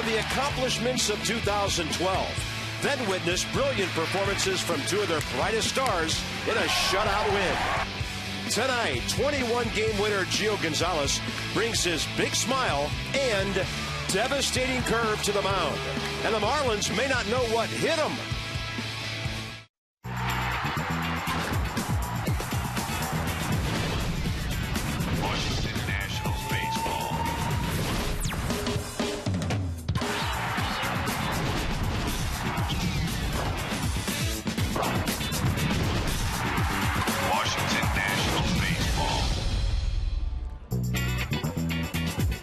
On the accomplishments of 2012, then witness brilliant performances from two of their brightest stars in a shutout win. Tonight, 21-game winner Gio Gonzalez brings his big smile and devastating curve to the mound. And the Marlins may not know what hit them. Washington Nationals baseball. Washington Nationals baseball.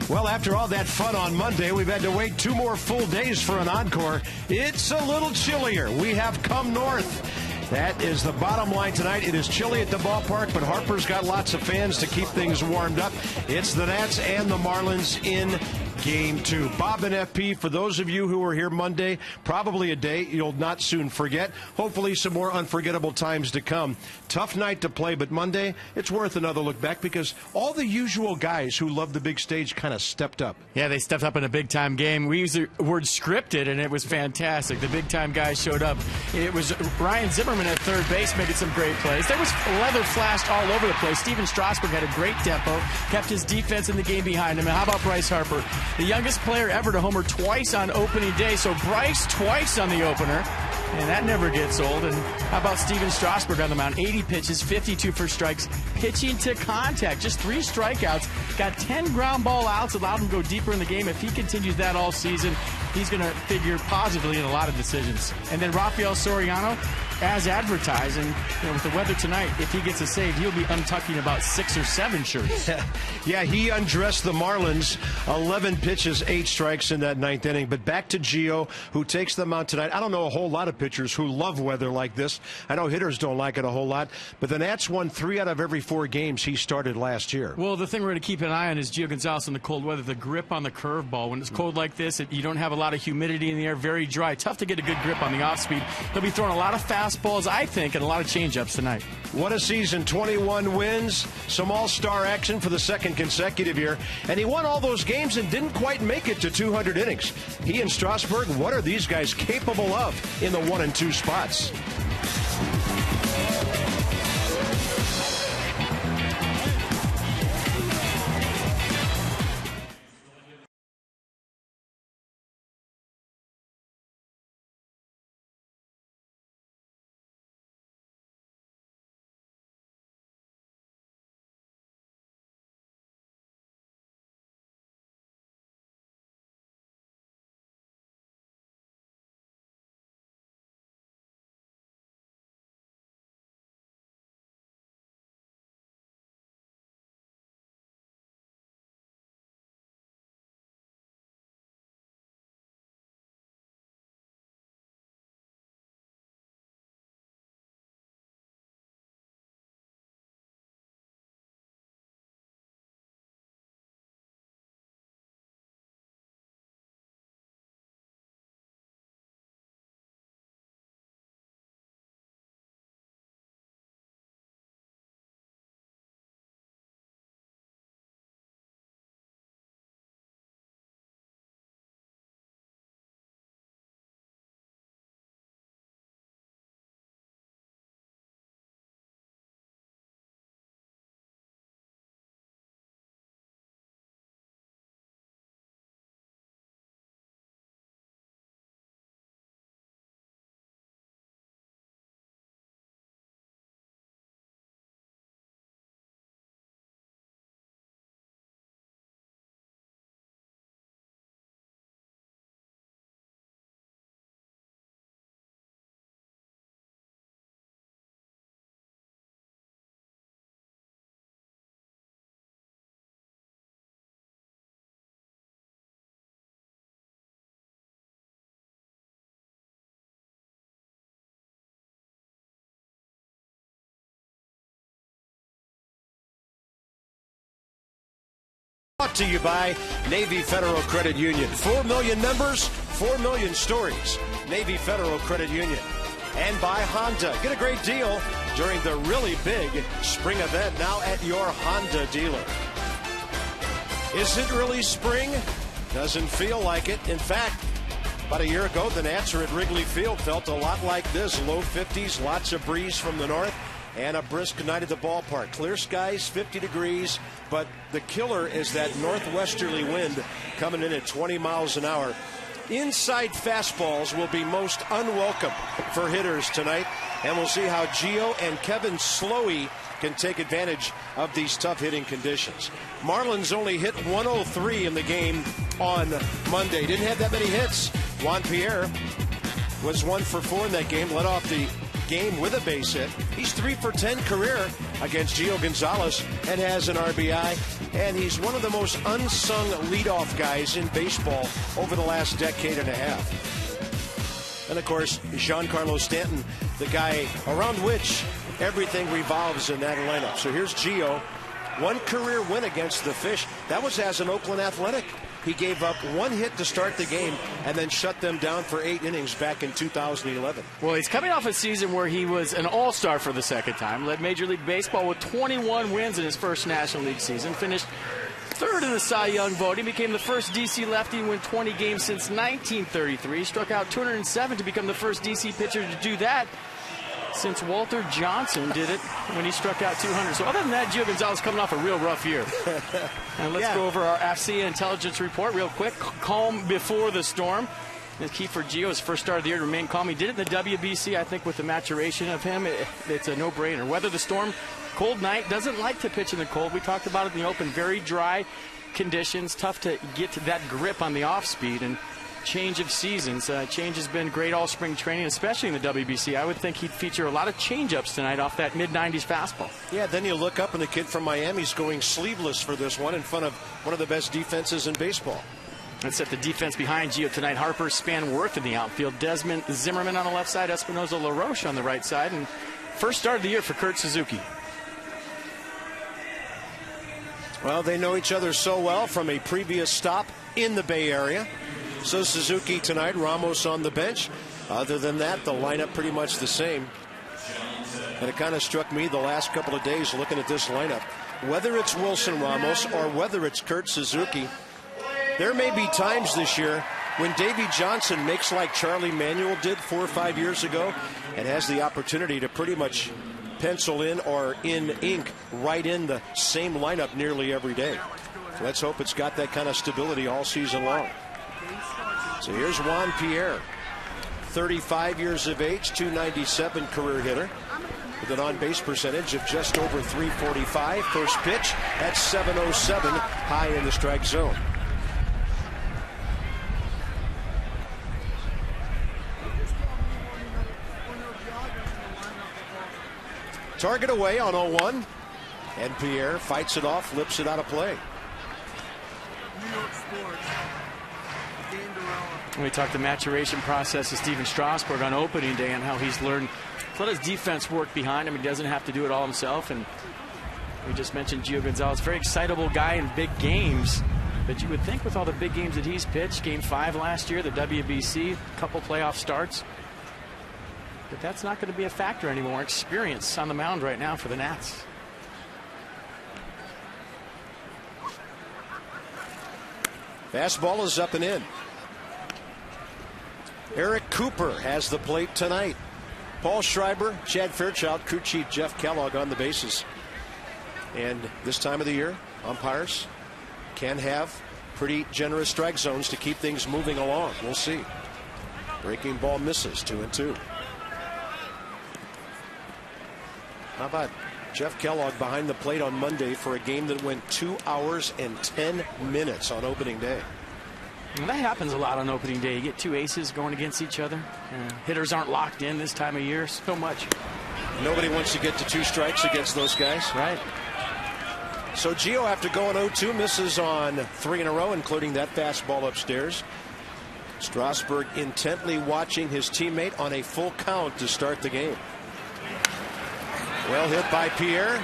Well, after all that fun on Monday, we've had to wait 2 more full days for an encore. It's a little chillier. We have come north. That is the bottom line tonight. It is chilly at the ballpark, but Harper's got lots of fans to keep things warmed up. It's the Nats and the Marlins in Game 2. Bob and FP, for those of you who were here Monday, probably a day you'll not soon forget. Hopefully some more unforgettable times to come. Tough night to play, but Monday, it's worth another look back because all the usual guys who love the big stage kind of stepped up. Yeah, they stepped up in a big-time game. We used the word scripted, and it was fantastic. The big-time guys showed up. It was Ryan Zimmerman at third base making some great plays. There was leather flashed all over the place. Steven Strasburg had a great tempo, kept his defense in the game behind him. And how about Bryce Harper? The youngest player ever to homer twice on opening day. So Bryce twice on the opener, and that never gets old. And how about Steven Strasburg on the mound? 80 pitches, 52 for strikes, pitching to contact. Just 3 strikeouts, got 10 ground ball outs, allowed him to go deeper in the game. If he continues that all season, he's going to figure positively in a lot of decisions. And then Rafael Soriano, as advertised, and with the weather tonight, if he gets a save, he'll be untucking about 6 or 7 shirts. Yeah, he undressed the Marlins. 11 pitches, 8 strikes in that 9th inning. But back to Gio, who takes them out tonight. I don't know a whole lot of pitchers who love weather like this. I know hitters don't like it a whole lot. But the Nats won 3 out of every 4 games he started last year. Well, the thing we're going to keep an eye on is Gio Gonzalez in the cold weather. The grip on the curveball. When it's cold like this, you don't have a lot of humidity in the air, very dry. Tough to get a good grip on the off-speed. He'll be throwing a lot of fastballs, I think, and a lot of change-ups tonight. What a season. 21 wins, some all-star action for the 2nd consecutive year, and he won all those games and didn't quite make it to 200 innings. He and Strasburg, what are these guys capable of in the 1 and 2 spots? Brought to you by Navy Federal Credit Union. 4 million members, 4 million stories. Navy Federal Credit Union. And by Honda. Get a great deal during the really big spring event now at your Honda dealer. Is it really spring? Doesn't feel like it. In fact, about a year ago, the Nats are at Wrigley Field. Felt a lot like this. Low 50s, lots of breeze from the north, and a brisk night at the ballpark. Clear skies, 50 degrees, but the killer is that northwesterly wind coming in at 20 miles an hour. Inside fastballs will be most unwelcome for hitters tonight, and we'll see how Gio and Kevin Slowey can take advantage of these tough hitting conditions. Marlins only hit 103 in the game on Monday. Didn't have that many hits. Juan Pierre was 1 for 4 in that game, led off the game with a base hit. He's 3 for 10 career against Gio Gonzalez and has an RBI. And he's one of the most unsung leadoff guys in baseball over the last decade and a half. And of course, Giancarlo Stanton, the guy around which everything revolves in that lineup. So here's Gio. 1 career win against the Fish. That was as an Oakland Athletic. He gave up 1 hit to start the game and then shut them down for 8 innings back in 2011. Well, he's coming off a season where he was an all-star for the second time, led Major League Baseball with 21 wins in his first National League season, finished 3rd in the Cy Young voting, became the first D.C. lefty to win 20 games since 1933, struck out 207 to become the first D.C. pitcher to do that since Walter Johnson did it when he struck out 200. So other than that, Gio Gonzalez coming off a real rough year. And let's go over our AFC intelligence report real quick. Calm before the storm. The key for Gio, his first start of the year, to remain calm. He did it in the WBC. I think with the maturation of him, it's a no-brainer. Weather the storm, cold night, doesn't like to pitch in the cold. We talked about it in the open. Very dry conditions, tough to get to that grip on the off-speed. And change of seasons. Change has been great all spring training, especially in the WBC. I would think he'd feature a lot of change-ups tonight off that mid-90s fastball. Yeah, then you look up and the kid from Miami's going sleeveless for this one in front of one of the best defenses in baseball. Let's set the defense behind Gio tonight. Harper, Spanworth in the outfield. Desmond Zimmerman on the left side. Espinosa LaRoche on the right side. And first start of the year for Kurt Suzuki. Well, they know each other so well from a previous stop in the Bay Area. So Suzuki tonight, Ramos on the bench. Other than that, the lineup pretty much the same. And it kind of struck me the last couple of days looking at this lineup. Whether it's Wilson Ramos or whether it's Kurt Suzuki, there may be times this year when Davey Johnson makes like Charlie Manuel did 4 or 5 years ago and has the opportunity to pretty much pencil in or in ink right in the same lineup nearly every day. Let's hope it's got that kind of stability all season long. So here's Juan Pierre, 35 years of age, 297 career hitter, with an on-base percentage of just over 345. First pitch at 707, high in the strike zone. Target away on 0-1, and Pierre fights it off, flips it out of play. We talked the maturation process of Steven Strasburg on opening day and how he's learned to let his defense work behind him. He doesn't have to do it all himself. And we just mentioned Gio Gonzalez, very excitable guy in big games. But you would think with all the big games that he's pitched, Game 5 last year, the WBC, a couple playoff starts, but that's not going to be a factor anymore. Experience on the mound right now for the Nats. Fastball is up and in. Eric Cooper has the plate tonight. Paul Schreiber, Chad Fairchild, crew chief Jeff Kellogg on the bases. And this time of the year, umpires can have pretty generous strike zones to keep things moving along. We'll see. Breaking ball misses, 2-2. How about Jeff Kellogg behind the plate on Monday for a game that went 2 hours and 10 minutes on opening day? And that happens a lot on opening day. You get two aces going against each other. Hitters aren't locked in this time of year so much. Nobody wants to get to 2 strikes against those guys. Right. So Gio, after going 0-2, misses on 3 in a row, including that fastball upstairs. Strasburg intently watching his teammate on a full count to start the game. Well hit by Pierre.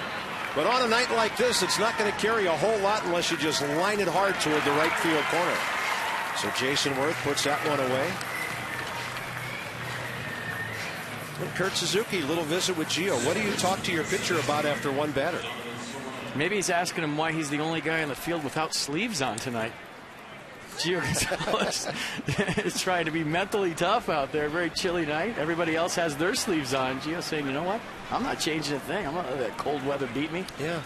But on a night like this, it's not going to carry a whole lot unless you just line it hard toward the right field corner. So Jason Worth puts that one away. And Kurt Suzuki, little visit with Gio. What do you talk to your pitcher about after one batter? Maybe he's asking him why he's the only guy on the field without sleeves on tonight. Gio Gonzalez is trying to be mentally tough out there. Very chilly night. Everybody else has their sleeves on. Gio saying, you know what? I'm not changing a thing. I'm not letting that cold weather beat me. Yeah.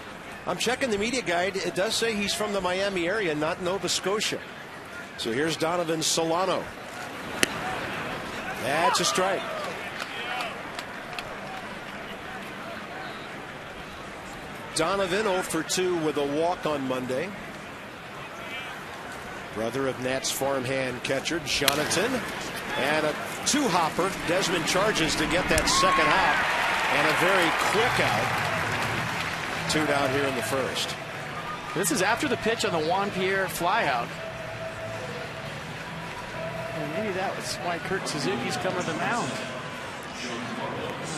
I'm checking the media guide. It does say he's from the Miami area, not Nova Scotia. So here's Donovan Solano. That's a strike. Donovan 0 for 2 with a walk on Monday. Brother of Nats farmhand catcher Jonathan. And a two-hopper. Desmond charges to get that second hop. And a very quick out. 2 down here in the first. This is after the pitch on the Juan Pierre flyout. And maybe that was why Kurt Suzuki's coming to the mound.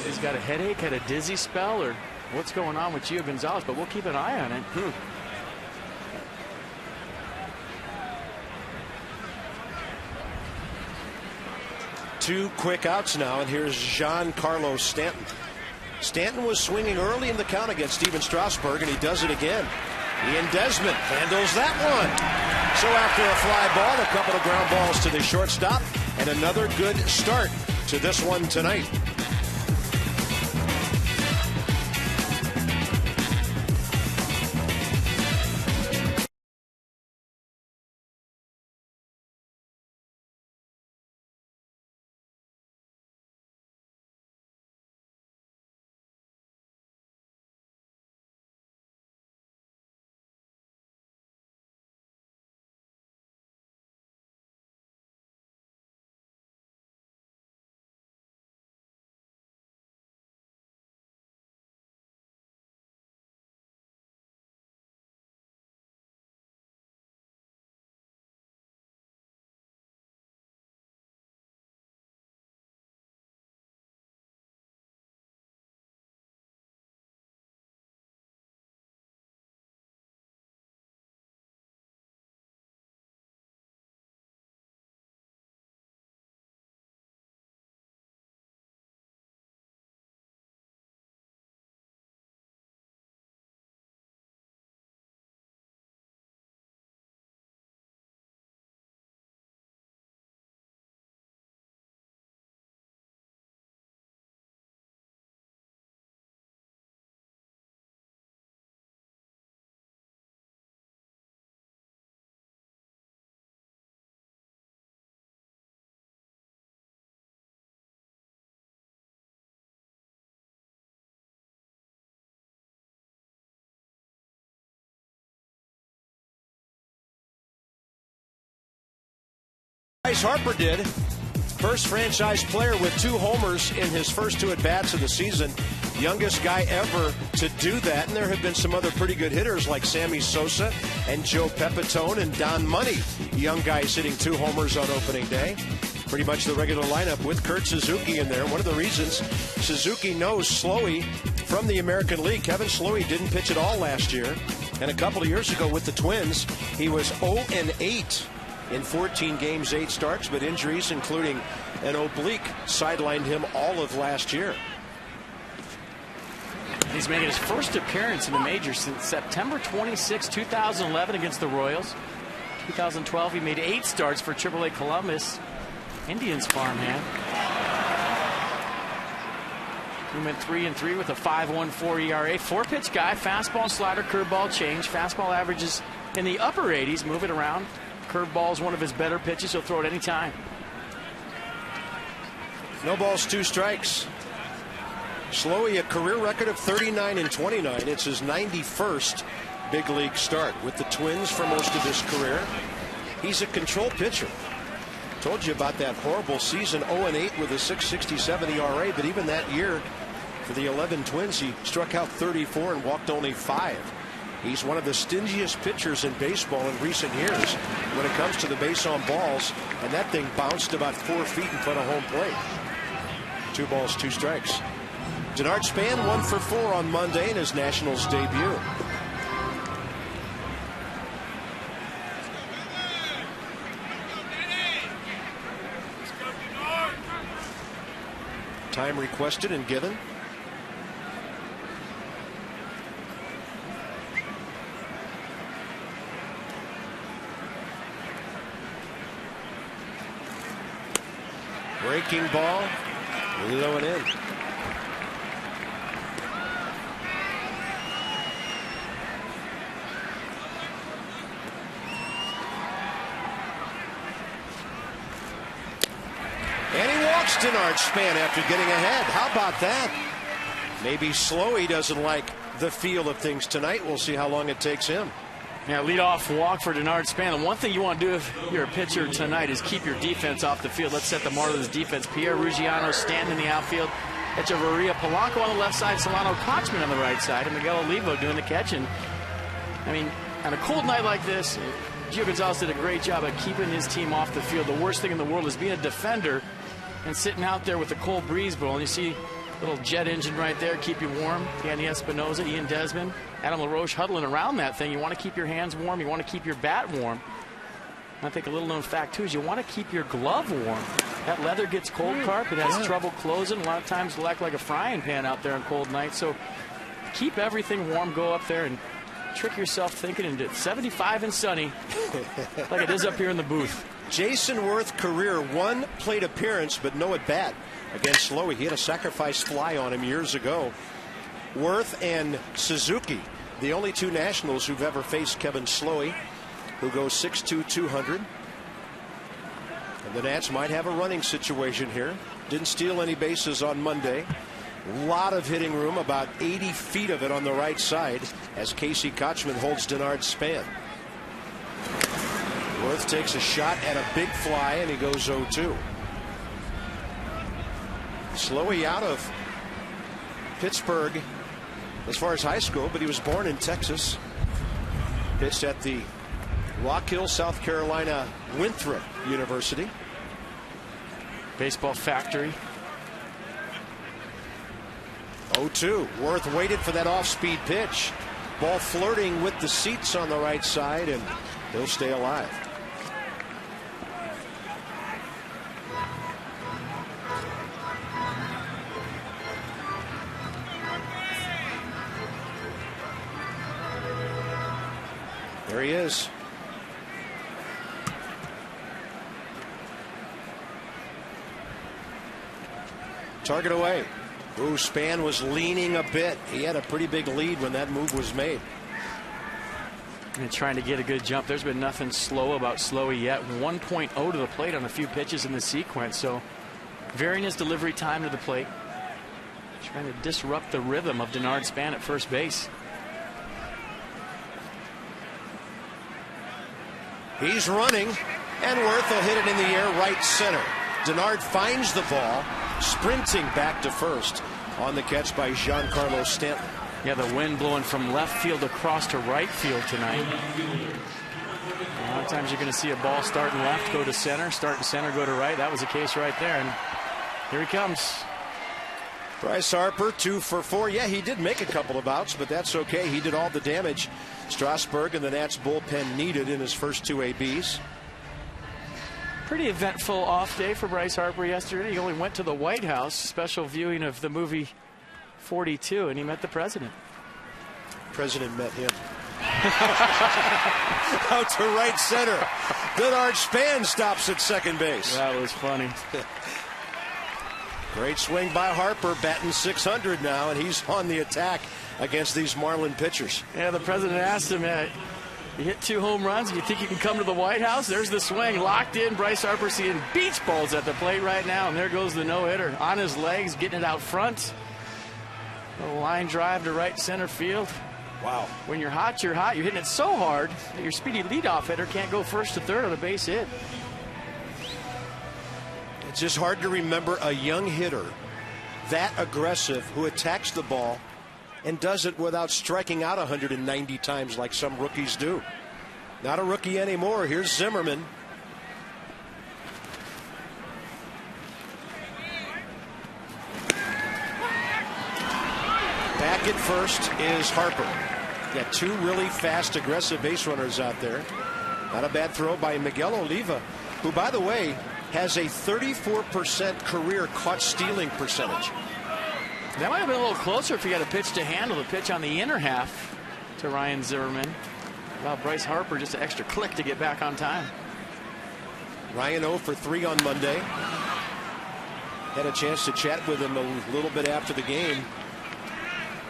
He's got a headache, had a dizzy spell, or what's going on with Gio Gonzalez, but we'll keep an eye on it. Two quick outs now, and here's Giancarlo Stanton. Stanton was swinging early in the count against Steven Strasburg, and he does it again. Ian Desmond handles that one. So after a fly ball, a couple of ground balls to the shortstop, and another good start to this one tonight. Bryce Harper did. First franchise player with 2 homers in his first 2 at-bats of the season. Youngest guy ever to do that. And there have been some other pretty good hitters like Sammy Sosa and Joe Pepitone and Don Money. Young guys hitting 2 homers on opening day. Pretty much the regular lineup with Kurt Suzuki in there. One of the reasons Suzuki knows Slowey from the American League. Kevin Slowey didn't pitch at all last year. And a couple of years ago with the Twins, he was 0-8. In 14 games, 8 starts, but injuries, including an oblique, sidelined him all of last year. He's making his first appearance in the majors since September 26, 2011 against the Royals. 2012, he made 8 starts for AAA Columbus. Indians farmhand. He went 3-3 with a 5.14 ERA. 4-pitch guy, fastball, slider, curveball, change. Fastball averages in the upper 80s, move it around. Curveball is one of his better pitches. He'll throw it any time. No balls, 2 strikes. Slowey, a career record of 39-29. It's his 91st big league start with the Twins for most of his career. He's a control pitcher. Told you about that horrible season, 0-8 with a 6.67 ERA, but even that year for the 11 Twins, he struck out 34 and walked only 5. He's one of the stingiest pitchers in baseball in recent years when it comes to the base on balls, and that thing bounced about 4 feet in front of home plate. 2 balls, 2 strikes. Denard Span 1 for 4 on Monday in his Nationals debut. Time requested and given. Breaking ball. Low and in. And he walks Denard Span after getting ahead. How about that? Maybe Slowey doesn't like the feel of things tonight. We'll see how long it takes him. Yeah, leadoff walk for Denard Span. The one thing you want to do if you're a pitcher tonight is keep your defense off the field. Let's set the Marlins defense. Pierre Ruggiano standing in the outfield. Echeverria Polanco on the left side. Solano Kochman on the right side. And Miguel Olivo doing the catching. I mean, on a cold night like this, Gio Gonzalez did a great job of keeping his team off the field. The worst thing in the world is being a defender and sitting out there with a cold breeze blow. And you see little jet engine right there, keep you warm. Danny Espinosa, Ian Desmond, Adam LaRoche huddling around that thing. You want to keep your hands warm. You want to keep your bat warm. And I think a little known fact, too, is you want to keep your glove warm. That leather gets cold, Carp. It has trouble closing. A lot of times it'll act like a frying pan out there on cold nights. So keep everything warm. Go up there and trick yourself thinking into 75 and sunny like it is up here in the booth. Jason Worth, career 1 plate appearance, but no at bat against Slowey. He had a sacrifice fly on him years ago. Worth and Suzuki, the only 2 Nationals who've ever faced Kevin Slowey, who goes 6'2", 200. And the Nats might have a running situation here. Didn't steal any bases on Monday. A lot of hitting room, about 80 feet of it on the right side, as Casey Kochman holds Denard Span. Worth takes a shot at a big fly, and he goes 0-2. Slowey out of Pittsburgh as far as high school, but he was born in Texas. Pitched at the Rock Hill, South Carolina Winthrop University. Baseball factory. 0-2. Worth waited for that off-speed pitch. Ball flirting with the seats on the right side, and he'll stay alive. There he is. Target away. Ooh, Span was leaning a bit. He had a pretty big lead when that move was made. And trying to get a good jump. There's been nothing slow about Slowey yet. 1.0 to the plate on a few pitches in the sequence. So varying his delivery time to the plate. Trying to disrupt the rhythm of Denard Span at first base. He's running, and Worth will hit it in the air right center. Denard finds the ball, sprinting back to first on the catch by Giancarlo Stanton. Yeah, the wind blowing from left field across to right field tonight. A lot of times you're going to see a ball starting left, go to center, starting center, go to right. That was the case right there, and here he comes. Bryce Harper, 2 for 4. Yeah, he did make a couple of outs, but that's okay. He did all the damage Strasburg and the Nats bullpen needed in his first 2 ABs. Pretty eventful off day for Bryce Harper yesterday. He only went to the White House, special viewing of the movie 42, and he met the president. President met him. Out to right center. Denard Span stops at second base. That was funny. Great swing by Harper, batting .600 now, and he's on the attack against these Marlin pitchers. Yeah, the president asked him, you hit 2 home runs, do you think you can come to the White House? There's the swing, locked in. Bryce Harper seeing beach balls at the plate right now, and there goes the no-hitter. On his legs, getting it out front. A line drive to right center field. Wow. When you're hot, you're hot. You're hitting it so hard that your speedy leadoff hitter can't go first to third on a base hit. It's just hard to remember a young hitter that aggressive who attacks the ball and does it without striking out 190 times like some rookies do. Not a rookie anymore. Here's Zimmerman. Back at first is Harper. Got 2 really fast, aggressive base runners out there. Not a bad throw by Miguel Oliva, who, by the way, has a 34% career caught stealing percentage. That might have been a little closer if he had a pitch to handle. The pitch on the inner half to Ryan Zimmerman. Well, Bryce Harper just an extra click to get back on time. Ryan 0 for 3 on Monday. Had a chance to chat with him a little bit after the game,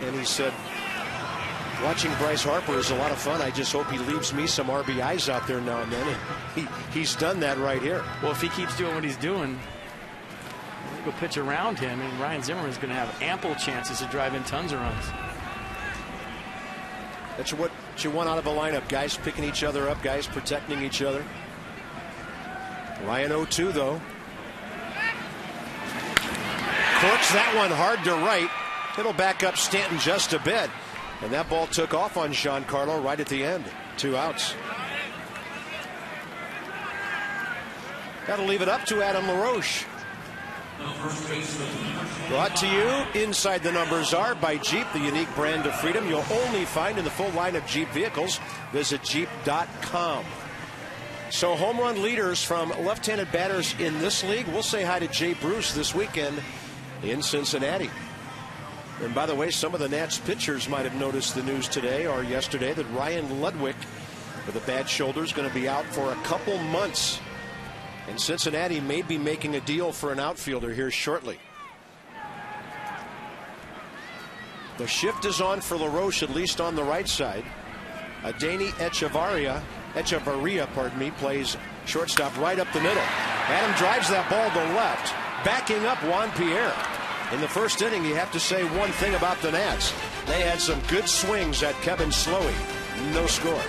and he said, watching Bryce Harper is a lot of fun. I just hope he leaves me some RBIs out there now and then. And he's done that right here. Well, if he keeps doing what he's doing, go pitch around him, and Ryan Zimmerman is going to have ample chances to drive in tons of runs. That's what you want out of a lineup. Guys picking each other up, guys protecting each other. Ryan 0-2 though. Corks that one hard to right. It'll back up Stanton just a bit. And that ball took off on Giancarlo right at the end. 2 outs. That'll leave it up to Adam LaRoche. Brought to you, Inside the Numbers Are, by Jeep, the unique brand of freedom you'll only find in the full line of Jeep vehicles. Visit Jeep.com. So home run leaders from left-handed batters in this league. We'll say hi to Jay Bruce this weekend in Cincinnati. And by the way, some of the Nats pitchers might have noticed the news today or yesterday that Ryan Ludwig, with a bad shoulder, is going to be out for a couple months. And Cincinnati may be making a deal for an outfielder here shortly. The shift is on for LaRoche, at least on the right side. Adeiny Echevarria, plays shortstop right up the middle. Adam drives that ball to left, backing up Juan Pierre. In the first inning, you have to say one thing about the Nats. They had some good swings at Kevin Slowey. No score.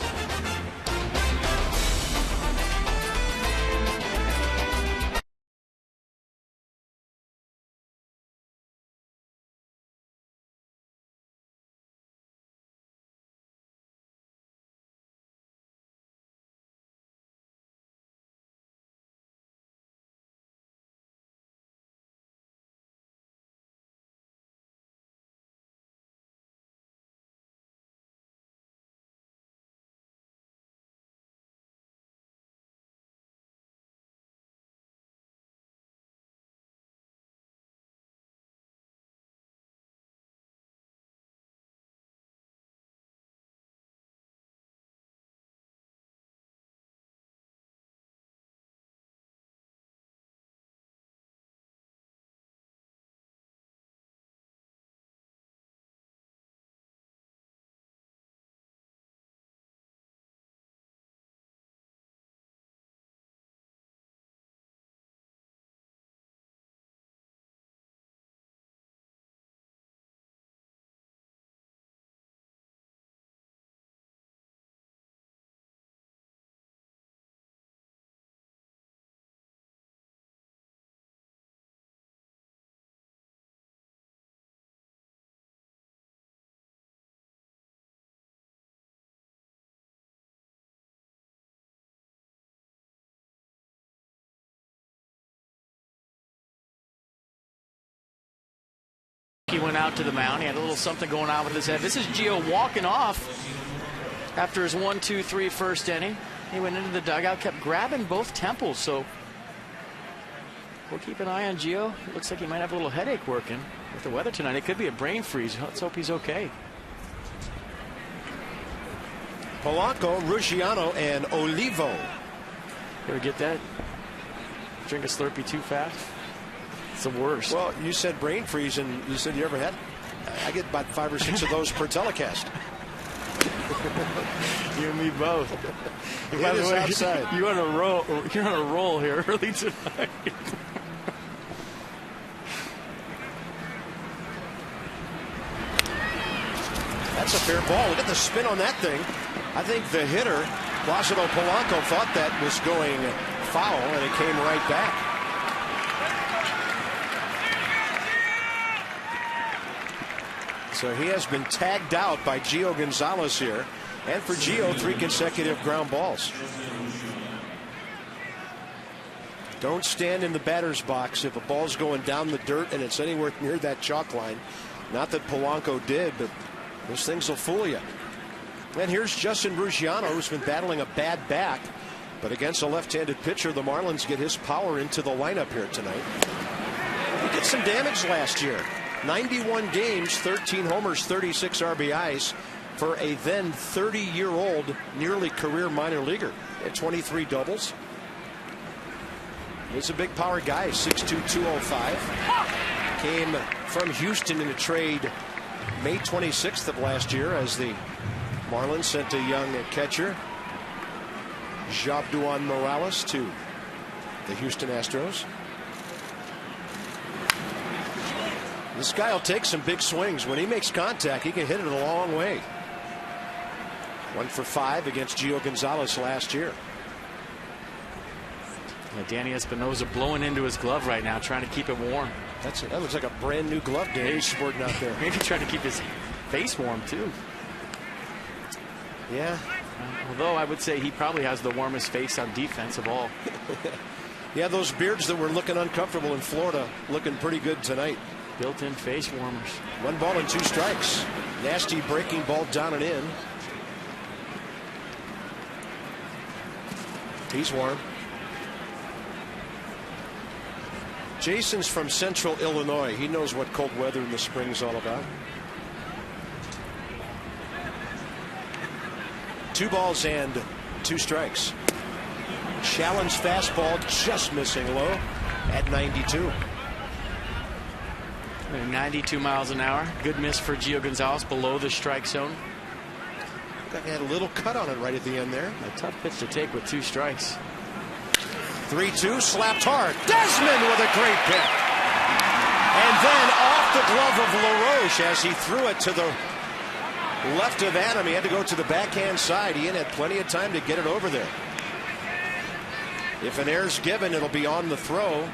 He went out to the mound. He had a little something going on with his head. This is Gio walking off after his 1-2-3 first inning. He went into the dugout, kept grabbing both temples. So we'll keep an eye on Gio. It looks like he might have a little headache working with the weather tonight. It could be a brain freeze. Let's hope he's okay. Polanco, Ruggiano, and Olivo. You ever get that? Drink a Slurpee too fast? It's the worst. Well, you said brain freeze, and you said you ever had. I get about 5 or 6 of those per telecast. You and me both. By the way, outside. You're on a roll. You're on a roll here early tonight. That's a fair ball. Look at the spin on that thing. I think the hitter, Placido Polanco, thought that was going foul, and it came right back. So he has been tagged out by Gio Gonzalez here. And for Gio, 3 consecutive ground balls. Don't stand in the batter's box if a ball's going down the dirt and it's anywhere near that chalk line. Not that Polanco did, but those things will fool you. And here's Justin Ruggiano, who's been battling a bad back. But against a left-handed pitcher, the Marlins get his power into the lineup here tonight. He did some damage last year. 91 games, 13 homers, 36 RBIs for a then 30-year-old, nearly career minor leaguer. At 23 doubles. He's a big power guy, 6'2", 205. Came from Houston in a trade May 26th of last year as the Marlins sent a young catcher, Jabduan Morales, to the Houston Astros. This guy will take some big swings. When he makes contact, he can hit it a long way. 1 for 5 against Gio Gonzalez last year. Yeah, Danny Espinosa blowing into his glove right now, trying to keep it warm. That looks like a brand new glove Danny's sporting out there. Maybe trying to keep his face warm too. Yeah. Although I would say he probably has the warmest face on defense of all. Yeah, those beards that were looking uncomfortable in Florida looking pretty good tonight. Built-in face warmers. 1 ball and 2 strikes. Nasty breaking ball down and in. He's warm. Jason's from Central Illinois. He knows what cold weather in the spring is all about. 2 balls and 2 strikes. Challenge fastball just missing low at 92. 92 miles an hour. Good miss for Gio Gonzalez below the strike zone. He had a little cut on it right at the end there. A tough pitch to take with 2 strikes. 3-2, slapped hard. Desmond with a great pick. And then off the glove of LaRoche as he threw it to the left of Adam. He had to go to the backhand side. Ian had plenty of time to get it over there. If an air's given, it'll be on the throw.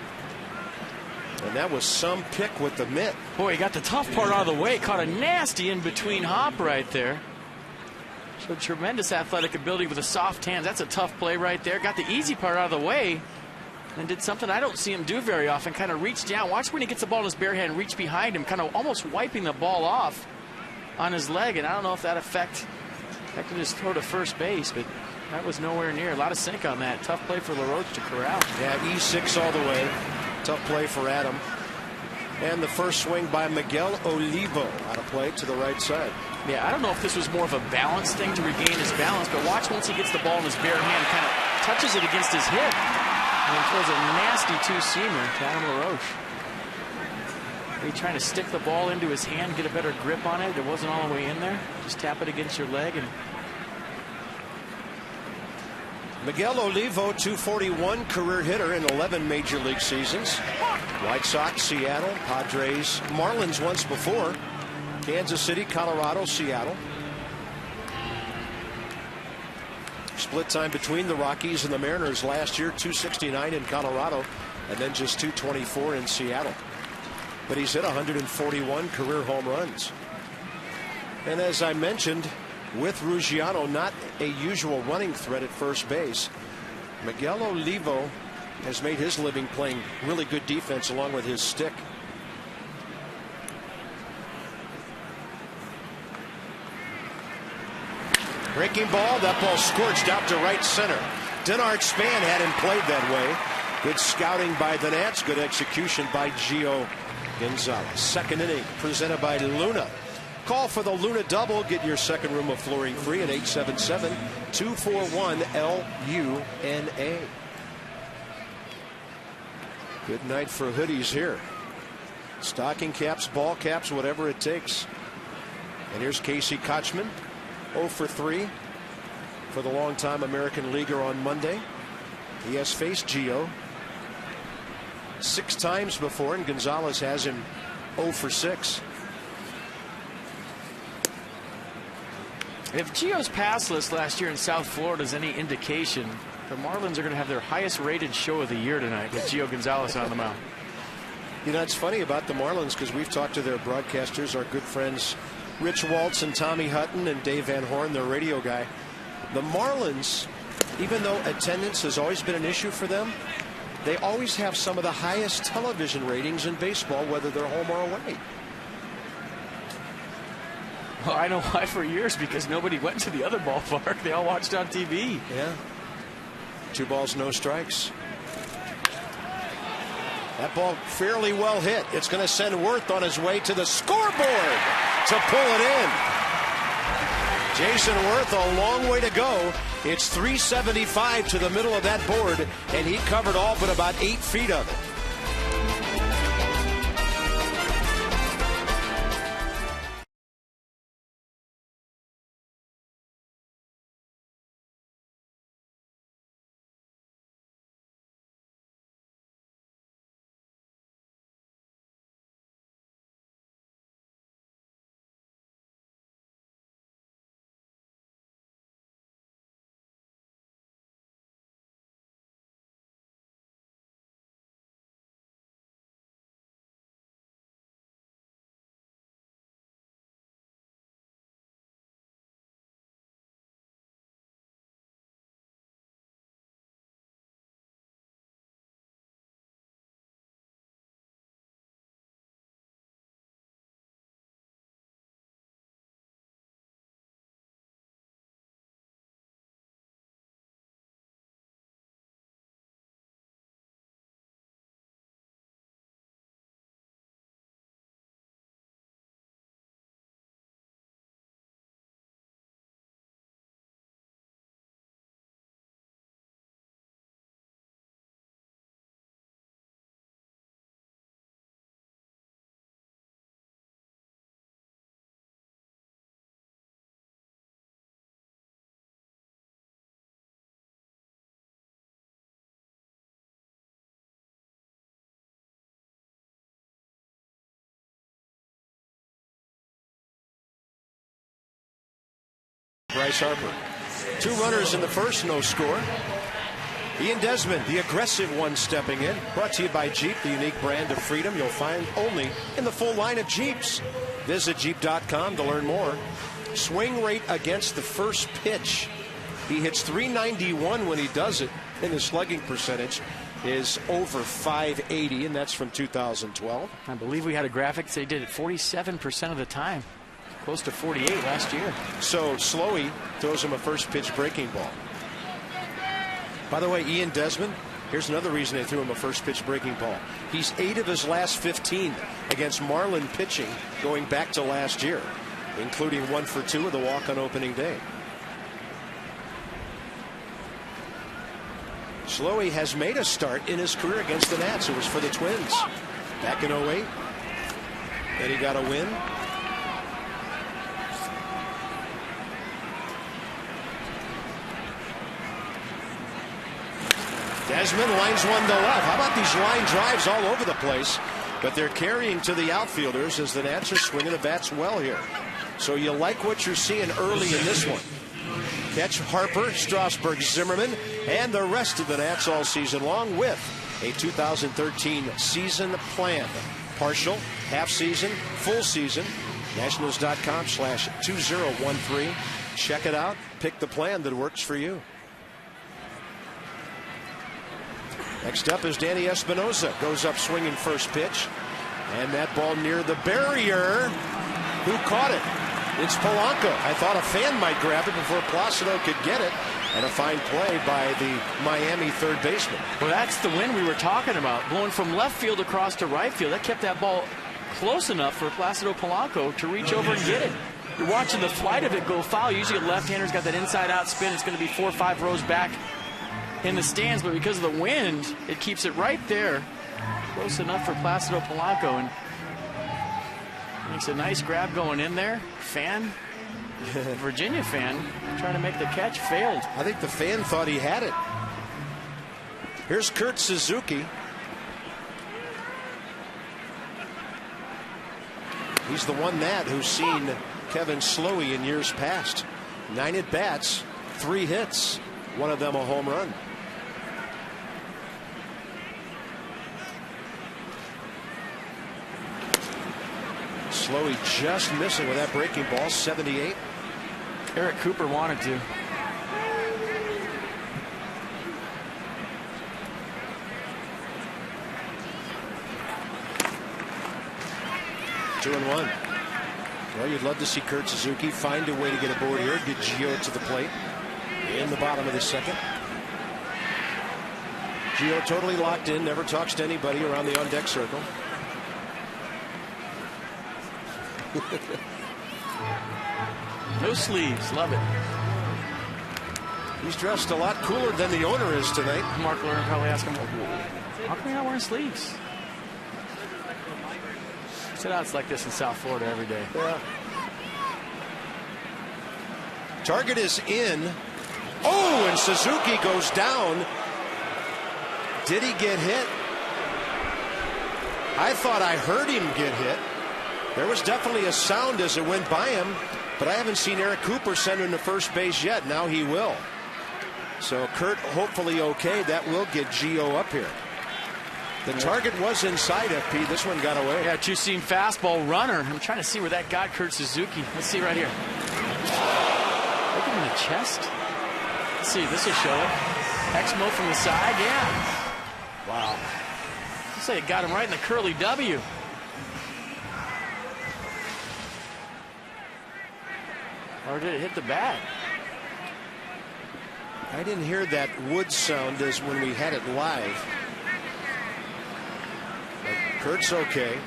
And that was some pick with the mitt. Boy, he got the tough part out of the way. Caught a nasty in-between hop right there. Showed tremendous athletic ability with a soft hand. That's a tough play right there. Got the easy part out of the way. And did something I don't see him do very often. Kind of reached down. Watch when he gets the ball in his bare hand. Reach behind him. Kind of almost wiping the ball off on his leg. And I don't know if that affected his throw to first base. But that was nowhere near. A lot of sink on that. Tough play for LaRoche to corral. Yeah, E6 all the way. Tough play for Adam. And the first swing by Miguel Olivo out of play to the right side. Yeah, I don't know if this was more of a balance thing to regain his balance, but watch once he gets the ball in his bare hand, kind of touches it against his hip, and throws a nasty 2-seamer to Adam LaRoche. Are you trying to stick the ball into his hand, get a better grip on it? It wasn't all the way in there. Just tap it against your leg. And Miguel Olivo, 241 career hitter in 11 major league seasons. White Sox, Seattle, Padres, Marlins once before. Kansas City, Colorado, Seattle. Split time between the Rockies and the Mariners last year, 269 in Colorado, and then just 224 in Seattle. But he's hit 141 career home runs. And as I mentioned, with Ruggiano, not a usual running threat at first base, Miguel Olivo has made his living playing really good defense along with his stick. Breaking ball, that ball scorched out to right center. Denard Span had him played that way. Good scouting by the Nats, good execution by Gio Gonzalez. Second inning presented by Luna. Call for the Luna double. Get your second room of flooring free at 877-241-LUNA. Good night for hoodies here. Stocking caps, ball caps, whatever it takes. And here's Casey Kotchman. 0 for 3 for the longtime American leaguer on Monday. He has faced Gio 6 times before, and Gonzalez has him 0 for 6. If Gio's pass list last year in South Florida is any indication, the Marlins are going to have their highest rated show of the year tonight with Gio Gonzalez on the mound. You know, it's funny about the Marlins because we've talked to their broadcasters, our good friends Rich Waltz and Tommy Hutton and Dave Van Horn, their radio guy. The Marlins, even though attendance has always been an issue for them, they always have some of the highest television ratings in baseball, whether they're home or away. Well, I know why for years, because nobody went to the other ballpark. They all watched on TV. Yeah. 2 balls, no strikes. That ball fairly well hit. It's going to send Worth on his way to the scoreboard to pull it in. Jason Worth, a long way to go. It's 375 to the middle of that board, and he covered all but about 8 feet of it. Bryce Harper. 2 runners in the first, no score. Ian Desmond, the aggressive one, stepping in. Brought to you by Jeep, the unique brand of freedom you'll find only in the full line of Jeeps. Visit Jeep.com to learn more. Swing rate against the first pitch. He hits .391 when he does it, and his slugging percentage is over .580, and that's from 2012. I believe we had a graphic that they did it 47% of the time. Close to 48 last year. So Slowey throws him a first pitch breaking ball. By the way, Ian Desmond, here's another reason they threw him a first pitch breaking ball. He's 8 of his last 15 against Marlin pitching going back to last year, including 1 for 2 with a walk on opening day. Slowey has made a start in his career against the Nats. It was for the Twins back in 08. Then he got a win. Desmond lines one to left. How about these line drives all over the place? But they're carrying to the outfielders as the Nats are swinging the bats well here. So you like what you're seeing early in this one. Catch Harper, Strasburg, Zimmerman, and the rest of the Nats all season long with a 2013 season plan. Partial, half season, full season. Nationals.com/2013. Check it out. Pick the plan that works for you. Next up is Danny Espinosa. Goes up swinging first pitch. And that ball near the barrier. Who caught it? It's Polanco. I thought a fan might grab it before Placido could get it. And a fine play by the Miami third baseman. Well, that's the win we were talking about. Blowing from left field across to right field. That kept that ball close enough for Placido Polanco to reach over and get it. You're watching the flight of it go foul. Usually a left-hander's got that inside-out spin. It's going to be 4 or 5 rows back in the stands, but because of the wind, it keeps it right there, close enough for Placido Polanco, and makes a nice grab going in there. Fan, Virginia fan, trying to make the catch, failed. I think the fan thought he had it. Here's Kurt Suzuki. He's the one Nat who's seen Kevin Slowey in years past. 9 at-bats, 3 hits, one of them a home run. Slowey just missing with that breaking ball, 78. Eric Cooper wanted to. Two and one. Well, you'd love to see Kurt Suzuki find a way to get aboard here. Get Gio to the plate in the bottom of the second. Gio totally locked in, never talks to anybody around the on-deck circle. No sleeves. Love it. He's dressed a lot cooler than the owner is tonight. Mark Lerner probably asked him, how come you're not wearing sleeves? He said, it's like this in South Florida every day. Yeah. Target is in. Oh, and Suzuki goes down. Did he get hit? I thought I heard him get hit. There was definitely a sound as it went by him, but I haven't seen Eric Cooper send him to first base yet. Now he will. So Kurt hopefully okay. That will get Gio up here. The target was inside FP. This one got away. Yeah, two-seam fastball runner. I'm trying to see where that got Kurt Suzuki. Let's see right here. Look him in the chest. Let's see. This will show it. Exmo from the side. Yeah. Wow. I'll say it got him right in the curly W. Or did it hit the bat? I didn't hear that wood sound as when we had it live. But Kurt's okay.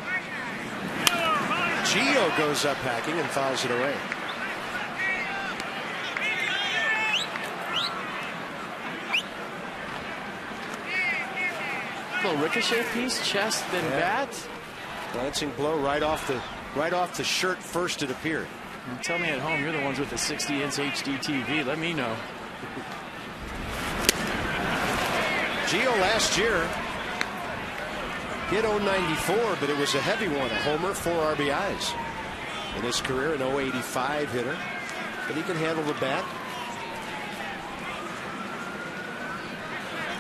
Gio goes up hacking and fouls it away. Little ricochet piece, chest, then bat. Glancing blow right off the shirt first it appeared. And tell me at home you're the ones with the 60-inch HD TV. Let me know. Gio last year hit 094, but it was a heavy one. A homer, 4 RBIs. In his career, an 085 hitter. But he can handle the bat.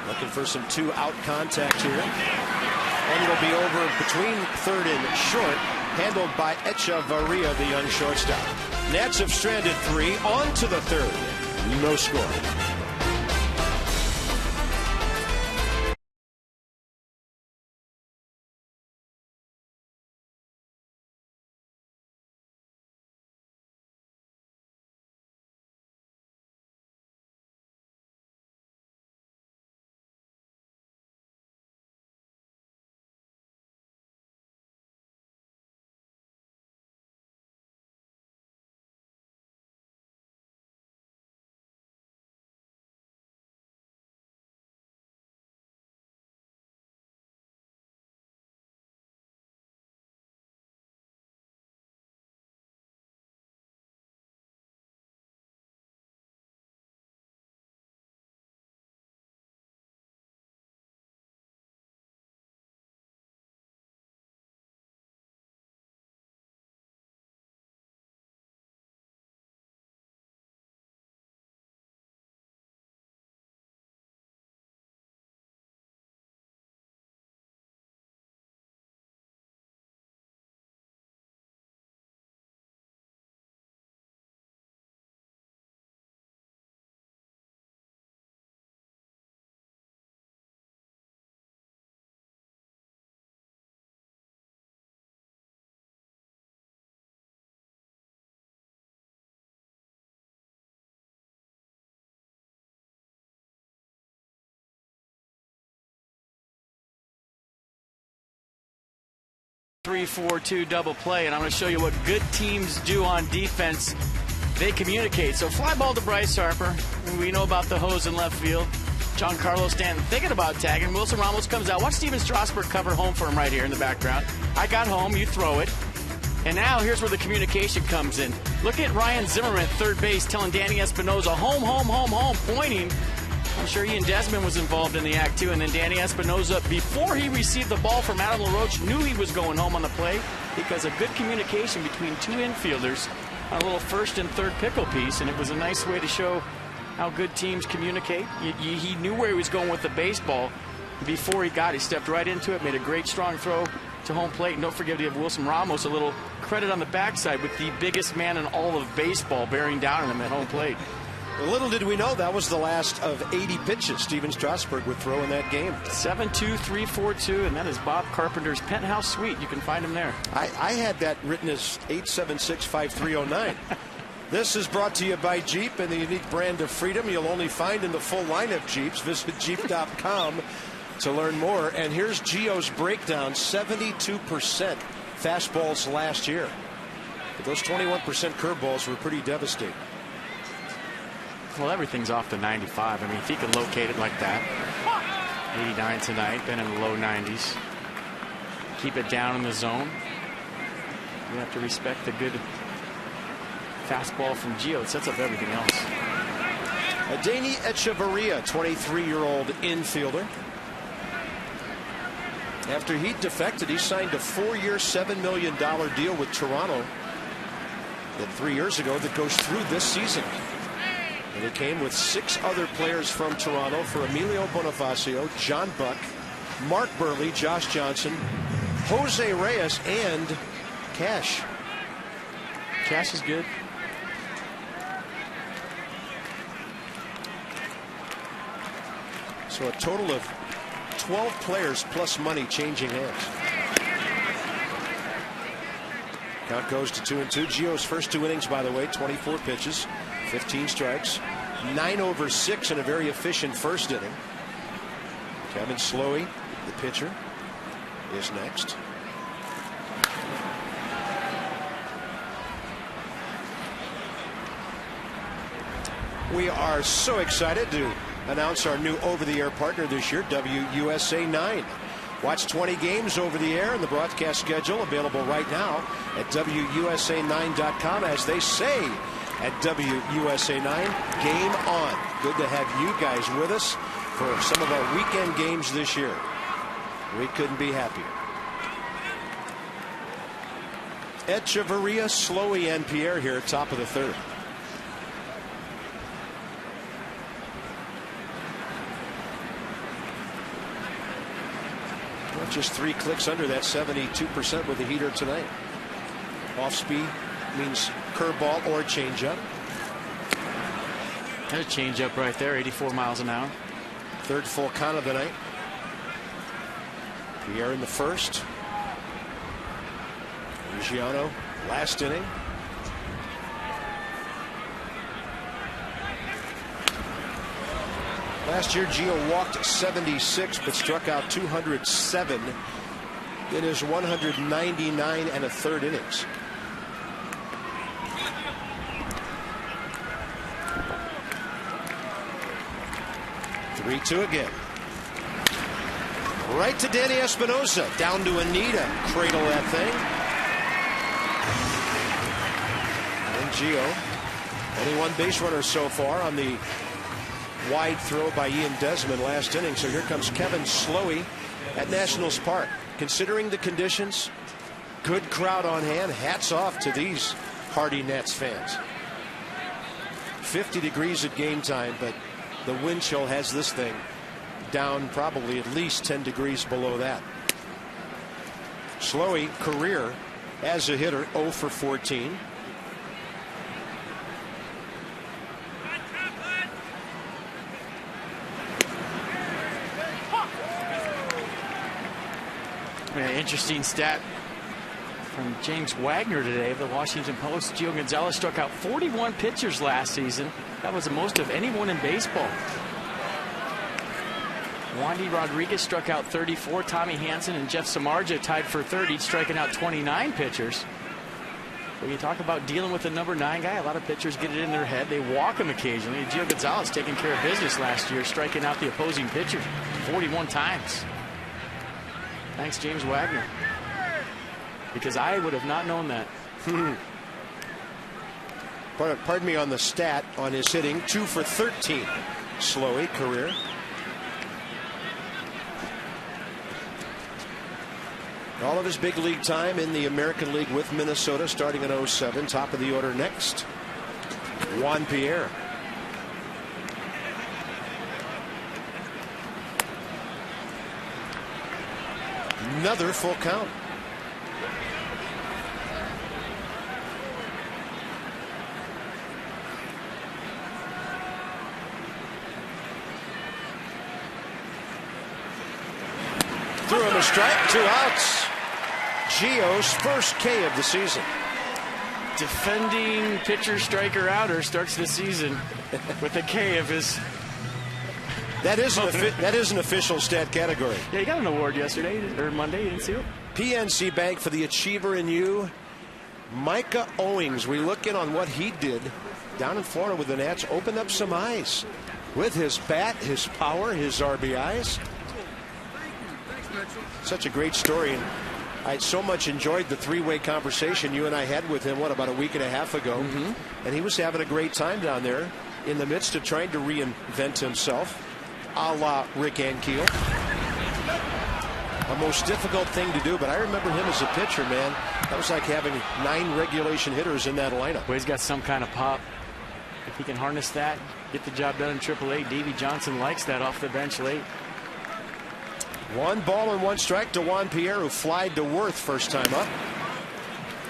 Looking for some 2-out contact here. And it'll be over between third and short. Handled by Echevarria, the young shortstop. Nats have stranded 3. On to the third. No score. Three, 4, 2 double play, and I'm going to show you what good teams do on defense. They communicate. So fly ball to Bryce Harper. We know about the hose in left field. Giancarlo Stanton thinking about tagging. Wilson Ramos comes out. Watch Steven Strasburg cover home for him right here in the background. I got home. You throw it. And now here's where the communication comes in. Look at Ryan Zimmerman at third base telling Danny Espinosa, home, home, home, home, pointing. I'm sure Ian Desmond was involved in the act too. And then Danny Espinosa, before he received the ball from Adam LaRoche, knew he was going home on the play because of good communication between two infielders on a little first and third pickle piece. And it was a nice way to show how good teams communicate. He knew where he was going with the baseball before he stepped right into it, made a great strong throw to home plate. And don't forget to give Wilson Ramos a little credit on the backside with the biggest man in all of baseball bearing down on him at home plate. Little did we know that was the last of 80 pitches Steven Strasburg would throw in that game. 7-2-3-4-2, and that is Bob Carpenter's penthouse suite. You can find him there. I had that written as 876-5309. This is brought to you by Jeep and the unique brand of freedom you'll only find in the full line of Jeeps. Visit Jeep.com to learn more. And here's Gio's breakdown, 72% fastballs last year. But those 21% curveballs were pretty devastating. Well, everything's off the 95. I mean, if he can locate it like that. 89 tonight, been in the low 90s. Keep it down in the zone. You have to respect the good fastball from Gio. It sets up everything else. Adeiny Echeverria, 23-year-old infielder. After he defected, he signed a 4-year, $7 million deal with Toronto. Then 3 years ago, that goes through this season. And it came with 6 other players from Toronto for Emilio Bonifacio, John Buck, Mark Burley, Josh Johnson, Jose Reyes, and Cash. Cash is good. So a total of 12 players plus money changing hands. Count goes to 2-2. Gio's first 2 innings, by the way, 24 pitches, 15 strikes, 9 over 6 in a very efficient first inning. Kevin Slowey, the pitcher, is next. We are so excited to announce our new over-the-air partner this year, WUSA 9. Watch 20 games over the air and the broadcast schedule available right now at WUSA9.com. As they say at WUSA 9, game on. Good to have you guys with us for some of our weekend games this year. We couldn't be happier. Echeverria, Slowey, and Pierre here, top of the third. Just 3 clicks under that 72% with the heater tonight. Off speed means curveball or changeup. There's a changeup right there, 84 miles an hour. Third full count of the night. Pierre in the first. Luciano last inning. Last year, Gio walked 76 but struck out 207 in his 199 and a third innings. Three-two again. Right to Danny Espinosa. Down to Anita. Cradle that thing. And Gio, only 1 base runner so far on the wide throw by Ian Desmond last inning. So here comes Kevin Slowey at Nationals Park. Considering the conditions, good crowd on hand. Hats off to these hardy Nets fans. 50 degrees at game time, but the wind chill has this thing down probably at least 10 degrees below that. Slowey, career as a hitter, 0 for 14. Interesting stat from James Wagner today of the Washington Post. Gio Gonzalez struck out 41 pitchers last season. That was the most of anyone in baseball. Wandy Rodriguez struck out 34. Tommy Hansen and Jeff Samardzija tied for third, each striking out 29 pitchers. When you talk about dealing with the number 9 guy, a lot of pitchers get it in their head. They walk him occasionally. Gio Gonzalez taking care of business last year, striking out the opposing pitcher 41 times. Thanks, James Wagner. Because I would have not known that. Pardon me on the stat on his hitting. 2 for 13. Slowey, career. All of his big league time in the American League with Minnesota, starting in 07. Top of the order next, Juan Pierre. Another full count. Threw him a strike, 2 outs. Gio's first K of the season. Defending pitcher, striker, outer starts the season with a K of his. That is an official stat category. Yeah, he got an award yesterday or Monday. You didn't see it? PNC Bank, for the achiever in you. Micah Owings, we look in on what he did down in Florida with the Nats, opened up some eyes with his bat, his power, his RBIs. Such a great story, and I so much enjoyed the three-way conversation you and I had with him, about a week and a half ago. And he was having a great time down there in the midst of trying to reinvent himself, a la Rick Ankiel. A most difficult thing to do, but I remember him as a pitcher, man. That was like having 9 regulation hitters in that lineup. Well, he's got some kind of pop. If he can harness that, get the job done in AAA, Davey Johnson likes that off the bench late. 1 ball and 1 strike to Juan Pierre, who flied to Worth first time up.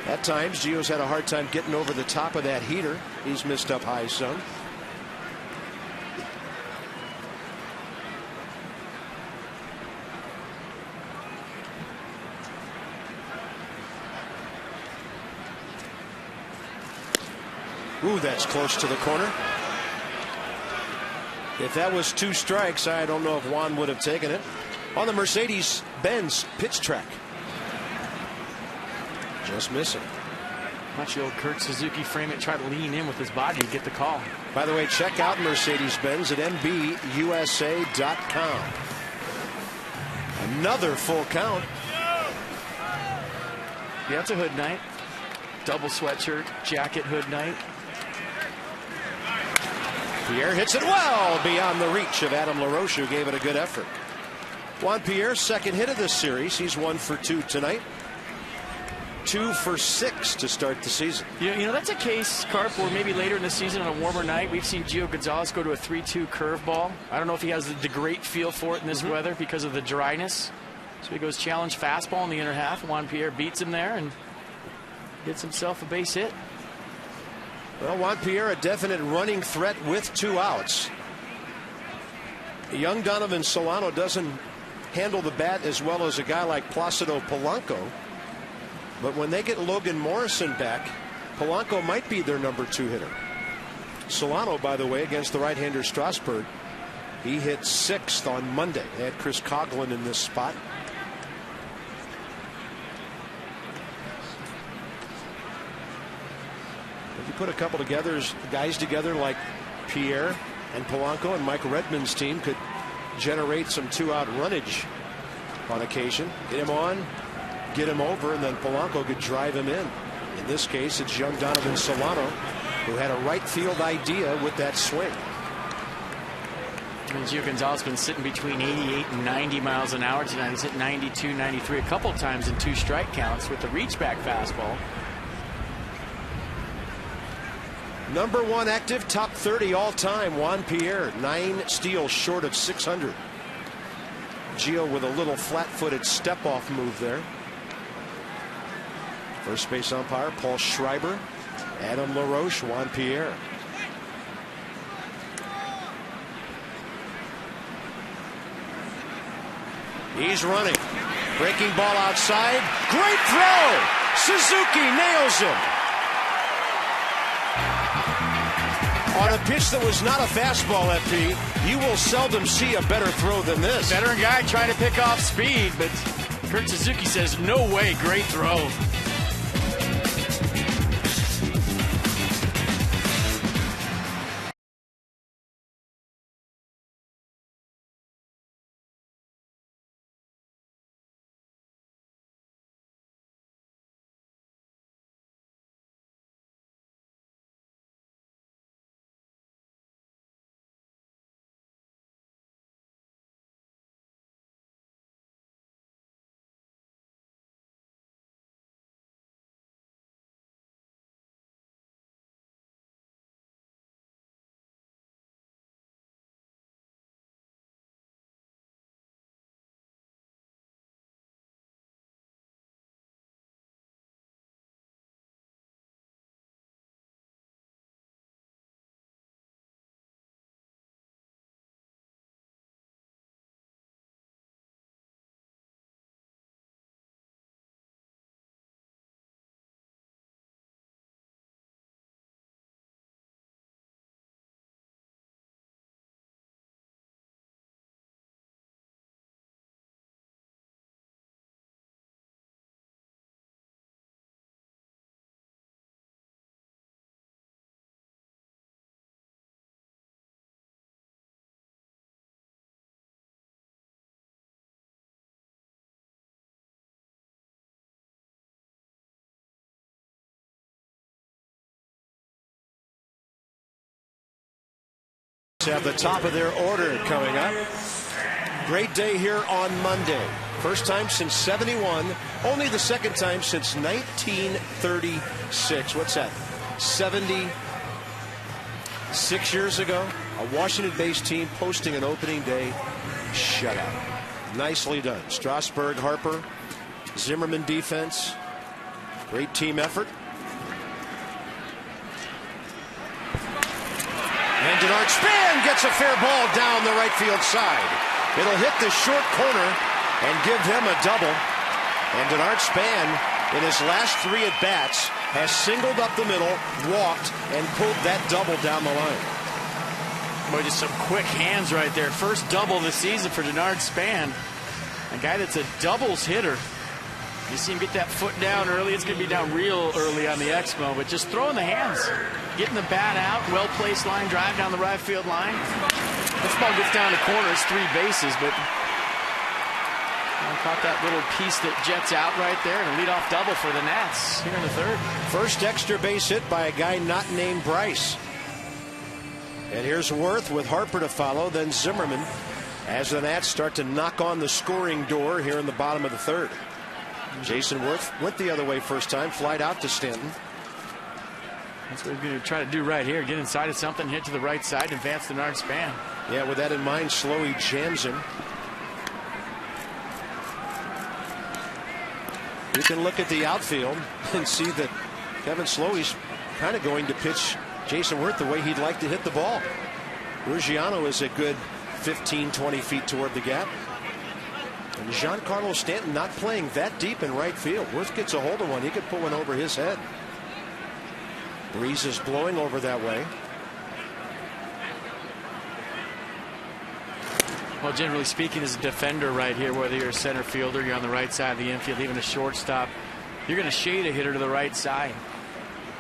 At times, Gio's had a hard time getting over the top of that heater. He's missed up high some. Ooh, that's close to the corner. If that was 2 strikes, I don't know if Juan would have taken it. On the Mercedes-Benz pitch track. Just missing. Watch the old Kurt Suzuki frame it, try to lean in with his body to get the call. By the way, check out Mercedes-Benz at MBUSA.com. Another full count. Yeah, it's a hood night. Double sweatshirt, jacket, hood night. Pierre hits it well beyond the reach of Adam LaRoche, who gave it a good effort. Juan Pierre's second hit of this series. He's 1 for 2 tonight. 2 for 6 to start the season. You know, that's a case, Carp, where maybe later in the season on a warmer night, we've seen Gio Gonzalez go to a 3-2 curveball. I don't know if he has the great feel for it in this weather because of the dryness. So he goes challenge fastball in the inner half. Juan Pierre beats him there and gets himself a base hit. Well, Juan Pierre, a definite running threat with 2 outs. Young Donovan Solano doesn't handle the bat as well as a guy like Placido Polanco. But when they get Logan Morrison back, Polanco might be their number 2 hitter. Solano, by the way, against the right-hander Strasburg, he hit 6th on Monday. They had Chris Coughlin in this spot. If you put a couple guys together like Pierre and Polanco, and Mike Redmond's team could generate some 2-out runnage on occasion. Get him on, get him over, and then Polanco could drive him in. In this case, it's young Donovan Solano, who had a right field idea with that swing. And Gio Gonzalez has been sitting between 88 and 90 miles an hour tonight. He's hit 92, 93 a couple times in 2 strike counts with the reach-back fastball. Number 1 active, top 30 all-time, Juan Pierre, 9 steals short of 600. Gio with a little flat-footed step-off move there. First base umpire, Paul Schreiber, Adam LaRoche, Juan Pierre. He's running. Breaking ball outside. Great throw! Suzuki nails him. On a pitch that was not a fastball, FP, you will seldom see a better throw than this. Veteran guy trying to pick off speed, but Kurt Suzuki says, no way, great throw. Have the top of their order coming up. Great day here on Monday. First time since 71. Only the second time since 1936. What's that? 76 years ago. A Washington-based team posting an opening day shutout. Nicely done. Strasburg, Harper, Zimmerman defense. Great team effort. And Denard Span gets a fair ball down the right field side. It'll hit the short corner and give him a double. And Denard Span, in his last 3 at-bats, has singled up the middle, walked, and pulled that double down the line. Boy, just some quick hands right there. First double this season for Denard Span. A guy that's a doubles hitter. You see him get that foot down early. It's going to be down real early on the Exmo, but just throwing the hands, getting the bat out, well-placed line drive down the right field line. This ball gets down the corner. It's 3 bases, but caught that little piece that jets out right there, and a leadoff double for the Nats here in the third. First extra base hit by a guy not named Bryce. And here's Worth with Harper to follow, then Zimmerman, as the Nats start to knock on the scoring door here in the bottom of the third. Jason Worth went the other way first time, flied out to Stanton. That's what we're going to try to do right here. Get inside of something, hit to the right side, advance Denard Span. Yeah, with that in mind, Slowey jams him. You can look at the outfield and see that Kevin Slowey's kind of going to pitch Jason Worth the way he'd like to hit the ball. Ruggiano is a good 15-20 feet toward the gap. And Giancarlo Stanton not playing that deep in right field. Worth gets a hold of one. He could put one over his head. Breeze is blowing over that way. Well, generally speaking, as a defender right here, whether you're a center fielder, you're on the right side of the infield, even a shortstop, you're going to shade a hitter to the right side.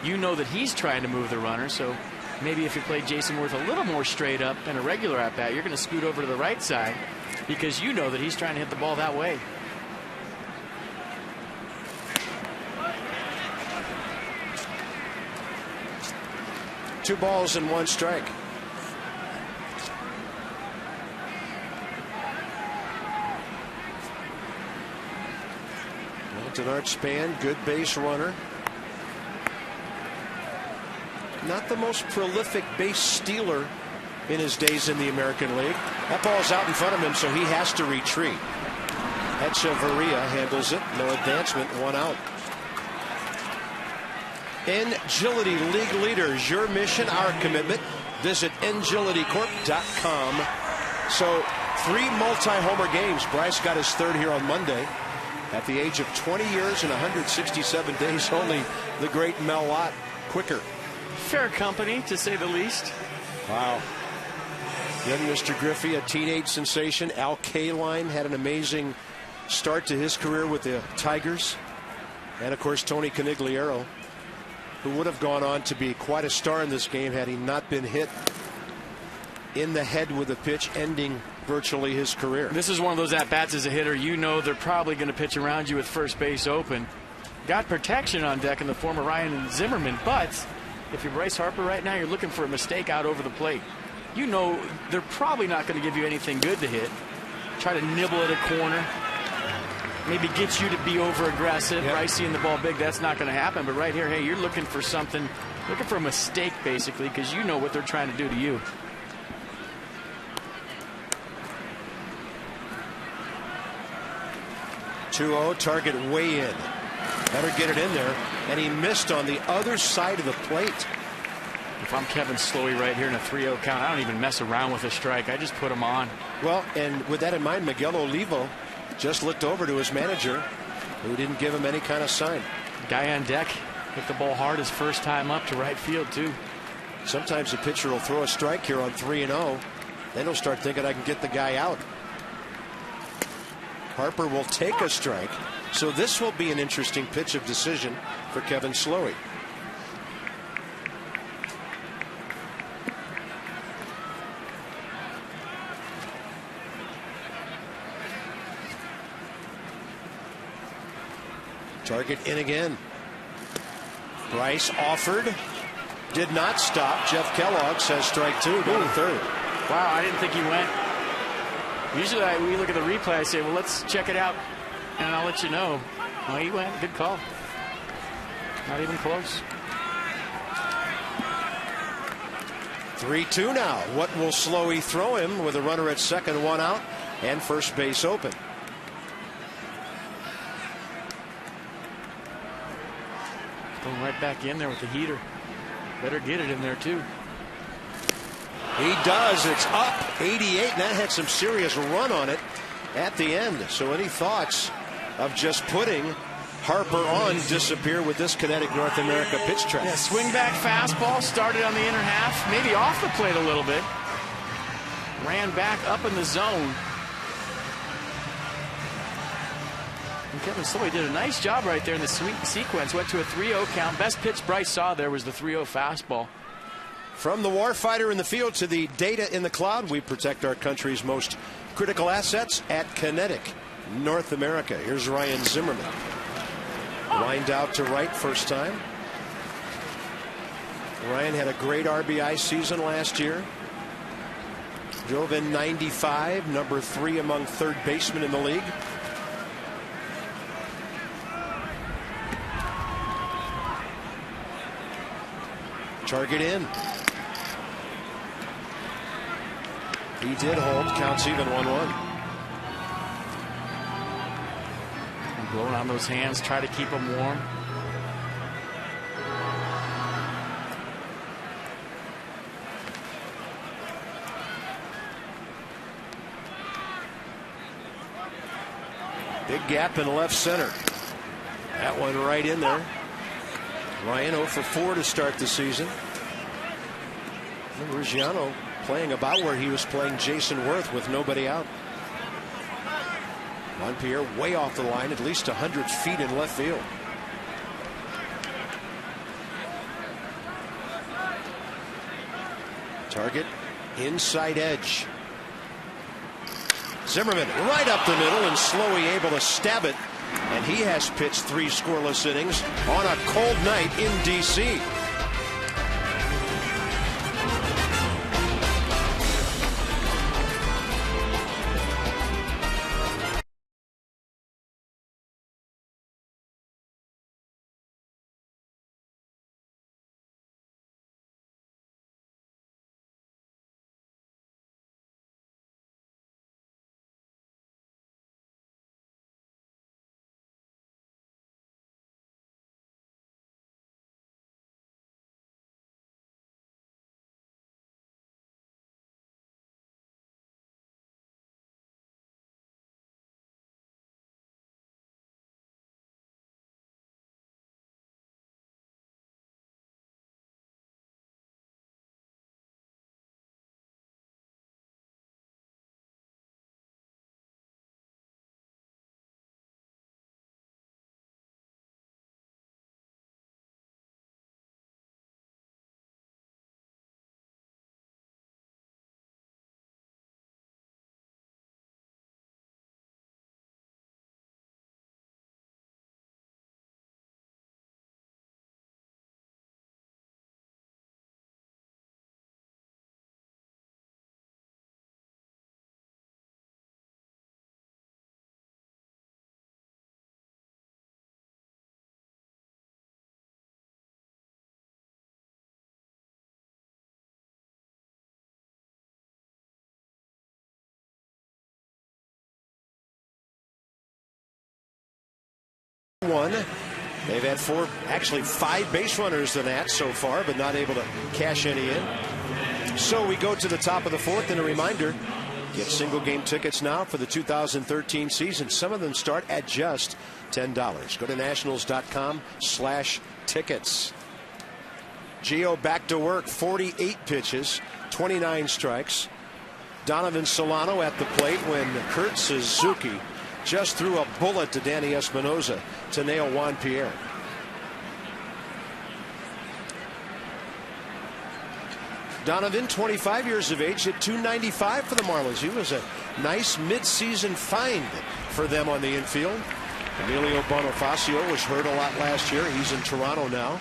You know that he's trying to move the runner, so maybe if you play Jason Worth a little more straight up in a regular at-bat, you're going to scoot over to the right side because you know that he's trying to hit the ball that way. Two balls and one strike. Denard Span, good base runner. Not the most prolific base stealer in his days in the American League. That ball's out in front of him, so he has to retreat. Echeverria handles it. No advancement, 1 out. Ngility League leaders, your mission, our commitment. Visit ngilitycorp.com. So 3 multi-homer games. Bryce got his 3rd here on Monday. At the age of 20 years and 167 days, only the great Mel Lott quicker. Fair company, to say the least. Wow. Then Mr. Griffey, a teenage sensation. Al Kaline had an amazing start to his career with the Tigers. And, of course, Tony Conigliaro, who would have gone on to be quite a star in this game had he not been hit in the head with a pitch, ending virtually his career. This is one of those at-bats as a hitter. You know they're probably going to pitch around you with first base open. Got protection on deck in the form of Ryan Zimmerman, but if you're Bryce Harper right now, you're looking for a mistake out over the plate. You know they're probably not going to give you anything good to hit. Try to nibble at a corner. Maybe get you to be over-aggressive. Yep. Bryce seeing the ball big, that's not going to happen. But right here, hey, you're looking for something, looking for a mistake, basically, because you know what they're trying to do to you. Target way in. Better get it in there. And he missed on the other side of the plate. If I'm Kevin Slowey right here in a 3-0 count, I don't even mess around with a strike. I just put him on. Well, and with that in mind, Miguel Olivo just looked over to his manager, who didn't give him any kind of sign. Guy on deck hit the ball hard his first time up to right field, too. Sometimes a pitcher will throw a strike here on 3-0. Then he'll start thinking, I can get the guy out. Harper will take a strike. So this will be an interesting pitch of decision for Kevin Slowey. Target in again. Bryce offered. Did not stop. Jeff Kellogg says strike 2. Go to third. Wow, I didn't think he went. Usually we look at the replay, I say, well, let's check it out, and I'll let you know. Well, he went. Good call. Not even close. 3-2 now. What will Slowey throw him with a runner at second, one out, and first base open? Going right back in there with the heater. Better get it in there, too. He does. It's up 88, and that had some serious run on it at the end. So any thoughts of just putting Harper on disappear with this Kinetic North America pitch track? Yeah, swing back fastball, started on the inner half, maybe off the plate a little bit. Ran back up in the zone. And Kevin Slowey did a nice job right there in the sequence. Went to a 3-0 count. Best pitch Bryce saw there was the 3-0 fastball. From the warfighter in the field to the data in the cloud, we protect our country's most critical assets at Kinetic North America. Here's Ryan Zimmerman. Lined out to right first time. Ryan had a great RBI season last year. Drove in 95, number 3 among third basemen in the league. Target in. He did hold. Counts even 1-1. Blowing on those hands, try to keep them warm. Big gap in left center. That one right in there. Ryan 0 for 4 to start the season. Ruggiano playing about where he was playing Jason Worth with nobody out. Montpierre way off the line, at least 100 feet in left field. Target inside edge. Zimmerman right up the middle, and Slowey able to stab it. And he has pitched 3 scoreless innings on a cold night in D.C. They've had 5 base runners than that so far, but not able to cash any in. So we go to the top of the 4th, and a reminder, get single game tickets now for the 2013 season. Some of them start at just $10. Go to nationals.com/tickets. Gio back to work, 48 pitches, 29 strikes. Donovan Solano at the plate when Kurt Suzuki just threw a bullet to Danny Espinosa to nail Juan Pierre. Donovan, 25 years of age, hit .295 for the Marlins. He was a nice midseason find for them on the infield. Emilio Bonifacio was hurt a lot last year. He's in Toronto now.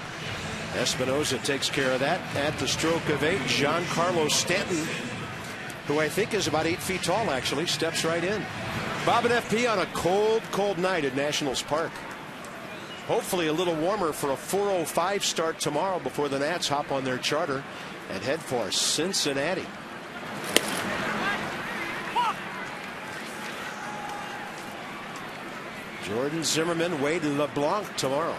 Espinosa takes care of that. At the stroke of 8, Giancarlo Stanton who I think is about 8 feet tall, actually, steps right in. Bob and FP on a cold, cold night at Nationals Park. Hopefully a little warmer for a 4:05 start tomorrow before the Nats hop on their charter and head for Cincinnati. Jordan Zimmermann, Wade LeBlanc tomorrow.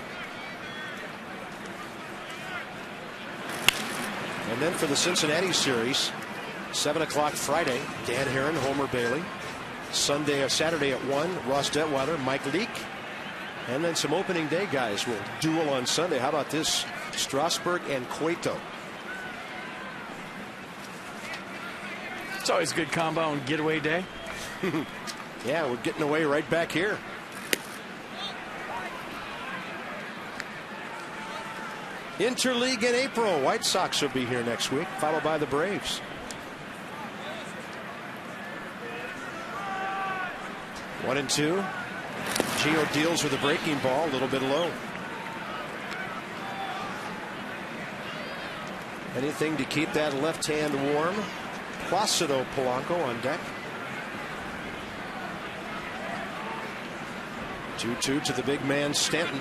And then for the Cincinnati series, 7 o'clock Friday, Dan Herron, Homer Bailey. Saturday at 1, Ross Detweiler, Mike Leake. And then some opening day guys will duel on Sunday. How about this? Strasburg and Cueto. It's always a good combo on getaway day. Yeah, we're getting away right back here. Interleague in April. White Sox will be here next week, followed by the Braves. 1-2. Gio deals with a breaking ball, a little bit low. Anything to keep that left hand warm. Placido Polanco on deck. 2-2 to the big man Stanton.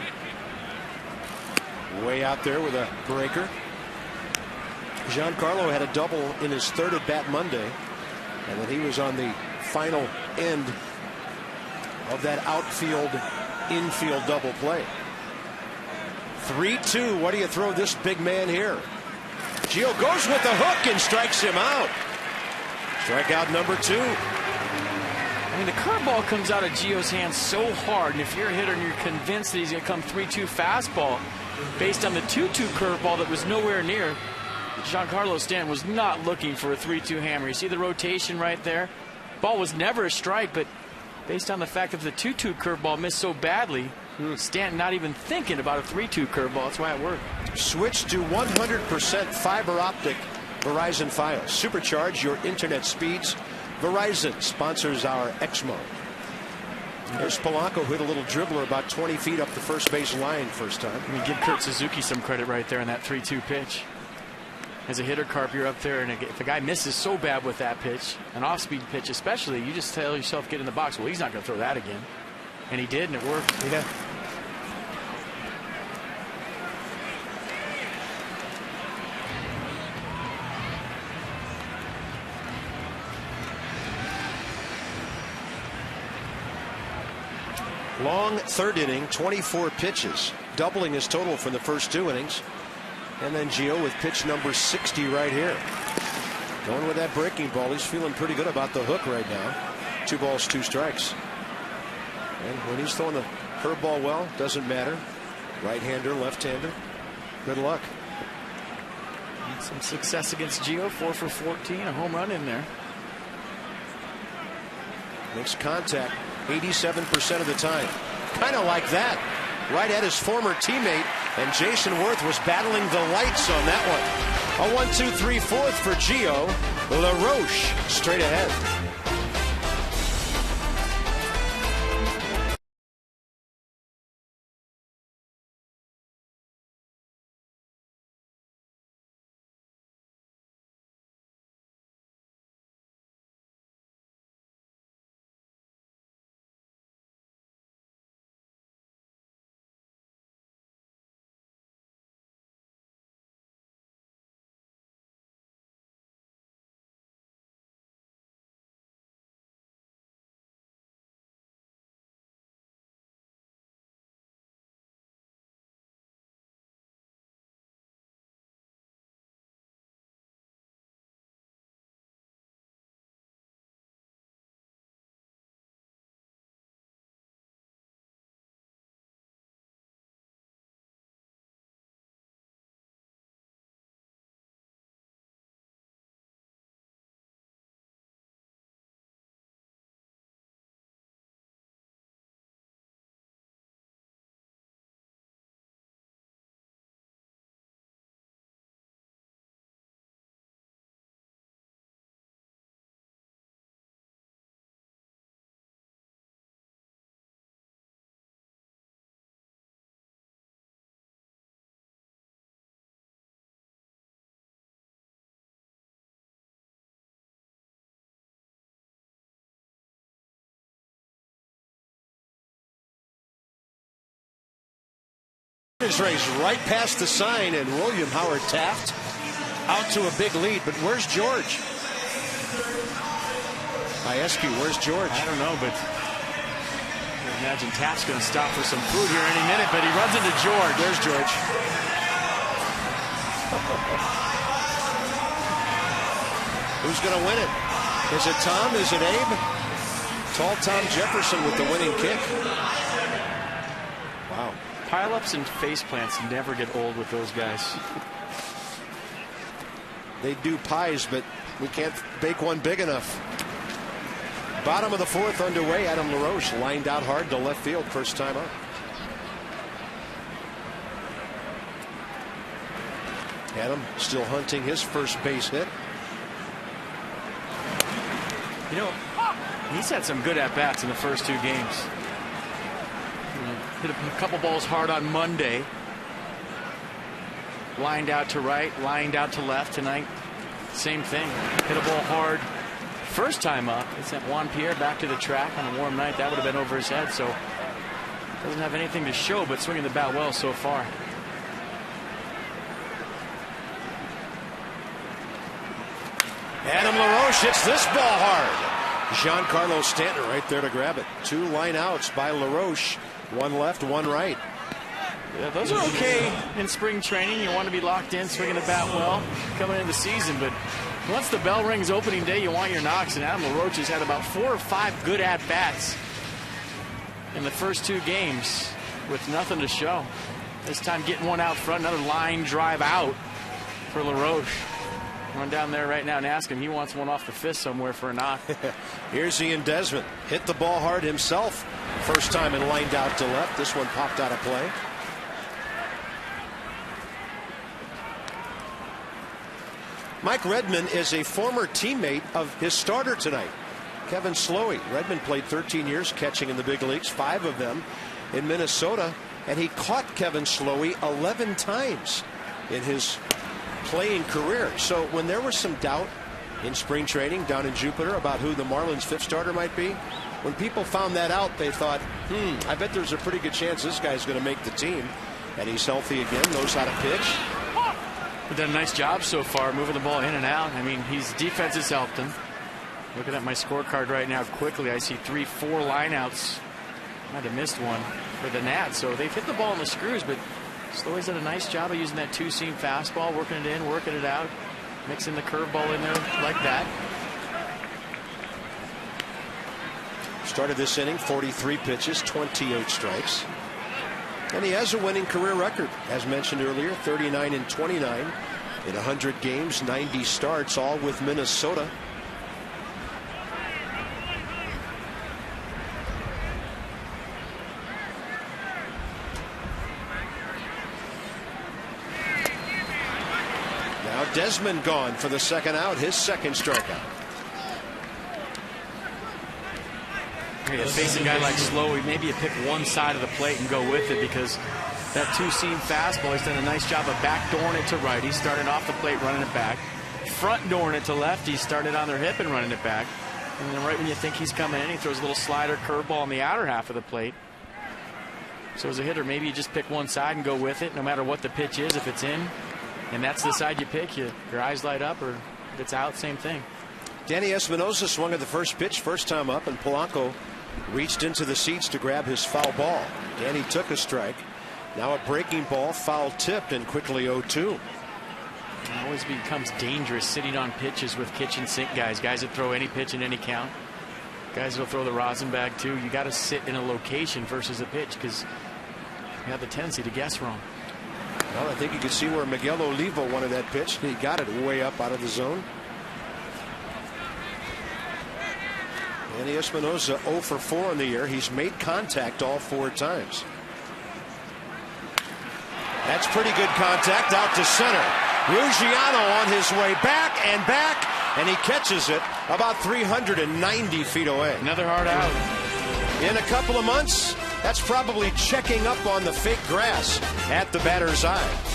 Way out there with a breaker. Giancarlo had a double in his third at bat Monday, and then he was on the final end of that outfield infield double play. 3-2. What do you throw this big man here? Gio goes with the hook and strikes him out. Strikeout number 2. I mean, the curveball comes out of Gio's hands so hard, and if you're a hitter and you're convinced that he's going to come 3-2 fastball based on the 2-2 curveball that was nowhere near, Giancarlo Stanton was not looking for a 3-2 hammer. You see the rotation right there? Ball was never a strike, but based on the fact that the 2-2 curveball missed so badly, Stanton not even thinking about a 3-2 curveball. That's why it worked. Switch to 100% fiber optic Verizon Fios. Supercharge your internet speeds. Verizon sponsors our Exmo. There's Polanco, who hit a little dribbler about 20 feet up the first base line first time. I mean, give Kurt Suzuki some credit right there on that 3-2 pitch. As a hitter, Carp, you're up there, and if a guy misses so bad with that pitch, an off-speed pitch especially, you just tell yourself, get in the box. Well, he's not going to throw that again. And he did, and it worked. Yeah. Long third inning, 24 pitches, doubling his total from the first 2 innings. And then Gio with pitch number 60 right here. Going with that breaking ball. He's feeling pretty good about the hook right now. 2 balls, 2 strikes. And when he's throwing the curveball well, doesn't matter. Right-hander, left-hander. Good luck. Some success against Gio, 4 for 14, a home run in there. Makes contact 87% of the time. Kind of like that. Right at his former teammate, and Jason Worth was battling the lights on that one. A 1-2-3-4 for Gio. LaRoche straight ahead. is raised right past the sign, and William Howard Taft out to a big lead. But where's George? I ask you, where's George? I don't know, but I imagine Taft's going to stop for some food here any minute, but he runs into George. There's George. Who's going to win it? Is it Tom? Is it Abe? Tall Tom Jefferson with the winning kick. Wow. Pile-ups and face plants never get old with those guys. They do pies, but we can't bake one big enough. Bottom of the fourth underway. Adam LaRoche lined out hard to left field first time up. Adam still hunting his first base hit. You know, he's had some good at-bats in the first two games. Hit a couple balls hard on Monday. Lined out to right, lined out to left tonight. Same thing. Hit a ball hard first time up. It sent Juan Pierre back to the track on a warm night. That would have been over his head, so doesn't have anything to show but swinging the bat well so far. Adam LaRoche hits this ball hard. Giancarlo Stanton right there to grab it. Two line outs by LaRoche. One left, one right. Yeah, those are okay in spring training. You want to be locked in, swinging the bat well coming into the season. But once the bell rings opening day, you want your knocks. And Adam LaRoche has had about 4 or 5 good at-bats in the first two games with nothing to show. This time getting one out front, another line drive out for LaRoche. Run down there right now and ask him. He wants one off the fist somewhere for a knock. Here's Ian Desmond. Hit the ball hard himself. First time and lined out to left. This one popped out of play. Mike Redmond is a former teammate of his starter tonight, Kevin Slowey. Redmond played 13 years catching in the big leagues, 5 of them in Minnesota, and he caught Kevin Slowey 11 times in his playing career. So when there was some doubt in spring training down in Jupiter about who the Marlins' 5th starter might be, when people found that out, they thought, I bet there's a pretty good chance this guy's going to make the team. And he's healthy again, knows how to pitch. He's done a nice job so far moving the ball in and out. I mean, his defense has helped him. Looking at my scorecard right now quickly, I see 3-4 lineouts. Might have missed one for the Nats. So they've hit the ball in the screws, but Slowey's done a nice job of using that two-seam fastball, working it in, working it out, mixing the curveball in there like that. Started this inning, 43 pitches, 28 strikes. And he has a winning career record, as mentioned earlier, 39-29 in 100 games, 90 starts, all with Minnesota. Now Desmond gone for the second out, his second strikeout. Yeah, facing a guy like Slowey, maybe you pick one side of the plate and go with it, because that two-seam fastball, he's done a nice job of backdooring it to right. He started off the plate running it back. Front-dooring it to left. He started on their hip and running it back. And then right when you think he's coming in, he throws a little slider curveball on the outer half of the plate. So as a hitter, maybe you just pick one side and go with it, no matter what the pitch is. If it's in, and that's the side you pick, your eyes light up, or if it's out, same thing. Danny Espinosa swung at the first pitch, first time up, and Polanco reached into the seats to grab his foul ball. Danny took a strike. Now a breaking ball, foul tipped, and quickly 0-2. It always becomes dangerous sitting on pitches with kitchen sink guys that throw any pitch in any count. Guys that'll throw the rosin bag too. You got to sit in a location versus a pitch, because you have the tendency to guess wrong. Well, I think you can see where Miguel Oliva wanted that pitch. He got it way up out of the zone. Danny Espinosa 0 for 4 in the year. He's made contact all 4 times. That's pretty good contact out to center. Ruggiano on his way back, and he catches it about 390 feet away. Another hard out. In a couple of months, that's probably checking up on the fake grass at the batter's eye.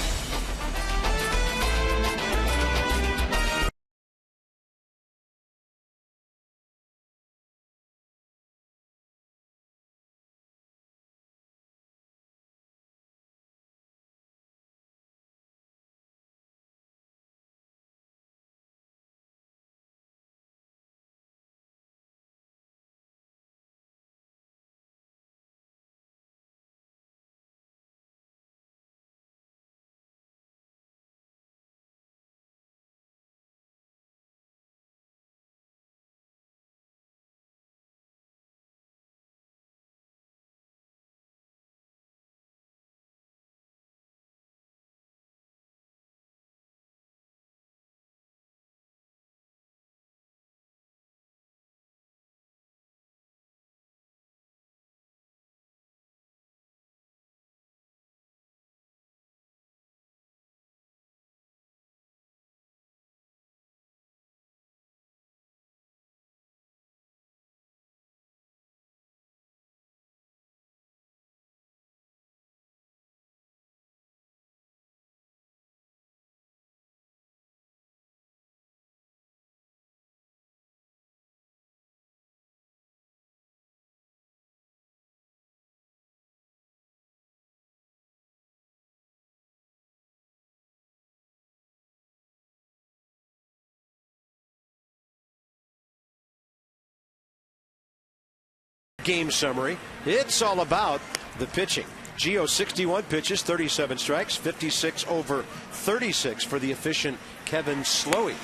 game summary. It's all about the pitching. Gio 61 pitches, 37 strikes, 56 over 36 for the efficient Kevin Slowey.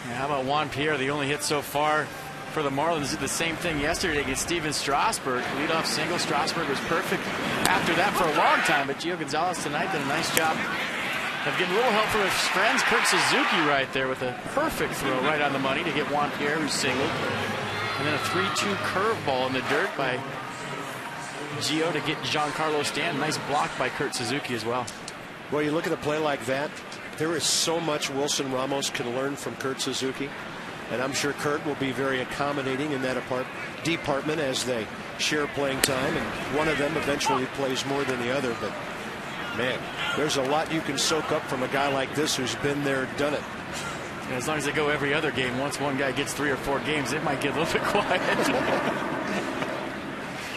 Yeah, how about Juan Pierre? The only hit so far for the Marlins did the same thing yesterday against Steven Strasburg. Leadoff single. Strasburg was perfect after that for a long time, but Gio Gonzalez tonight did a nice job of getting a little help from his friends. Kurt Suzuki right there with a perfect throw right on the money to get Juan Pierre, who singled. And then a 3-2 curveball in the dirt by Gio to get Giancarlo Stanton. Nice block by Kurt Suzuki as well. Well, you look at a play like that, there is so much Wilson Ramos can learn from Kurt Suzuki. And I'm sure Kurt will be very accommodating in that department as they share playing time. And one of them eventually plays more than the other. But, man, there's a lot you can soak up from a guy like this who's been there, done it. And as long as they go every other game, once one guy gets 3 or 4 games, it might get a little bit quiet.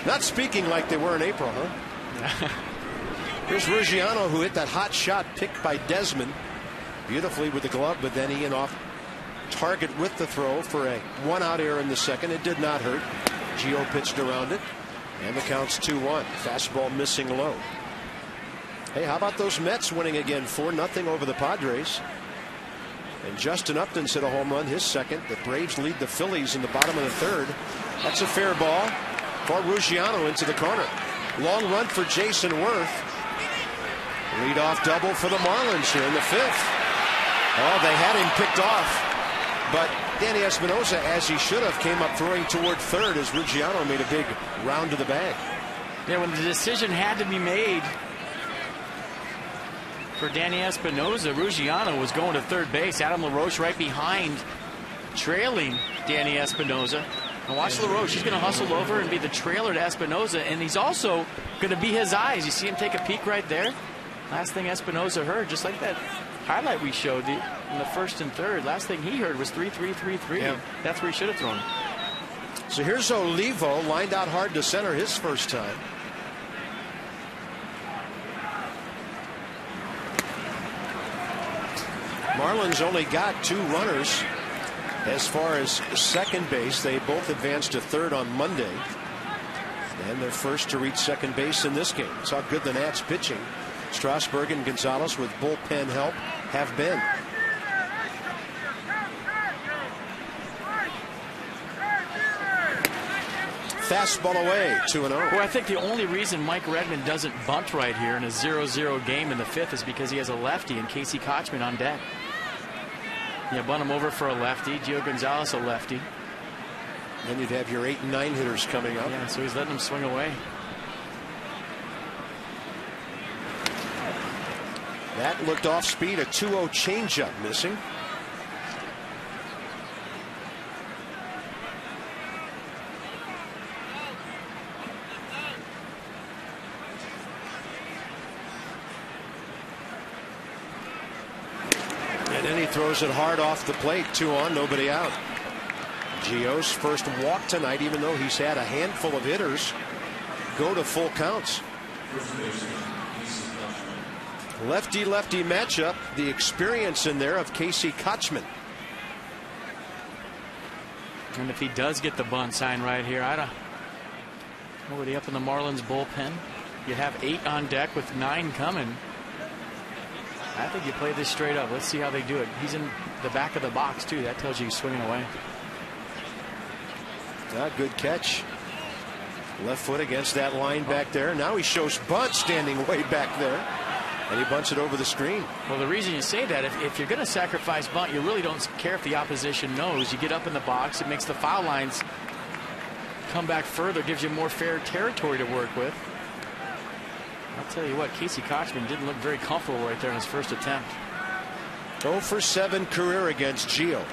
Not speaking like they were in April, huh? Here's Ruggiano, who hit that hot shot picked by Desmond beautifully with the glove, but then he off target with the throw for a 1-out error in the second. It did not hurt. Gio pitched around it, and the count's 2-1. Fastball missing low. Hey, how about those Mets winning again 4-0 over the Padres? And Justin Upton's hit a home run, his second. The Braves lead the Phillies in the bottom of the third. That's a fair ball for Ruggiano into the corner. Long run for Jason Worth. Leadoff double for the Marlins here in the 5th. Oh, they had him picked off. But Danny Espinosa, as he should have, came up throwing toward third as Ruggiano made a big round to the bag. Yeah, when the decision had to be made for Danny Espinosa, Ruggiano was going to third base. Adam LaRoche right behind, trailing Danny Espinosa. And watch LaRoche. He's going to hustle over and be the trailer to Espinosa. And he's also going to be his eyes. You see him take a peek right there? Last thing Espinosa heard, just like that highlight we showed in the first and third, last thing he heard was 3-3, 3-3. Yeah. That's where he should have thrown. So here's Olivo, lined out hard to center his first time. Marlins only got 2 runners as far as second base. They both advanced to third on Monday, and they're first to reach second base in this game. That's how good the Nats pitching, Strasburg and Gonzalez, with bullpen help, have been. Fastball away, 2-0. Well, I think the only reason Mike Redmond doesn't bunt right here in a 0-0 game in the 5th is because he has a lefty and Casey Kotchman on deck. Yeah, bunt him over for a lefty. Gio Gonzalez a lefty. Then you'd have your 8 and 9 hitters coming up. Yeah, so he's letting them swing away. That looked off speed. A 2-0 changeup missing. And then he throws it hard off the plate. 2 on, nobody out. Gio's first walk tonight, even though he's had a handful of hitters go to full counts. Lefty-lefty matchup. The experience in there of Casey Kotchman. And if he does get the bunt sign right here, I don't. Nobody up in the Marlins bullpen. You have 8 on deck with 9 coming. I think you play this straight up. Let's see how they do it. He's in the back of the box too. That tells you he's swinging away. Good catch. Left foot against that line back there. Now he shows bunt standing way back there. And he bunts it over the screen. Well, the reason you say that, if you're going to sacrifice bunt, you really don't care if the opposition knows. You get up in the box. It makes the foul lines come back further. Gives you more fair territory to work with. I'll tell you what, Casey Kotchman didn't look very comfortable right there in his first attempt. 0 for 7 career against Gio.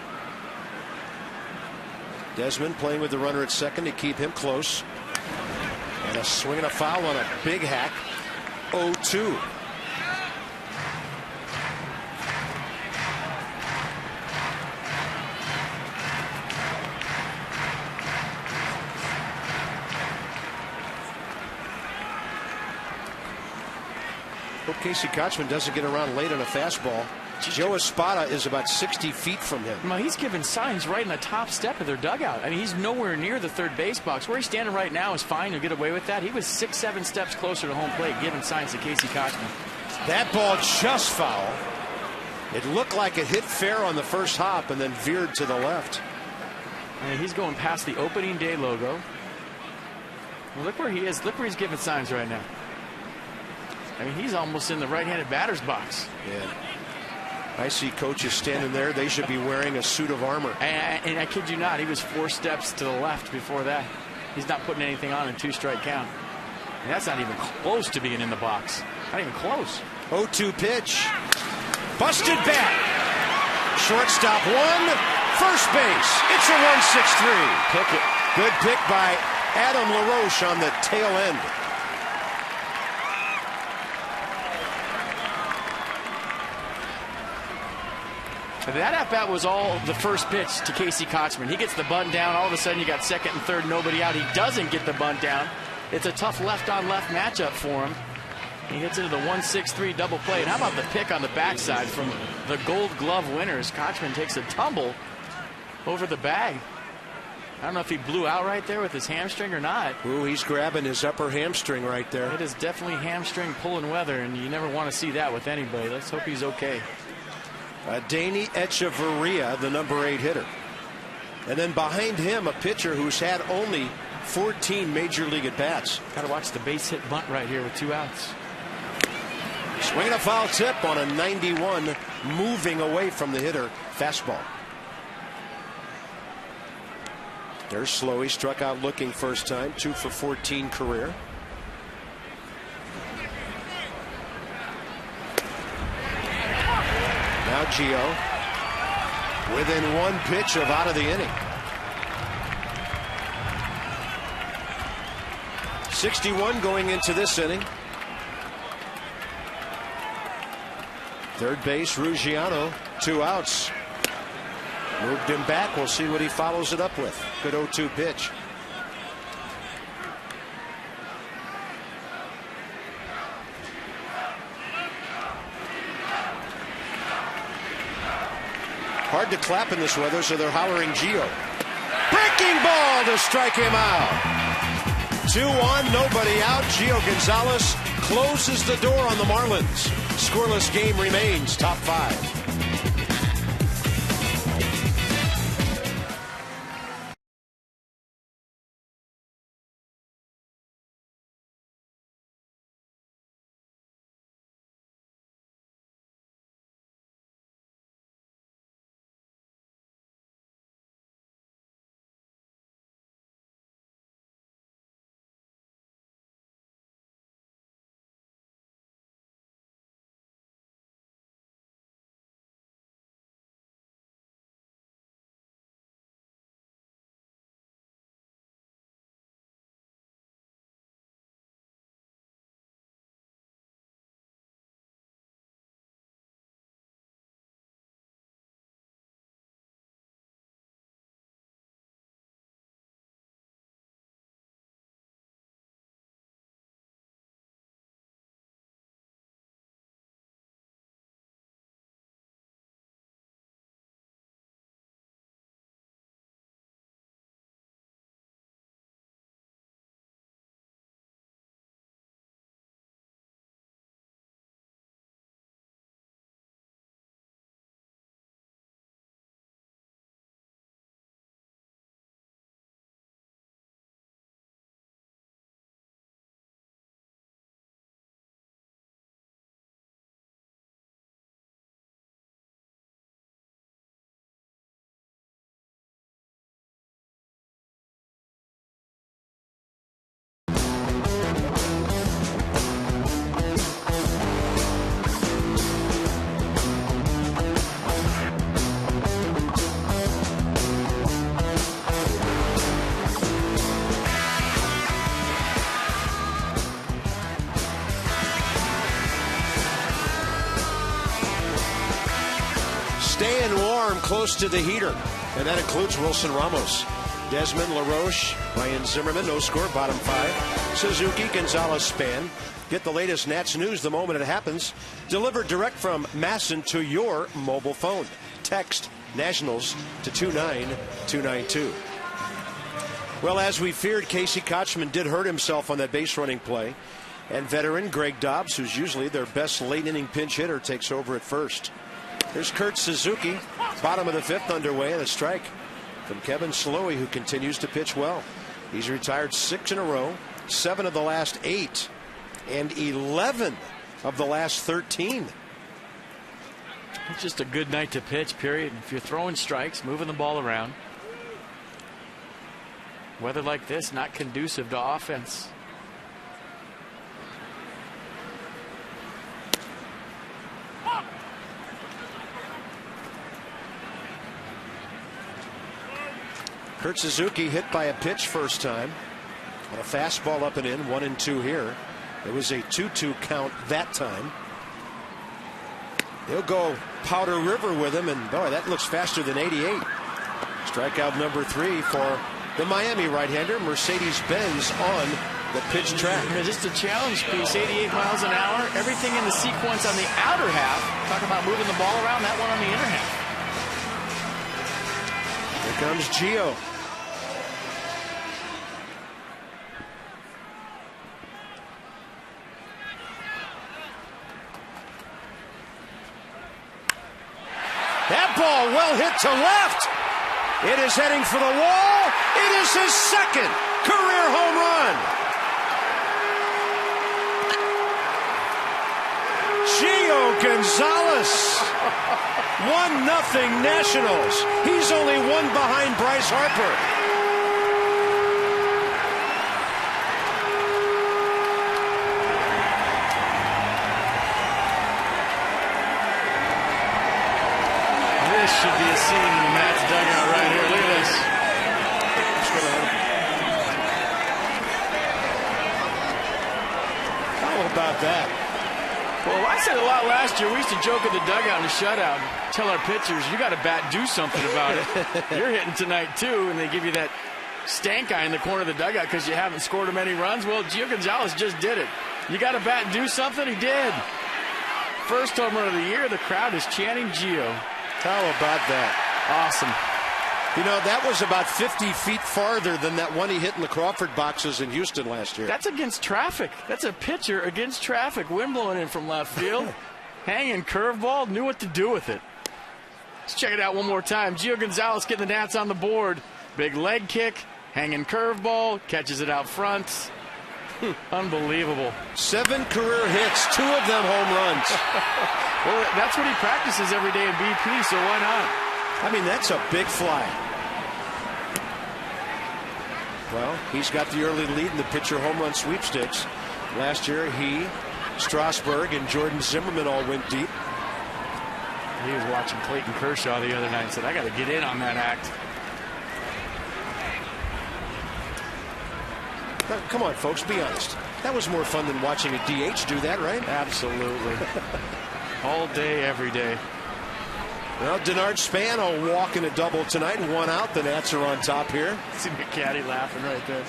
Desmond playing with the runner at second to keep him close. And a swing and a foul on a big hack. 0-2. Hope Casey Kotchman doesn't get around late on a fastball. Joe Espada is about 60 feet from him. Well, he's giving signs right in the top step of their dugout. I mean, he's nowhere near the third base box. Where he's standing right now is fine. He'll get away with that. He was 6-7 steps closer to home plate, giving signs to Casey Kotchman. That ball just foul. It looked like it hit fair on the first hop and then veered to the left. And he's going past the opening day logo. Well, look where he is. Look where he's giving signs right now. I mean, he's almost in the right-handed batter's box. Yeah. I see coaches standing there. They should be wearing a suit of armor. And I kid you not, he was 4 steps to the left before that. He's not putting anything on a 2-strike count. And that's not even close to being in the box. Not even close. 0-2 pitch. Busted bat. Shortstop one. First base. It's a 1-6-3. Pick it. Good pick by Adam LaRoche on the tail end. That at-bat was all the first pitch to Casey Kotchman. He gets the bunt down. All of a sudden, you got second and third, nobody out. He doesn't get the bunt down. It's a tough left-on-left matchup for him. He hits into the 1-6-3 double play. And how about the pick on the backside from the Gold Glove winners? Kotchman takes a tumble over the bag. I don't know if he blew out right there with his hamstring or not. Ooh, he's grabbing his upper hamstring right there. It is definitely hamstring pulling weather, and you never want to see that with anybody. Let's hope he's okay. Danny Echeverria, the number 8 hitter. And then behind him, a pitcher who's had only 14 major league at-bats. Got to watch the base hit bunt right here with 2 outs. Swinging a foul tip on a 91, moving away from the hitter. Fastball. There's Slow. He struck out looking first time. 2 for 14 career. Now Gio within 1 pitch of out of the inning. 61 going into this inning. Third base, Ruggiano, 2 outs. Moved him back. We'll see what he follows it up with. Good 0-2 pitch. Hard to clap in this weather, so they're hollering Gio. Breaking ball to strike him out. 2-1, nobody out. Gio Gonzalez closes the door on the Marlins. Scoreless game remains. Top 5. Staying warm close to the heater, and that includes Wilson Ramos. Desmond, LaRoche, Ryan Zimmerman, no score, bottom 5. Suzuki, Gonzalez, Span. Get the latest Nats news the moment it happens. Delivered direct from Masson to your mobile phone. Text Nationals to 29292. Well, as we feared, Casey Kotchman did hurt himself on that base running play. And veteran Greg Dobbs, who's usually their best late inning pinch hitter, takes over at first. Here's Kurt Suzuki. Bottom of the fifth underway, and a strike from Kevin Slowey, who continues to pitch well. He's retired 6 in a row, 7 of the last 8, and 11 of the last 13. It's just a good night to pitch, period. If you're throwing strikes, moving the ball around. Weather like this, not conducive to offense. Kurt Suzuki hit by a pitch first time. On a fastball up and in, 1-2 here. It was a 2-2 count that time. He'll go Powder River with him, and boy, that looks faster than 88. Strikeout number 3 for the Miami right-hander, Mercedes-Benz on the pitch track. Just a challenge piece, 88 miles an hour. Everything in the sequence on the outer half. Talk about moving the ball around, that one on the inner half. Here comes Gio. That ball well hit to left. It is heading for the wall. It is his second career home run. Gio Gonzalez. 1-0 Nationals. He's only one behind Bryce Harper. This should be a scene in the Mets dugout right here. Look at this. How about that? Well, I said a lot last year. We used to joke at the dugout in the shutout, tell our pitchers, you got to bat, do something about it. You're hitting tonight, too, and they give you that stank eye in the corner of the dugout because you haven't scored him any runs. Well, Gio Gonzalez just did it. You got to bat and do something? He did. First home run of the year. The crowd is chanting Gio. How about that? Awesome. You know, that was about 50 feet farther than that one he hit in the Crawford boxes in Houston last year. That's against traffic. That's a pitcher against traffic. Wind blowing in from left field. Hanging curveball. Knew what to do with it. Let's check it out one more time. Gio Gonzalez getting the Nats on the board. Big leg kick. Hanging curveball. Catches it out front. Unbelievable. 7 career hits. 2 of them home runs. Well, that's what he practices every day in BP, so why not? I mean, that's a big fly. Well, he's got the early lead in the pitcher home run sweepstakes. Last year, he, Strasburg, and Jordan Zimmerman all went deep. He was watching Clayton Kershaw the other night and said, I got to get in on that act. Now, come on, folks, be honest. That was more fun than watching a DH do that, right? Absolutely. All day, every day. Well, Denard Span will walk in a double tonight and 1 out. The Nats are on top here. See McCaddy laughing right there.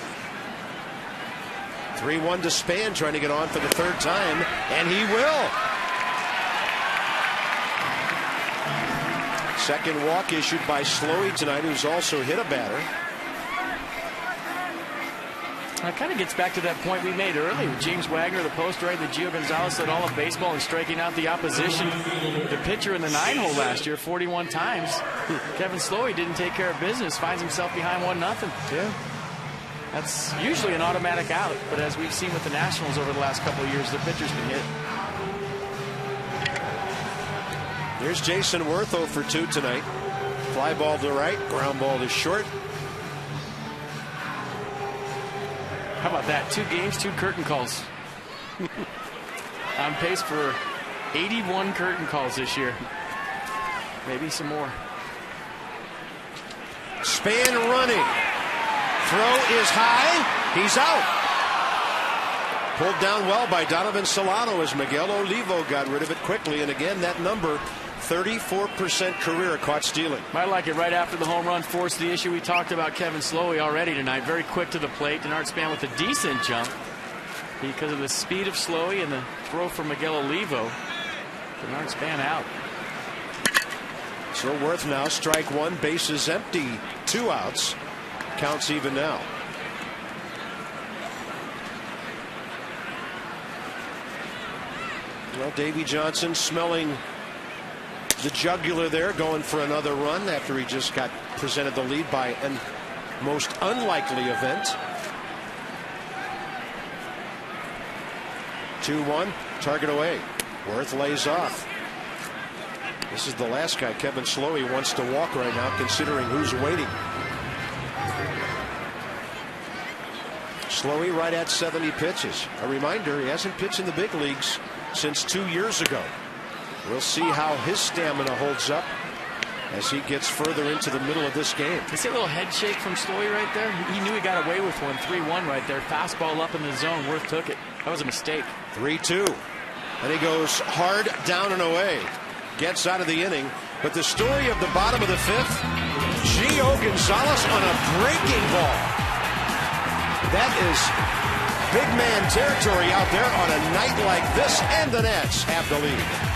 3-1 to Span, trying to get on for the 3rd time, and he will. Second walk issued by Slowey tonight, who's also hit a batter. It kind of gets back to that point we made earlier. James Wagner, the post right, that Gio Gonzalez led all of baseball in striking out the opposition. The pitcher in the 9-hole last year, 41 times. Kevin Slowey didn't take care of business, finds himself behind 1-0. Yeah. That's usually an automatic out, but as we've seen with the Nationals over the last couple of years, the pitchers can hit. Here's Jason Worth 0 for 2 tonight. Fly ball to right, ground ball to short. How about that? 2 games, 2 curtain calls. On pace for 81 curtain calls this year. Maybe some more. Span running. Throw is high. He's out. Pulled down well by Donovan Solano as Miguel Olivo got rid of it quickly. And again, that number, 34% career caught stealing. I like it right after the home run forced the issue. We talked about Kevin Slowey already tonight. Very quick to the plate. Denard Span with a decent jump. because of the speed of Slowey and the throw from Miguel Olivo. Bernard Span out. So Worth now strike one, bases empty, 2 outs. Counts even now. Well, Davey Johnson smelling the jugular there, going for another run after he just got presented the lead by a most unlikely event. 2-1, target away. Worth lays off. This is the last guy Kevin Slowey wants to walk right now, considering who's waiting. Slowey right at 70 pitches. A reminder, he hasn't pitched in the big leagues since 2 years ago. We'll see how his stamina holds up as he gets further into the middle of this game. You see a little head shake from Slowey right there? He knew he got away with one. 3-1 right there. Fastball up in the zone. Worth took it. That was a mistake. 3-2. And he goes hard down and away. Gets out of the inning. But the story of the bottom of the 5th, Gio Gonzalez on a breaking ball. That is big man territory out there on a night like this, and the Nats have the lead.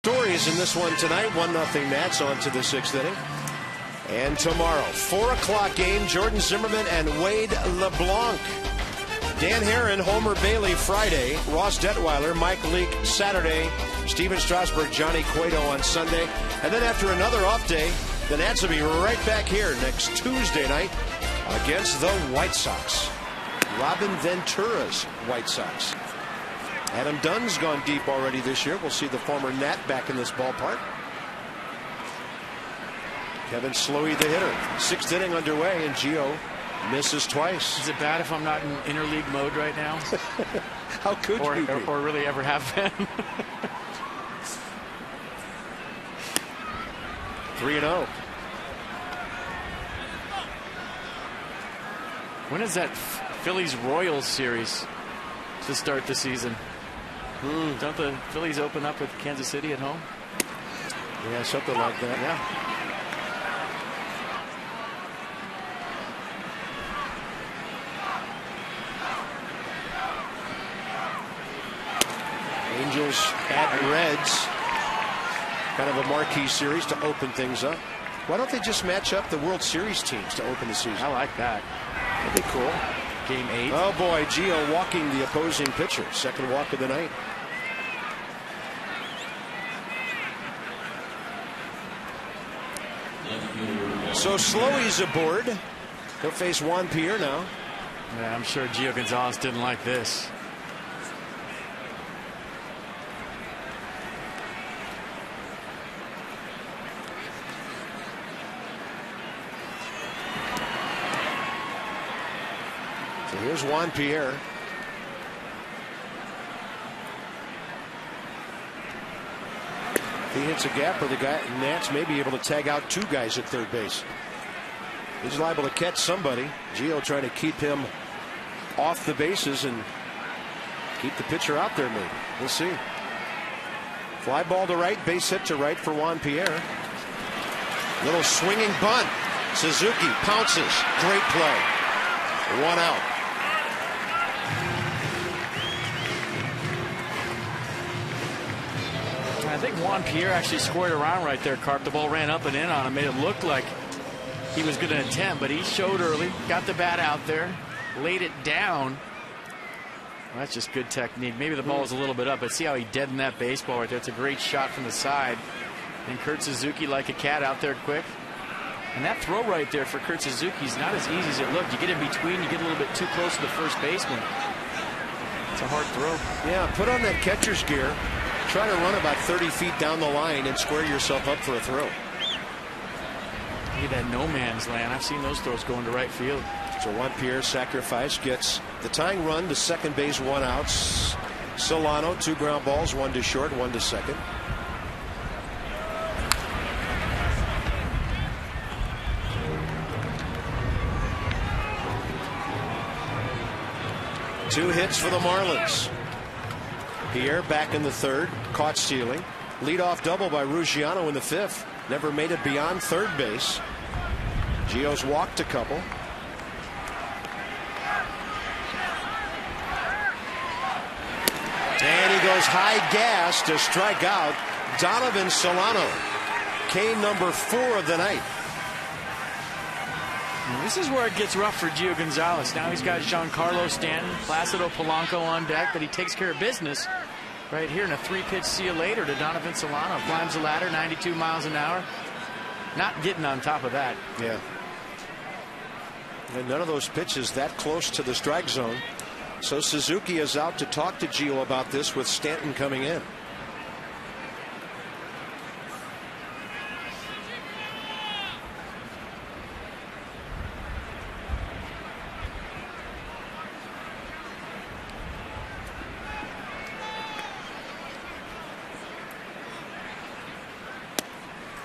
Stories in this one tonight. 1-0 Nats on to the 6th inning. And tomorrow, 4 o'clock game, Jordan Zimmermann and Wade LeBlanc. Dan Herron, Homer Bailey Friday, Ross Detweiler, Mike Leake Saturday, Steven Strasburg, Johnny Cueto on Sunday. And then after another off day, the Nats will be right back here next Tuesday night against the White Sox. Robin Ventura's White Sox. Adam Dunn's gone deep already this year. We'll see the former Nat back in this ballpark. Kevin Slowey, the hitter. 6th inning underway, and Gio misses twice. Is it bad if I'm not in interleague mode right now? How could you be? Or really ever have been? 3-0. When is that Phillies Royals series to start the season? Don't the Phillies open up with Kansas City at home? Yeah, something like that. Yeah. Angels at Reds. Kind of a marquee series to open things up. Why don't they just match up the World Series teams to open the season? I like that. That'd be cool. Game 8. Oh boy, Gio walking the opposing pitcher. 2nd walk of the night. So Slowey's aboard. He'll face Juan Pierre now. Yeah, I'm sure Gio Gonzalez didn't like this. So here's Juan Pierre. he hits a gapper, the guy Nats may be able to tag out 2 guys at third base. He's liable to catch somebody. Gio trying to keep him off the bases and keep the pitcher out there, maybe. We'll see. Fly ball to right, base hit to right for Juan Pierre. Little swinging bunt. Suzuki pounces. Great play. 1 out. I think Juan Pierre actually squared around right there, Carp. The ball ran up and in on him, made it look like he was going to attempt, but he showed early, got the bat out there, laid it down. Well, that's just good technique. Maybe the ball was a little bit up, but see how he deadened that baseball right there. It's a great shot from the side. And Kurt Suzuki like a cat out there quick. And that throw right there for Kurt Suzuki is not as easy as it looked. You get in between, you get a little bit too close to the first baseman. It's a hard throw. Yeah, put on that catcher's gear. Try to run about 30 feet down the line and square yourself up for a throw. Look at that no man's land. I've seen those throws go into right field. So Juan Pierre sacrifice gets the tying run to second base, 1 out. Solano 2 ground balls, 1 to short, 1 to second. Two hits for the Marlins. Pierre back in the third, caught stealing. Leadoff double by Ruggiano in the 5th. Never made it beyond third base. Gio's walked a couple. And he goes high gas to strike out Donovan Solano. K number 4 of the night. And this is where it gets rough for Gio Gonzalez. Now he's got Giancarlo Stanton, Placido Polanco on deck, but he takes care of business right here in a 3-pitch see you later to Donovan Solano. Climbs the ladder, 92 miles an hour. Not getting on top of that. Yeah. And none of those pitches that close to the strike zone. So Suzuki is out to talk to Gio about this with Stanton coming in.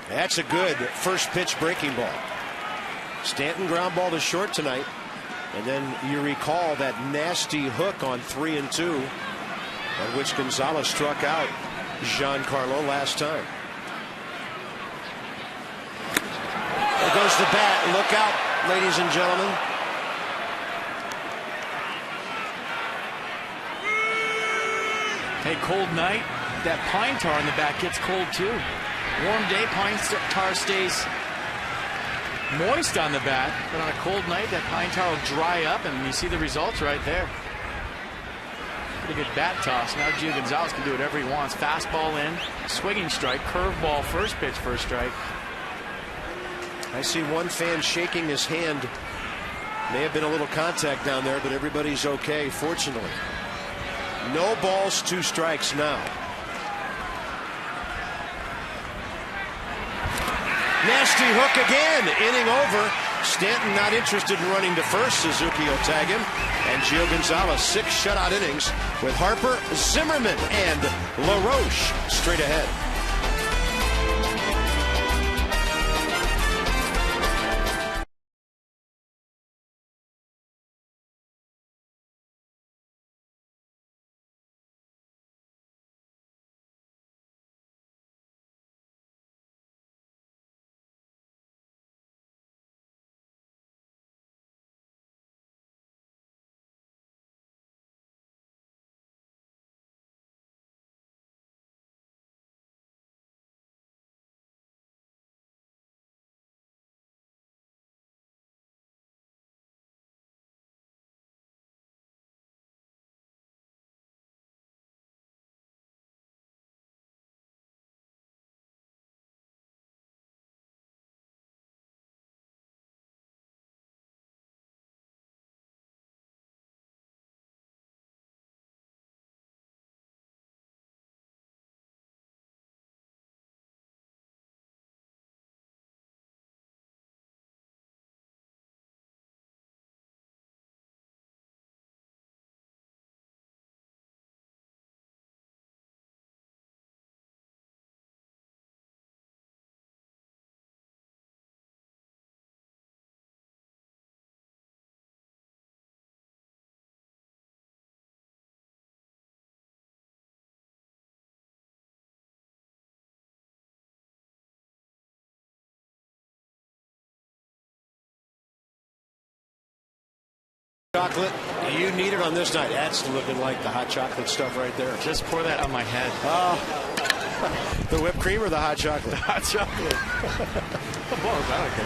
That's a good first pitch breaking ball. Stanton ground ball to short tonight. And then you recall that nasty hook on 3 and 2 on which Gonzalez struck out Giancarlo last time. There goes the bat. Look out, ladies and gentlemen. Hey, cold night. That pine tar in the back gets cold too. Warm day, pine tar stays moist on the bat, but on a cold night, that pine tar will dry up, and you see the results right there. Pretty good bat toss. Now Gio Gonzalez can do whatever he wants. Fastball in, swinging strike, curveball, first pitch, first strike. I see one fan shaking his hand. May have been a little contact down there, but everybody's okay, fortunately. No balls, 2 strikes now. Nasty hook again, inning over. Stanton not interested in running to first. Suzuki will tag him. And Gio Gonzalez, 6 shutout innings with Harper, Zimmerman, and LaRoche straight ahead. chocolate you need it on this night. That's looking like the hot chocolate stuff right there. Just pour that on my head. The whipped cream or the hot chocolate? Hot chocolate.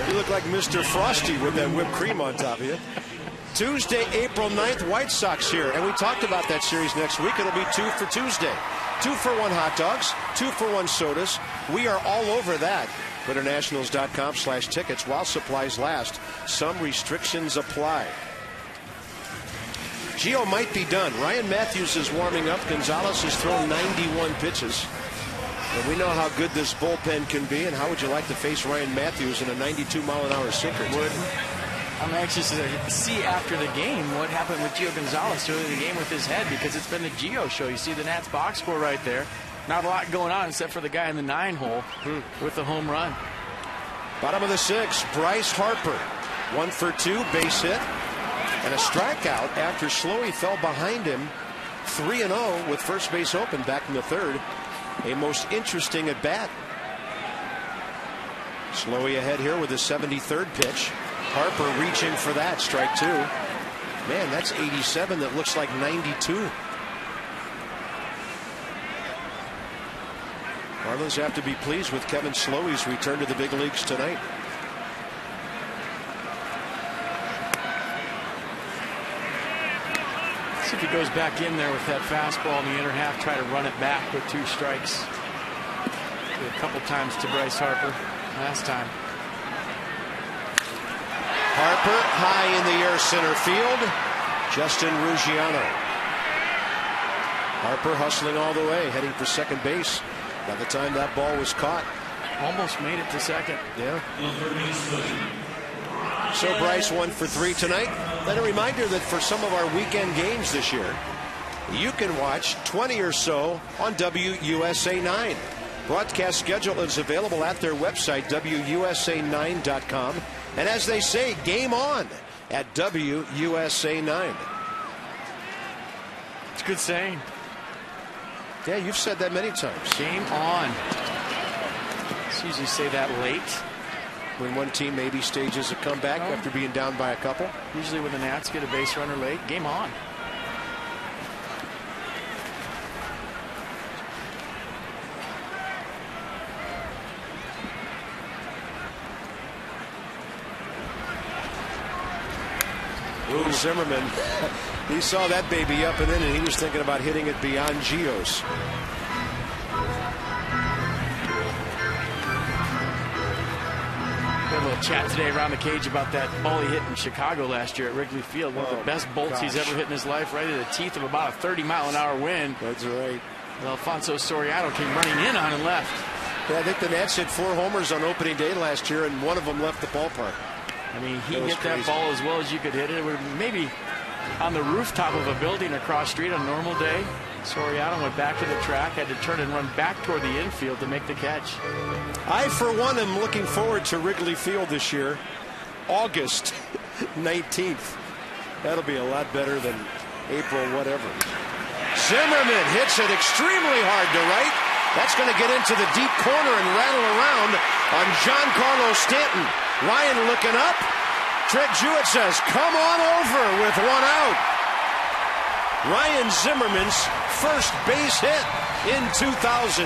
You look like Mr. Frosty with that whipped cream on top of you. Tuesday, April 9th, White Sox here. And we talked about that series next week. It'll be 2 for Tuesday. 2 for 1 hot dogs, 2 for 1 sodas. We are all over that. Twitternationals.com/tickets while supplies last. Some restrictions apply. Gio might be done. Ryan Matthews is warming up. Gonzalez has thrown 91 pitches. And we know how good this bullpen can be. And how would you like to face Ryan Matthews in a 92-mile-an-hour sinker? I'm anxious to see after the game what happened with Gio Gonzalez early in the game with his head, because it's been the Gio show. You see the Nats box score right there. Not a lot going on except for the guy in the 9-hole with the home run. Bottom of the 6th, Bryce Harper. 1 for 2, base hit. And a strikeout after Slowey fell behind him. 3-0 with first base open back in the 3rd. A most interesting at bat. Slowey ahead here with his 73rd pitch. Harper reaching for that, strike 2. Man, that's 87. That looks like 92. Marlins have to be pleased with Kevin Slowey's return to the big leagues tonight. See if he goes back in there with that fastball in the inner half, try to run it back with 2 strikes. Did a couple times to Bryce Harper last time. Harper high in the air center field. Justin Ruggiano. Harper hustling all the way, heading for second base by the time that ball was caught. Almost made it to second. Yeah. So Bryce 1 for 3 tonight. And a reminder that for some of our weekend games this year, you can watch 20 or so on WUSA 9. Broadcast schedule is available at their website, WUSA9.com. And as they say, game on at WUSA 9. It's a good saying. Yeah, you've said that many times. Game on. It's usually say that late. When one team maybe stages a comeback after being down by a couple. Usually when the Nats get a base runner late, game on. Ooh, Zimmerman, he saw that baby up and in, and he was thinking about hitting it beyond Gio's. Had a little chat today around the cage about that ball he hit in Chicago last year at Wrigley Field. One of the best bolts he's ever hit in his life, right at the teeth of about a 30-mile-an-hour wind. That's right. Alfonso Soriano came running in on and left. Yeah, I think the Nats hit 4 homers on opening day last year, and one of them left the ballpark. I mean, he hit that ball as well as you could hit it. It would maybe on the rooftop of a building across street on a normal day. Soriano went back to the track, had to turn and run back toward the infield to make the catch. I, for one, am looking forward to Wrigley Field this year, August 19th. That'll be a lot better than April whatever. Zimmerman hits it extremely hard to right. That's going to get into the deep corner and rattle around on Giancarlo Stanton. Ryan looking up. Trent Jewett says, come on over with 1 out. Ryan Zimmerman's first base hit in 2013.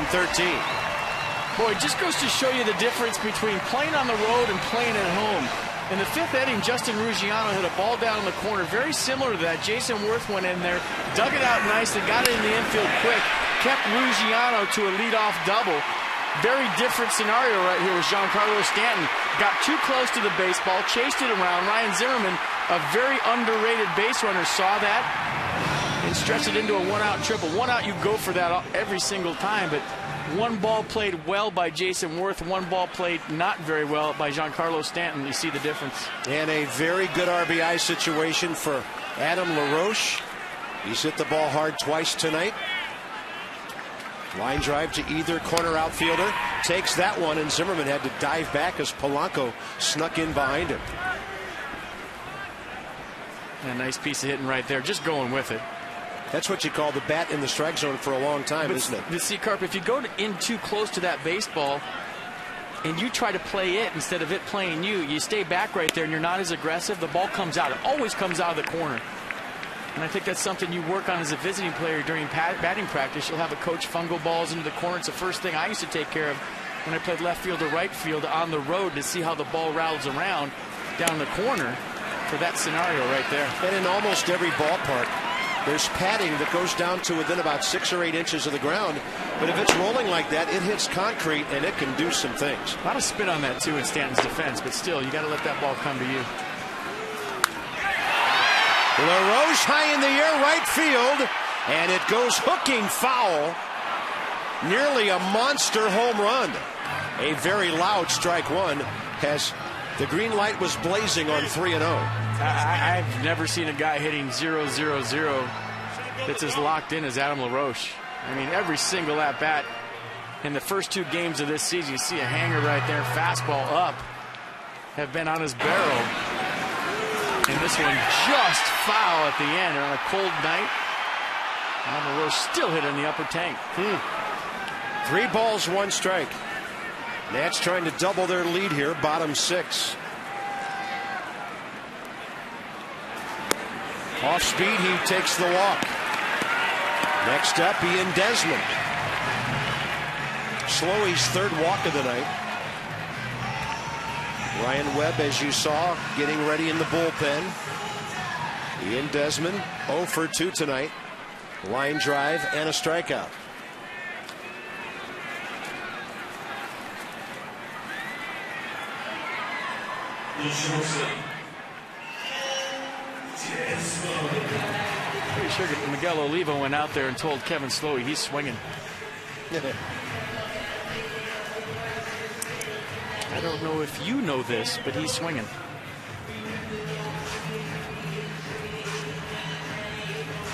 Boy, it just goes to show you the difference between playing on the road and playing at home. In the 5th inning, Justin Ruggiano hit a ball down in the corner, very similar to that. Jason Worth went in there, dug it out nice, and got it in the infield quick, kept Ruggiano to a leadoff double. Very different scenario right here with Giancarlo Stanton. Got too close to the baseball, chased it around. Ryan Zimmerman, a very underrated base runner, saw that and stretched it into a 1-out triple. 1 out, you go for that every single time, but 1 ball played well by Jason Worth, 1 ball played not very well by Giancarlo Stanton. You see the difference. And a very good RBI situation for Adam LaRoche. He's hit the ball hard twice tonight. Line drive to either corner outfielder. Takes that one, and Zimmerman had to dive back as Polanco snuck in behind him. A nice piece of hitting right there, just going with it. That's what you call the bat in the strike zone for a long time, isn't it? But see, Carp, if you go in too close to that baseball and you try to play it instead of it playing you, you stay back right there and you're not as aggressive, the ball comes out. It always comes out of the corner. And I think that's something you work on as a visiting player during batting practice. You'll have a coach fungo balls into the corner. It's the first thing I used to take care of when I played left field or right field on the road to see how the ball rattles around down the corner for that scenario right there. And in almost every ballpark, there's padding that goes down to within about 6 or 8 inches of the ground. But if it's rolling like that, it hits concrete and it can do some things. A lot of spin on that, too, in Stanton's defense. But still, you got to let that ball come to you. LaRoche high in the air, right field. And it goes hooking foul. Nearly a monster home run. A very loud strike one as the green light was blazing on 3-0. I've never seen a guy hitting 0-0-0 that's as locked in as Adam LaRoche. I mean, every single at-bat in the first 2 games of this season, you see a hanger right there, fastball up, have been on his barrel. And this one just foul at the end on a cold night. Adam LaRoche still hit in the upper tank. 3 balls, 1 strike. Nats trying to double their lead here, bottom 6. Off speed, he takes the walk. Next up, Ian Desmond. Slowey's 3rd walk of the night. Ryan Webb, as you saw, getting ready in the bullpen. Ian Desmond, 0 for 2 tonight. Line drive and a strikeout. Pretty sure Miguel Oliva went out there and told Kevin Slowey he's swinging. I don't know if you know this, but he's swinging.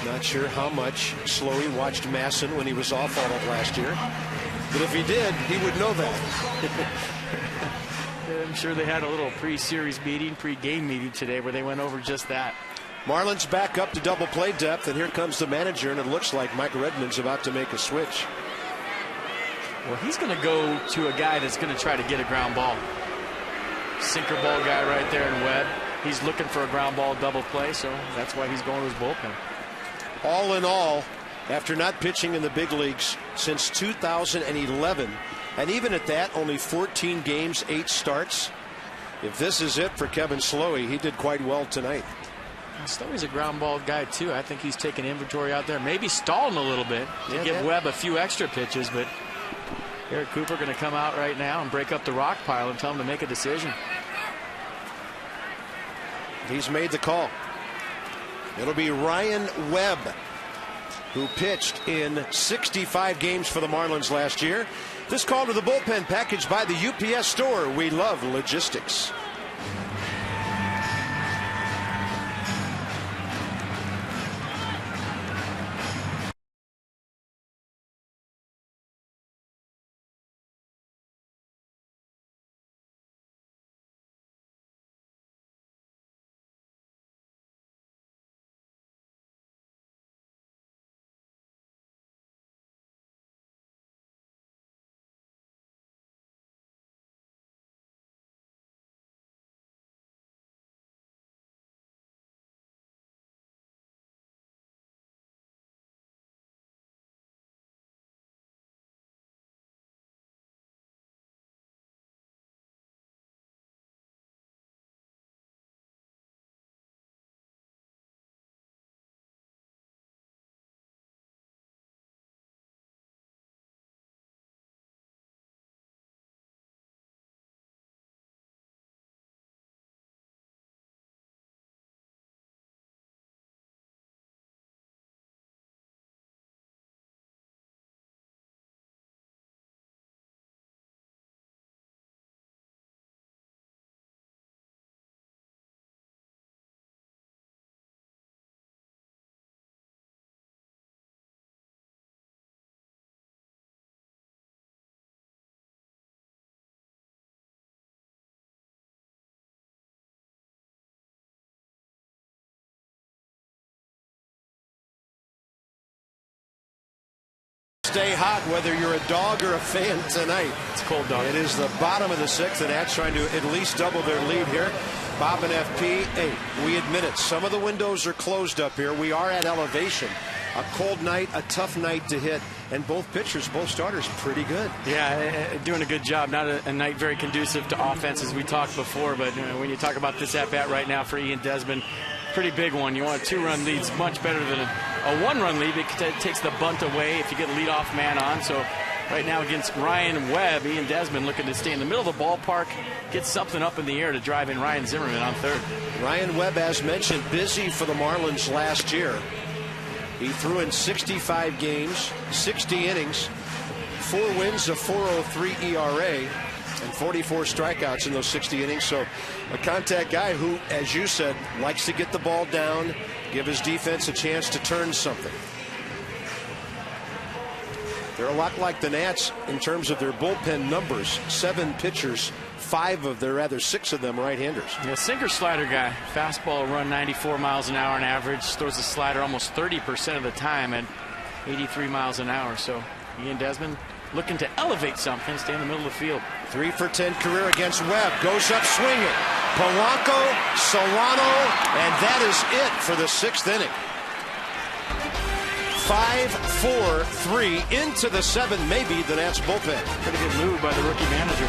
Not sure how much Slowey watched Masson when he was off all of last year. But if he did, he would know that. I'm sure they had a little pre-series meeting, pre-game meeting today where they went over just that. Marlins back up to double play depth, and here comes the manager, and it looks like Mike Redmond's about to make a switch. Well, he's going to go to a guy that's going to try to get a ground ball. Sinker ball guy right there in Webb. He's looking for a ground ball double play, so that's why he's going to his bullpen. All in all, after not pitching in the big leagues since 2011, and even at that, only 14 games, 8 starts. If this is it for Kevin Slowey, he did quite well tonight. Slowey's a ground ball guy, too. I think he's taking inventory out there, maybe stalling a little bit to give Webb a few extra pitches, but Garrett Cooper going to come out right now and break up the rock pile and tell him to make a decision. He's made the call. It'll be Ryan Webb, who pitched in 65 games for the Marlins last year. This call to the bullpen packaged by the UPS Store. We love logistics. Stay hot whether you're a dog or a fan tonight. It's cold, dog. It is the bottom of the 6th, and Nats trying to at least double their lead here. Bob and FP, hey, we admit it. Some of the windows are closed up here. We are at elevation. A cold night, a tough night to hit, and both pitchers, both starters, pretty good. Yeah, doing a good job. Not a night very conducive to offense, as we talked before, but when you talk about this at-bat right now for Ian Desmond, pretty big one. You want a 2-run lead, much better than a 1-run lead because it takes the bunt away if you get a leadoff man on. So right now against Ryan Webb, Ian Desmond looking to stay in the middle of the ballpark, get something up in the air to drive in Ryan Zimmerman on third. Ryan Webb, as mentioned, busy for the Marlins last year. He threw in 65 games, 60 innings, 4 wins, a 4.03 ERA, and 44 strikeouts in those 60 innings. So a contact guy who, as you said, likes to get the ball down, give his defense a chance to turn something. They're a lot like the Nats in terms of their bullpen numbers. 7 pitchers, 6 of them right-handers. Yeah, sinker slider guy. Fastball run 94 miles an hour on average. Throws the slider almost 30% of the time at 83 miles an hour. So Ian Desmond looking to elevate something, stay in the middle of the field. 3 for 10 career against Webb. Goes up swinging. Polanco, Solano, and that is it for the 6th inning. 5-4-3 into the 7th, maybe the Nats bullpen. Pretty good move by the rookie manager.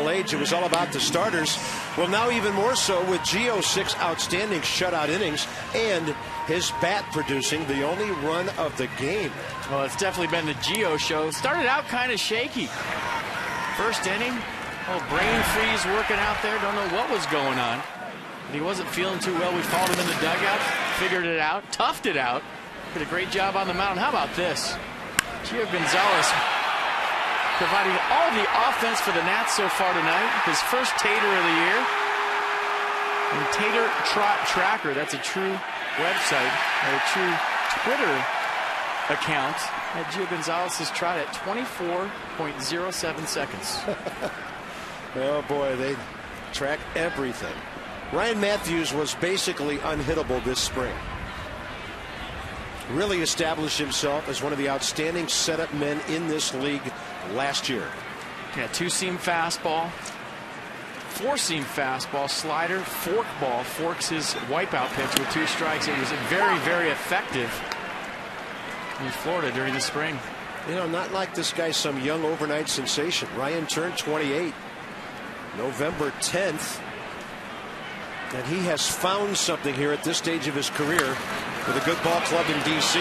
Age, it was all about the starters. Well, now even more so with Gio's 6 outstanding shutout innings and his bat producing the only run of the game. Well, it's definitely been the Gio show. Started out kind of shaky. First inning, brain freeze working out there. Don't know what was going on. But he wasn't feeling too well. We followed him in the dugout, figured it out, toughed it out. Did a great job on the mound. How about this? Gio Gonzalez providing all the offense for the Nats so far tonight. His first Tater of the year. And Tater Trot Tracker, that's a true website, or a true Twitter account. At Gio Gonzalez has trot at 24.07 seconds. Oh boy, they track everything. Ryan Matthews was basically unhittable this spring. Really established himself as one of the outstanding setup men in this league last year. Yeah, 2-seam fastball, 4-seam fastball, slider, fork ball, forks his wipeout pitch with 2 strikes. It was very, very effective in Florida during the spring. You know, not like this guy's some young overnight sensation. Ryan turned 28 November 10th. And he has found something here at this stage of his career with a good ball club in D.C.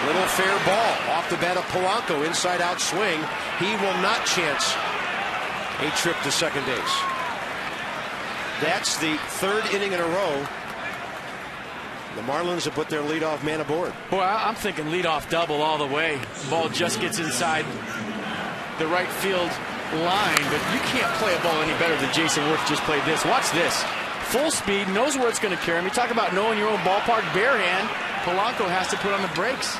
Little fair ball off the bat of Polanco, inside out swing. He will not chance a trip to second base. That's the 3rd inning in a row. The Marlins have put their leadoff man aboard. Boy, I'm thinking leadoff double all the way. Ball just gets inside the right field line, but you can't play a ball any better than Jason Worth just played this. Watch this. Full speed, knows where it's going to carry him. You talk about knowing your own ballpark, bare hand. Polanco has to put on the brakes.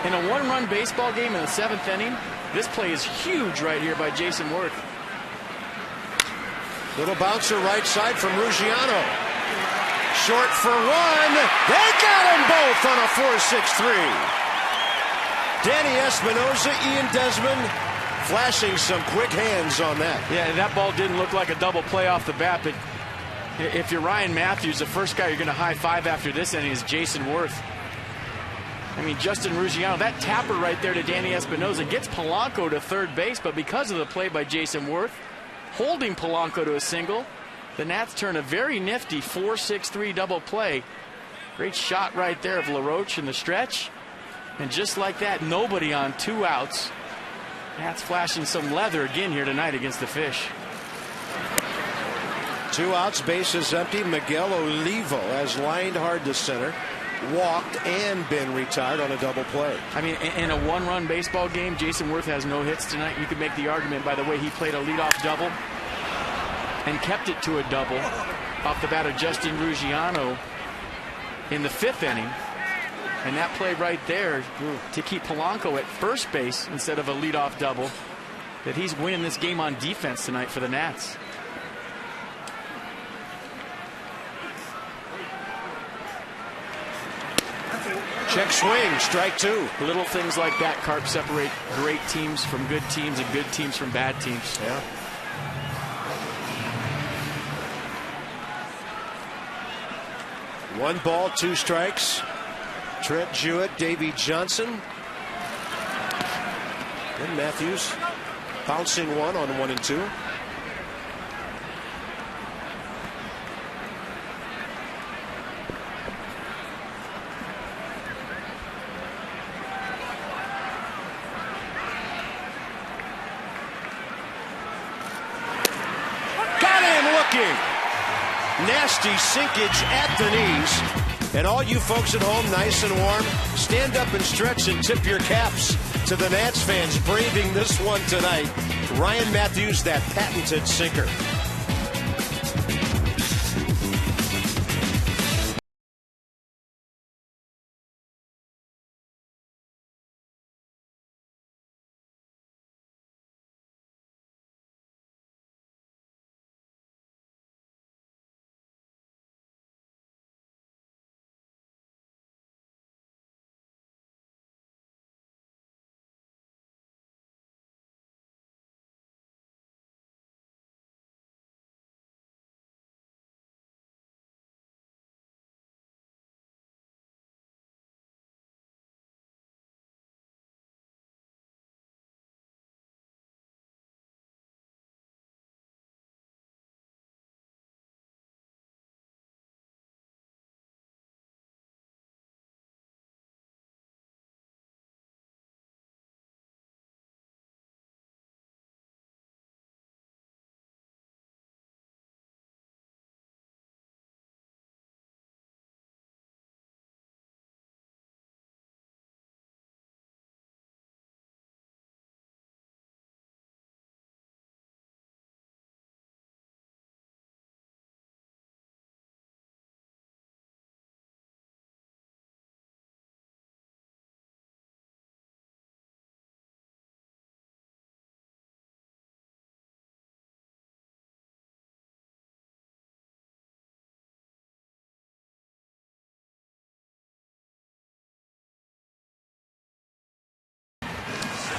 In a one-run baseball game in the 7th inning, this play is huge right here by Jason Worth. Little bouncer right side from Ruggiano. Short for one. They got them both on a 4-6-3. Danny Espinosa, Ian Desmond flashing some quick hands on that. Yeah, that ball didn't look like a double play off the bat, but if you're Ryan Matthews, the first guy you're going to high-five after this inning is Jason Worth. I mean, Justin Ruggiano, that tapper right there to Danny Espinosa gets Polanco to third base, but because of the play by Jason Worth, holding Polanco to a single, the Nats turn a very nifty 4-6-3 double play. Great shot right there of LaRoche in the stretch. And just like that, nobody on 2 outs. Nats flashing some leather again here tonight against the Fish. 2 outs, bases empty. Miguel Olivo has lined hard to center, walked and been retired on a double play. I mean, in a one-run baseball game, Jason Worth has no hits tonight. You could make the argument by the way he played a leadoff double and kept it to a double off the bat of Justin Ruggiano in the 5th inning. And that play right there to keep Polanco at first base instead of a leadoff double, that he's winning this game on defense tonight for the Nats. Check swing, strike 2. Little things like that, Carp, separate great teams from good teams and good teams from bad teams. Yeah. One ball, 2 strikes. Trent Jewett, Davey Johnson. And Matthews bouncing one on 1 and 2. Got him looking. Nasty sinkage at the knees. And all you folks at home, nice and warm, stand up and stretch and tip your caps to the Nats fans braving this one tonight. Ryan Matthews, that patented sinker.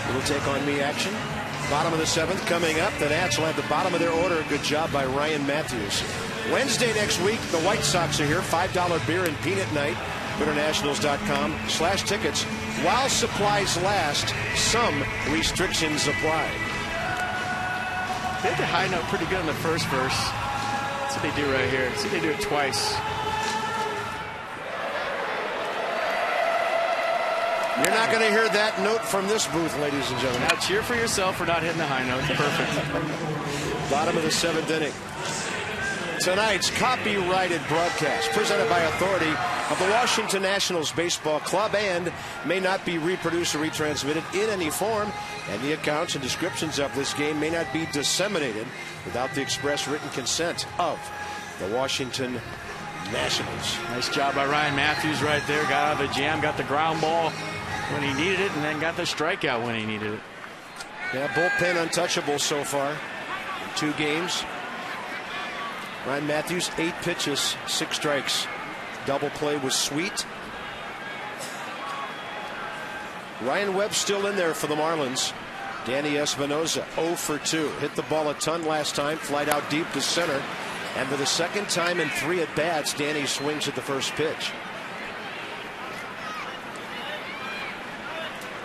Little take on me action. Bottom of the 7th coming up. The Nats will have the bottom of their order. Good job by Ryan Matthews. Wednesday next week, the White Sox are here. $5 beer and peanut night. Internationals.com/tickets. While supplies last, some restrictions apply. They hit the high note pretty good in the first verse. That's what they do right here. See, they do it twice. You're not going to hear that note from this booth, ladies and gentlemen. Now cheer for yourself for not hitting the high note. Perfect. Bottom of the 7th inning. Tonight's copyrighted broadcast presented by authority of the Washington Nationals Baseball Club and may not be reproduced or retransmitted in any form, and the accounts and descriptions of this game may not be disseminated without the express written consent of the Washington Nationals. Nice job by Ryan Matthews right there. Got out of the jam, got the ground ball. when he needed it and then got the strikeout when he needed it. Yeah, bullpen untouchable so far in 2 games. Ryan Matthews, 8 pitches, 6 strikes. Double play was sweet. Ryan Webb still in there for the Marlins. Danny Espinosa 0 for 2. Hit the ball a ton last time. Flied out deep to center. And for the second time in 3 at-bats, Danny swings at the first pitch.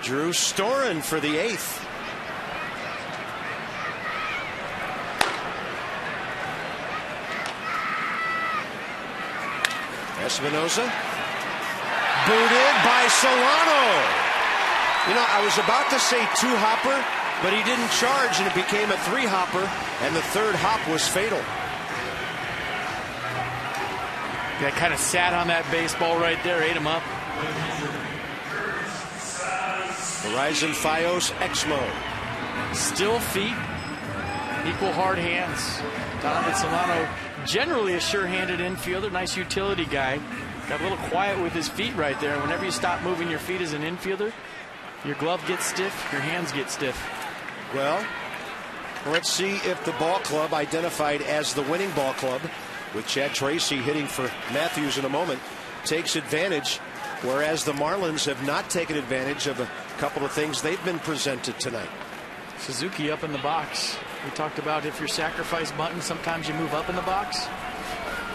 Drew Storen for the 8th. Espinosa. Booted by Solano. You know, I was about to say 2-hopper, but he didn't charge, and it became a 3-hopper, and the 3rd hop was fatal. Yeah, kind of sat on that baseball right there, ate him up. Horizon Fios Exmo. Still feet, equal hard hands. Donovan Solano, generally a sure-handed infielder, nice utility guy. Got a little quiet with his feet right there. Whenever you stop moving your feet as an infielder, your glove gets stiff, your hands get stiff. Well, let's see if the ball club, identified as the winning ball club, with Chad Tracy hitting for Matthews in a moment, takes advantage, whereas the Marlins have not taken advantage of a couple of things they've been presented tonight. Suzuki up in the box. We talked about if you're sacrifice button, sometimes you move up in the box.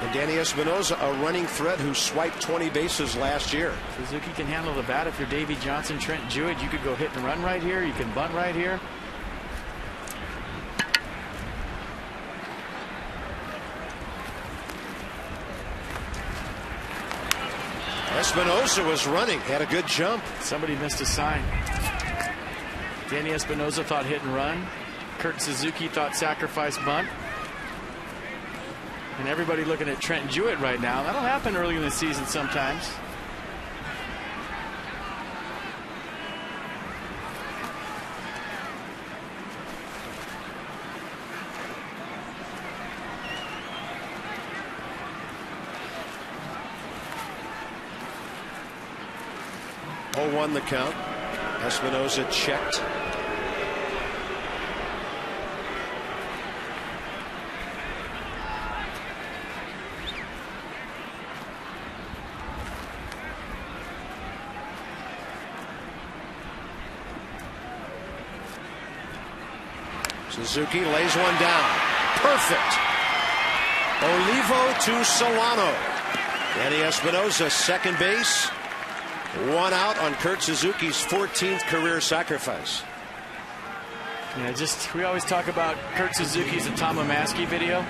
And Danny Espinosa, a running threat who swiped 20 bases last year. Suzuki can handle the bat. If you're Davey Johnson, Trent Jewett, you could go hit and run right here. You can bunt right here. Espinosa was running, had a good jump. Somebody missed a sign. Danny Espinosa thought hit and run. Kurt Suzuki thought sacrifice bunt. And everybody looking at Trent Jewett right now. That'll happen early in the season sometimes. Oh, 1 the count. Espinosa checked. Suzuki lays one down. Perfect. Olivo to Solano. Danny Espinosa, second base. 1 out on Kurt Suzuki's 14th career sacrifice. Yeah, we always talk about Kurt Suzuki's a Tom Omaski video.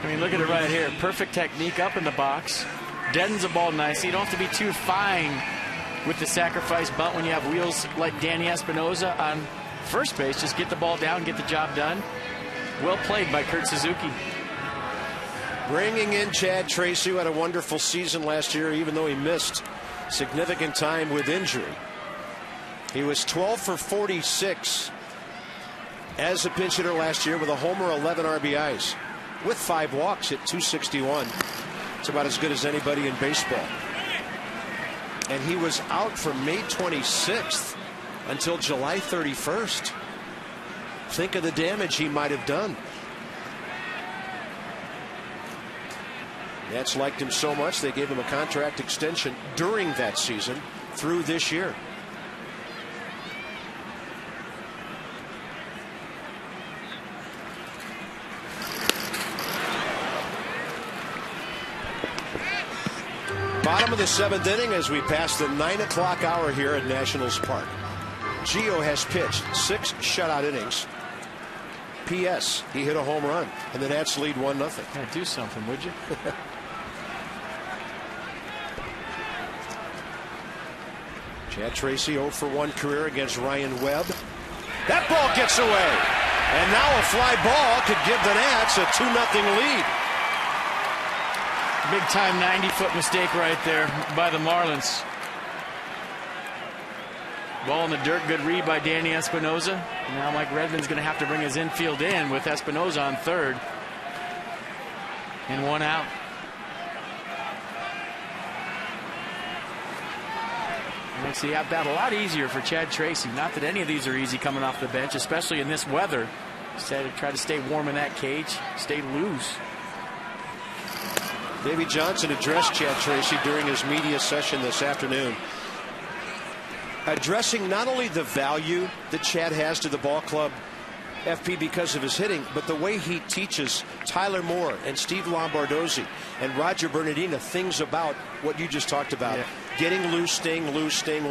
I mean, look at it right here. Perfect technique up in the box. Deadens the ball nicely. You don't have to be too fine with the sacrifice bunt when you have wheels like Danny Espinosa on first base. Just get the ball down, get the job done. Well played by Kurt Suzuki. Bringing in Chad Tracy, who had a wonderful season last year, even though he missed significant time with injury. He was 12 for 46 as a pinch hitter last year with a homer, 11 RBIs, with 5 walks at 261. It's about as good as anybody in baseball. And he was out from May 26th until July 31st. Think of the damage he might have done. Nats liked him so much they gave him a contract extension during that season through this year. Bottom of the 7th inning as we pass the 9 o'clock hour here at Nationals Park. Gio has pitched 6 shutout innings. P.S. He hit a home run, and the Nats lead 1-0. Yeah, do something, would you? Chad Tracy 0 for 1 career against Ryan Webb. That ball gets away. And now a fly ball could give the Nats a 2-0 lead. Big time 90-foot mistake right there by the Marlins. Ball in the dirt, good read by Danny Espinosa. Now Mike Redmond's going to have to bring his infield in with Espinosa on third. And 1 out. Makes the at-bat a lot easier for Chad Tracy. Not that any of these are easy coming off the bench, especially in this weather. Instead, try to stay warm in that cage, stay loose. Davey Johnson addressed Chad Tracy during his media session this afternoon, addressing not only the value that Chad has to the ball club, FP, because of his hitting, but the way he teaches Tyler Moore and Steve Lombardozzi and Roger Bernardina things about what you just talked about. Yeah. Getting loose, staying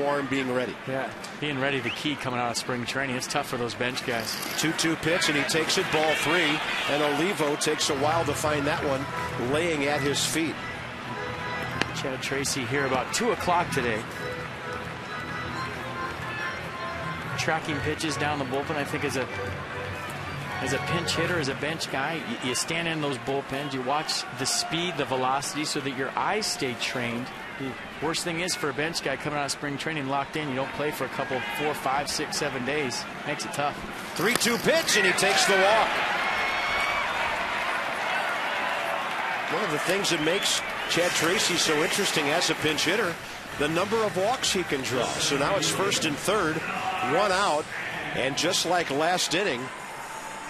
warm, being ready. Yeah, being ready, the key coming out of spring training. It's tough for those bench guys. 2-2 pitch, and he takes it, ball 3. And Olivo takes a while to find that one, laying at his feet. Chad Tracy here about 2 o'clock today. Tracking pitches down the bullpen, I think, as a pinch hitter, as a bench guy, you stand in those bullpens, you watch the speed, the velocity, so that your eyes stay trained. The worst thing is for a bench guy coming out of spring training locked in, you don't play for a couple, 4, 5, 6, 7 days. Makes it tough. 3-2 pitch, and he takes the walk. One of the things that makes Chad Tracy so interesting as a pinch hitter, the number of walks he can draw. So now it's 1st and 3rd, 1 out, and just like last inning,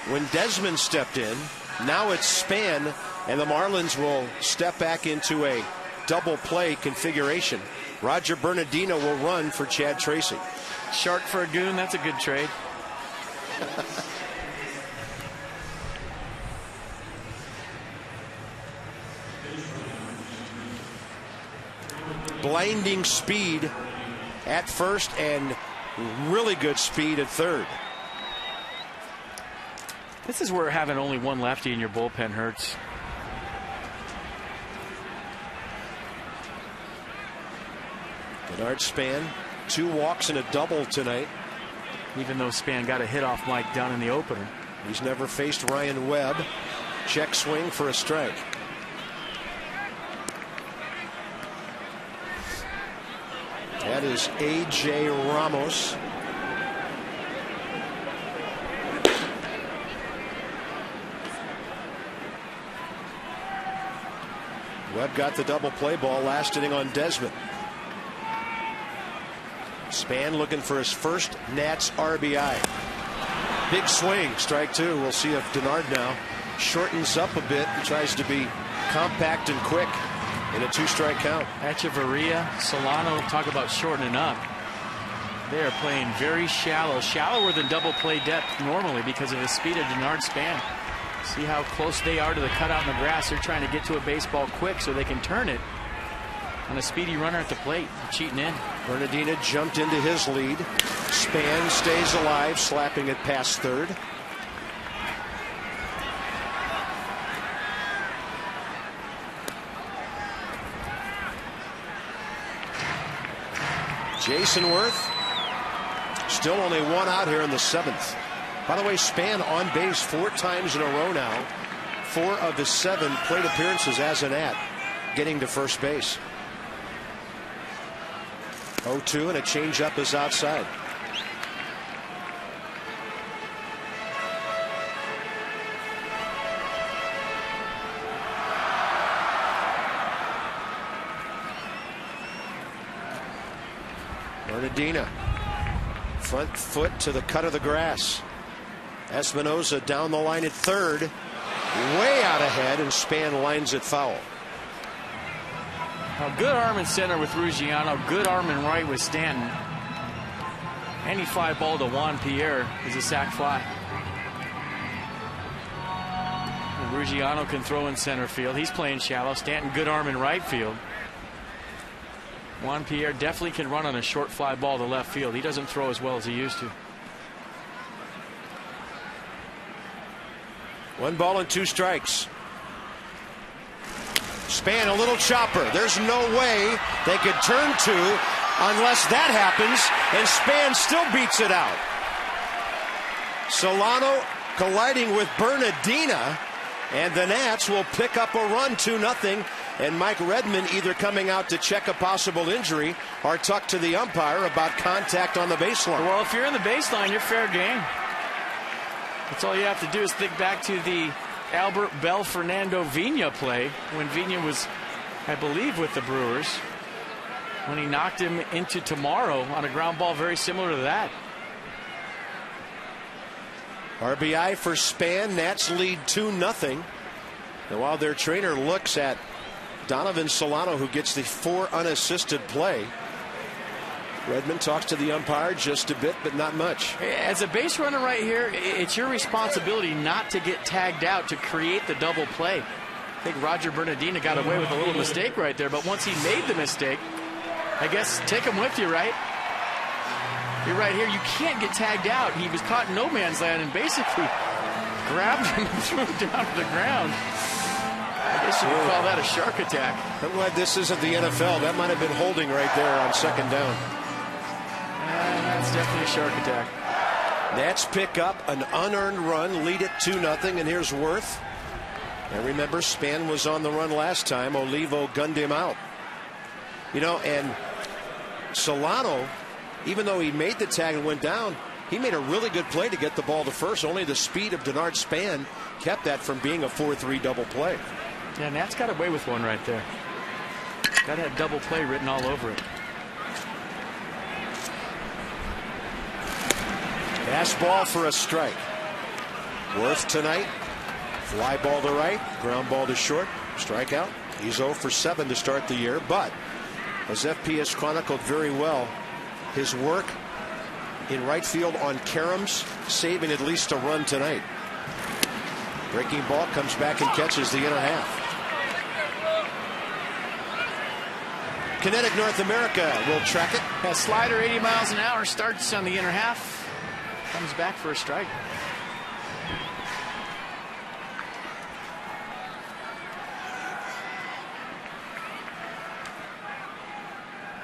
when Desmond stepped in, now it's Span, and the Marlins will step back into a double play configuration. Roger Bernardino will run for Chad Tracy. Shark for a goon, that's a good trade. Blinding speed at first and really good speed at third. This is where having only one lefty in your bullpen hurts. Denard Span, 2 walks and a double tonight. Even though Span got a hit off Mike Dunn in the opener. He's never faced Ryan Webb. Check swing for a strike. That is A.J. Ramos. Webb got the double play ball last inning on Desmond. Span looking for his first Nats RBI. Big swing, strike 2. We'll see if Denard now shortens up a bit and tries to be compact and quick in a 2-strike count. Echeverria, Solano, talk about shortening up. They are playing very shallow, shallower than double play depth normally because of the speed of Denard Span. See how close they are to the cutout in the grass. They're trying to get to a baseball quick so they can turn it on a speedy runner at the plate. They're cheating in. Bernardina jumped into his lead. Span stays alive, slapping it past third. Jason Worth, still only 1 out here in the 7th. By the way, Span on base 4 times in a row now. 4 of the 7 plate appearances as an at, getting to first base. 0-2, and a changeup is outside. Bernardina, front foot to the cut of the grass. Espinosa down the line at third, way out ahead, and Span lines it foul. A good arm in center with Ruggiano, good arm in right with Stanton. Any fly ball to Juan Pierre is a sac fly. Ruggiano can throw in center field. He's playing shallow. Stanton, good arm in right field. Juan Pierre definitely can run on a short fly ball to left field. He doesn't throw as well as he used to. 1 ball and 2 strikes. Span, a little chopper. There's no way they could turn 2 unless that happens, and Span still beats it out. Solano colliding with Bernardina, and the Nats will pick up a run, 2-0. And Mike Redmond either coming out to check a possible injury or talk to the umpire about contact on the baseline. Well, if you're in the baseline, you're fair game. That's all you have to do is think back to the Albert Bell Fernando Vina play when Vina was, I believe, with the Brewers. when he knocked him into tomorrow on a ground ball very similar to that. RBI for Span. Nats lead 2-0. And while their trainer looks at Donovan Solano, who gets the 4 unassisted play, Redmond talks to the umpire just a bit, but not much. As a base runner right here, it's your responsibility not to get tagged out to create the double play. I think Roger Bernardina got away with a little mistake right there, but once he made the mistake, I guess take him with you, right? You're right here. You can't get tagged out. He was caught in no man's land and basically grabbed him and threw him down to the ground. I guess you could call that a shark attack. I'm glad this isn't the NFL. That might have been holding right there on second down. That's definitely a shark attack. Nats pick up an unearned run, lead it 2-0, and here's Worth. And remember, Span was on the run last time. Olivo gunned him out. You know, and Solano, even though he made the tag and went down, he made a really good play to get the ball to first. Only the speed of Denard Span kept that from being a 4-3 double play. Yeah, Nats got away with one right there. Got that double play written all over it. Fastball for a strike. Worth tonight. Fly ball to right, ground ball to short, strikeout. He's 0 for 7 to start the year, but as FPS chronicled very well, his work in right field on caroms, saving at least a run tonight. Breaking ball comes back and catches the inner half. Kinetic North America will track it. That slider 80 miles an hour starts on the inner half. Comes back for a strike.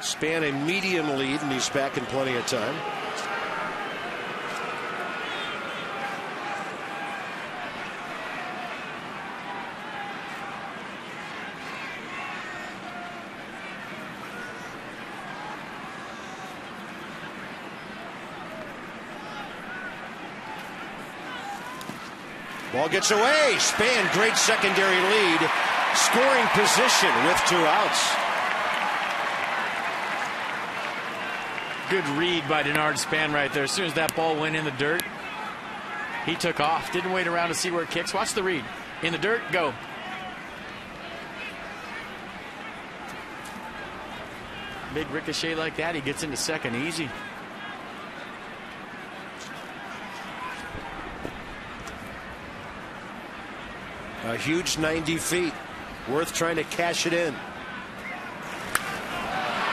Span a medium lead, and he's back in plenty of time. Ball gets away. Span, great secondary lead. Scoring position with 2 outs. Good read by Denard Span right there. As soon as that ball went in the dirt, he took off. Didn't wait around to see where it kicks. Watch the read. In the dirt, go. Big ricochet like that, he gets into second easy. A huge 90 feet. Worth trying to cash it in.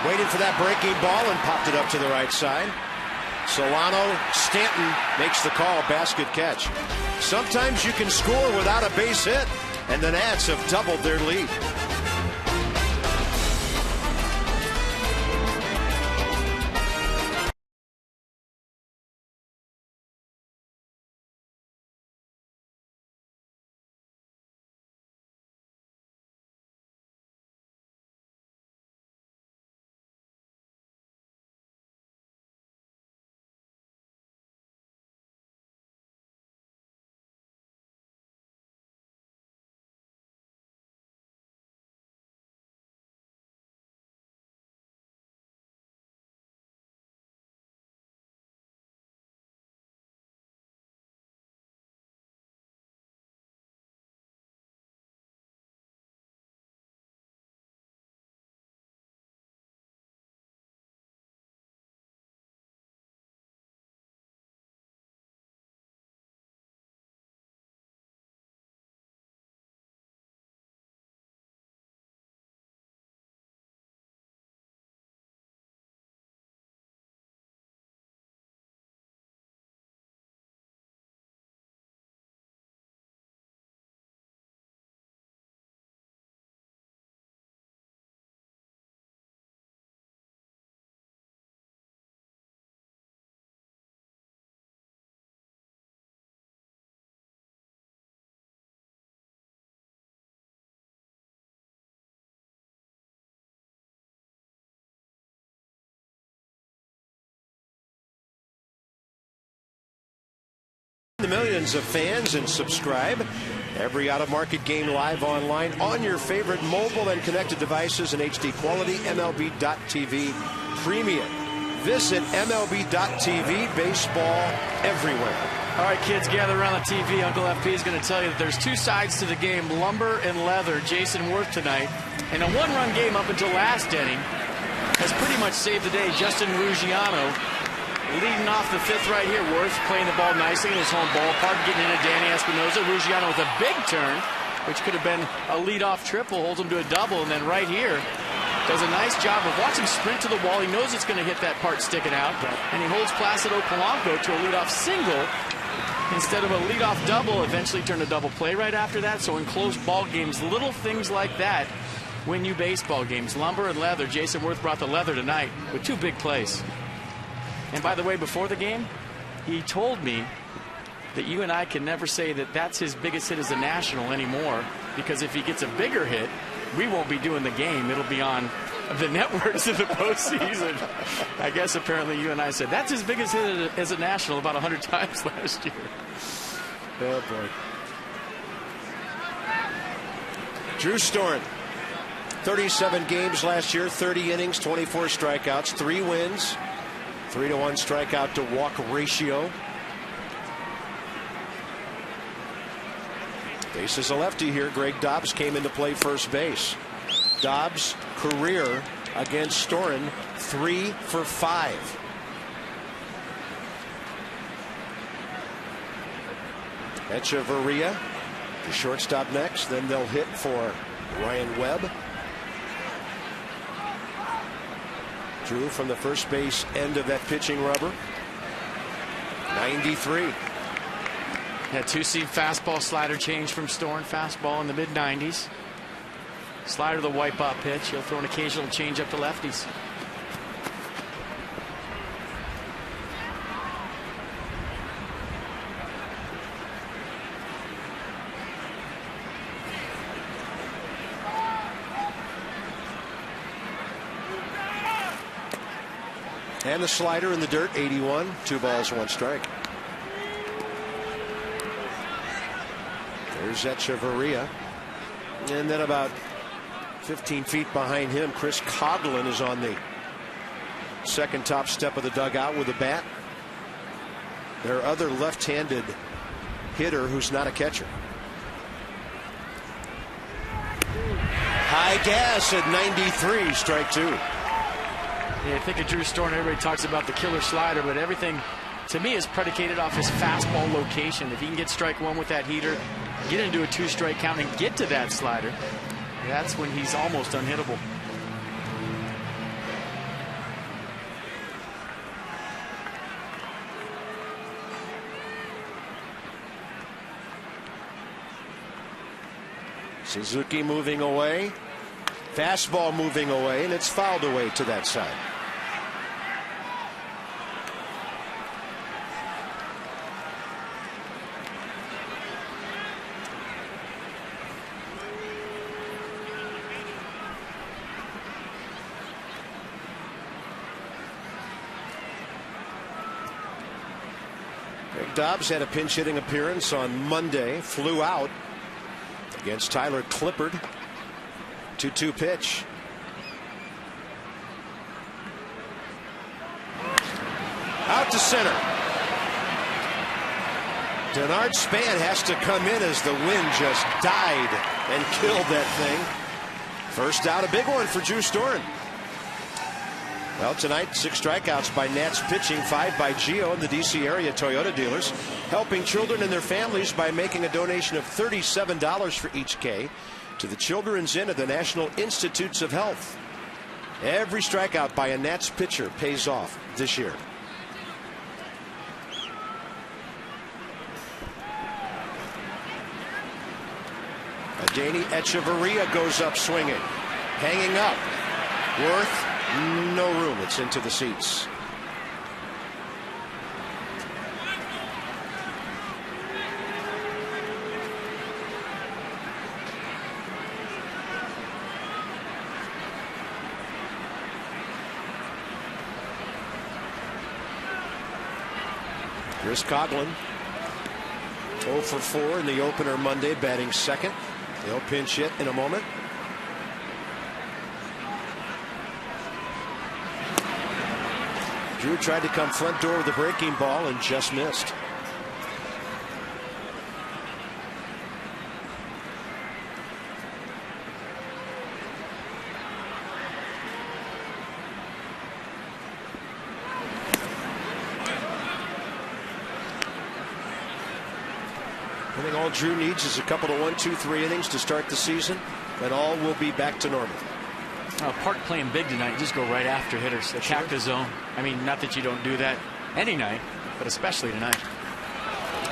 Waiting for that breaking ball and popped it up to the right side. Solano, Stanton makes the call, basket catch. Sometimes you can score without a base hit, and the Nats have doubled their lead. The millions of fans and subscribe Every out-of-market game live online on your favorite mobile and connected devices in HD quality. MLB.TV Premium. Visit MLB.TV. Baseball everywhere. All right, kids, gather around the TV. Uncle FP is going to tell you that there's two sides to the game, lumber and leather. Jason Worth tonight. And a one-run game up until last inning has pretty much saved the day. Justin Ruggiano leading off the fifth right here. Worth playing the ball nicely in his home ballpark, getting into Danny Espinosa. Ruggiano with a big turn, which could have been a leadoff triple, holds him to a double. And then right here, does a nice job of watching him sprint to the wall. He knows it's going to hit that part sticking out. And he holds Placido Polanco to a leadoff single instead of a leadoff double. Eventually turned a double play right after that. So in close ball games, little things like that win you baseball games. Lumber and leather. Jason Worth brought the leather tonight with two big plays. And by the way, before the game, he told me that you and I can never say that that's his biggest hit as a national anymore, because if he gets a bigger hit, we won't be doing the game. It'll be on the networks in the postseason. I guess apparently you and I said that's his biggest hit as a national about 100 times last year. Oh, boy. Drew Storen, 37 games last year, 30 innings, 24 strikeouts, 3 wins, 3-to-1 strikeout to walk ratio. Base is a lefty here. Greg Dobbs came in to play first base. Dobbs' career against Storen, 3 for 5. Echeverria, the shortstop next. Then they'll hit for Ryan Webb. Drew from the first base end of that pitching rubber. 93. Had 2-seam fastball slider change from Storen. Fastball in the mid-90s. Slider the wipe-out pitch. He'll throw an occasional change up to lefties. And the slider in the dirt, 81. 2 balls, 1 strike. There's Echeverria. And then about 15 feet behind him, Chris Coghlan is on the second top step of the dugout with a bat. Their other left-handed hitter who's not a catcher. High gas at 93, strike 2. Yeah, I think of Drew Storen, everybody talks about the killer slider, but everything to me is predicated off his fastball location. If he can get strike 1 with that heater, get into a 2-strike count and get to that slider, that's when he's almost unhittable. Suzuki moving away. Fastball moving away, and it's fouled away to that side. Greg Dobbs had a pinch hitting appearance on Monday, flew out against Tyler Clippard. 2-2 pitch. Out to center. Denard Span has to come in as the wind just died and killed that thing. First out, a big one for Drew Storen. Well, tonight, 6 strikeouts by Nats pitching, 5 by Gio and the D.C. area Toyota dealers, helping children and their families by making a donation of $37 for each K to the Children's Inn of the National Institutes of Health. Every strikeout by a Nats pitcher pays off this year. Adeiny Echeverria goes up swinging. Hanging up. Worth, no room. It's into the seats. Chris Coghlan 0 for 4 in the opener Monday, batting second. They'll pinch hit in a moment. Drew tried to come front door with the breaking ball and just missed. I think all Drew needs is a couple of 1, 2, 3 innings to start the season, and all will be back to normal. Park playing big tonight. Just go right after hitters. Attack the zone. I mean, not that you don't do that any night, but especially tonight.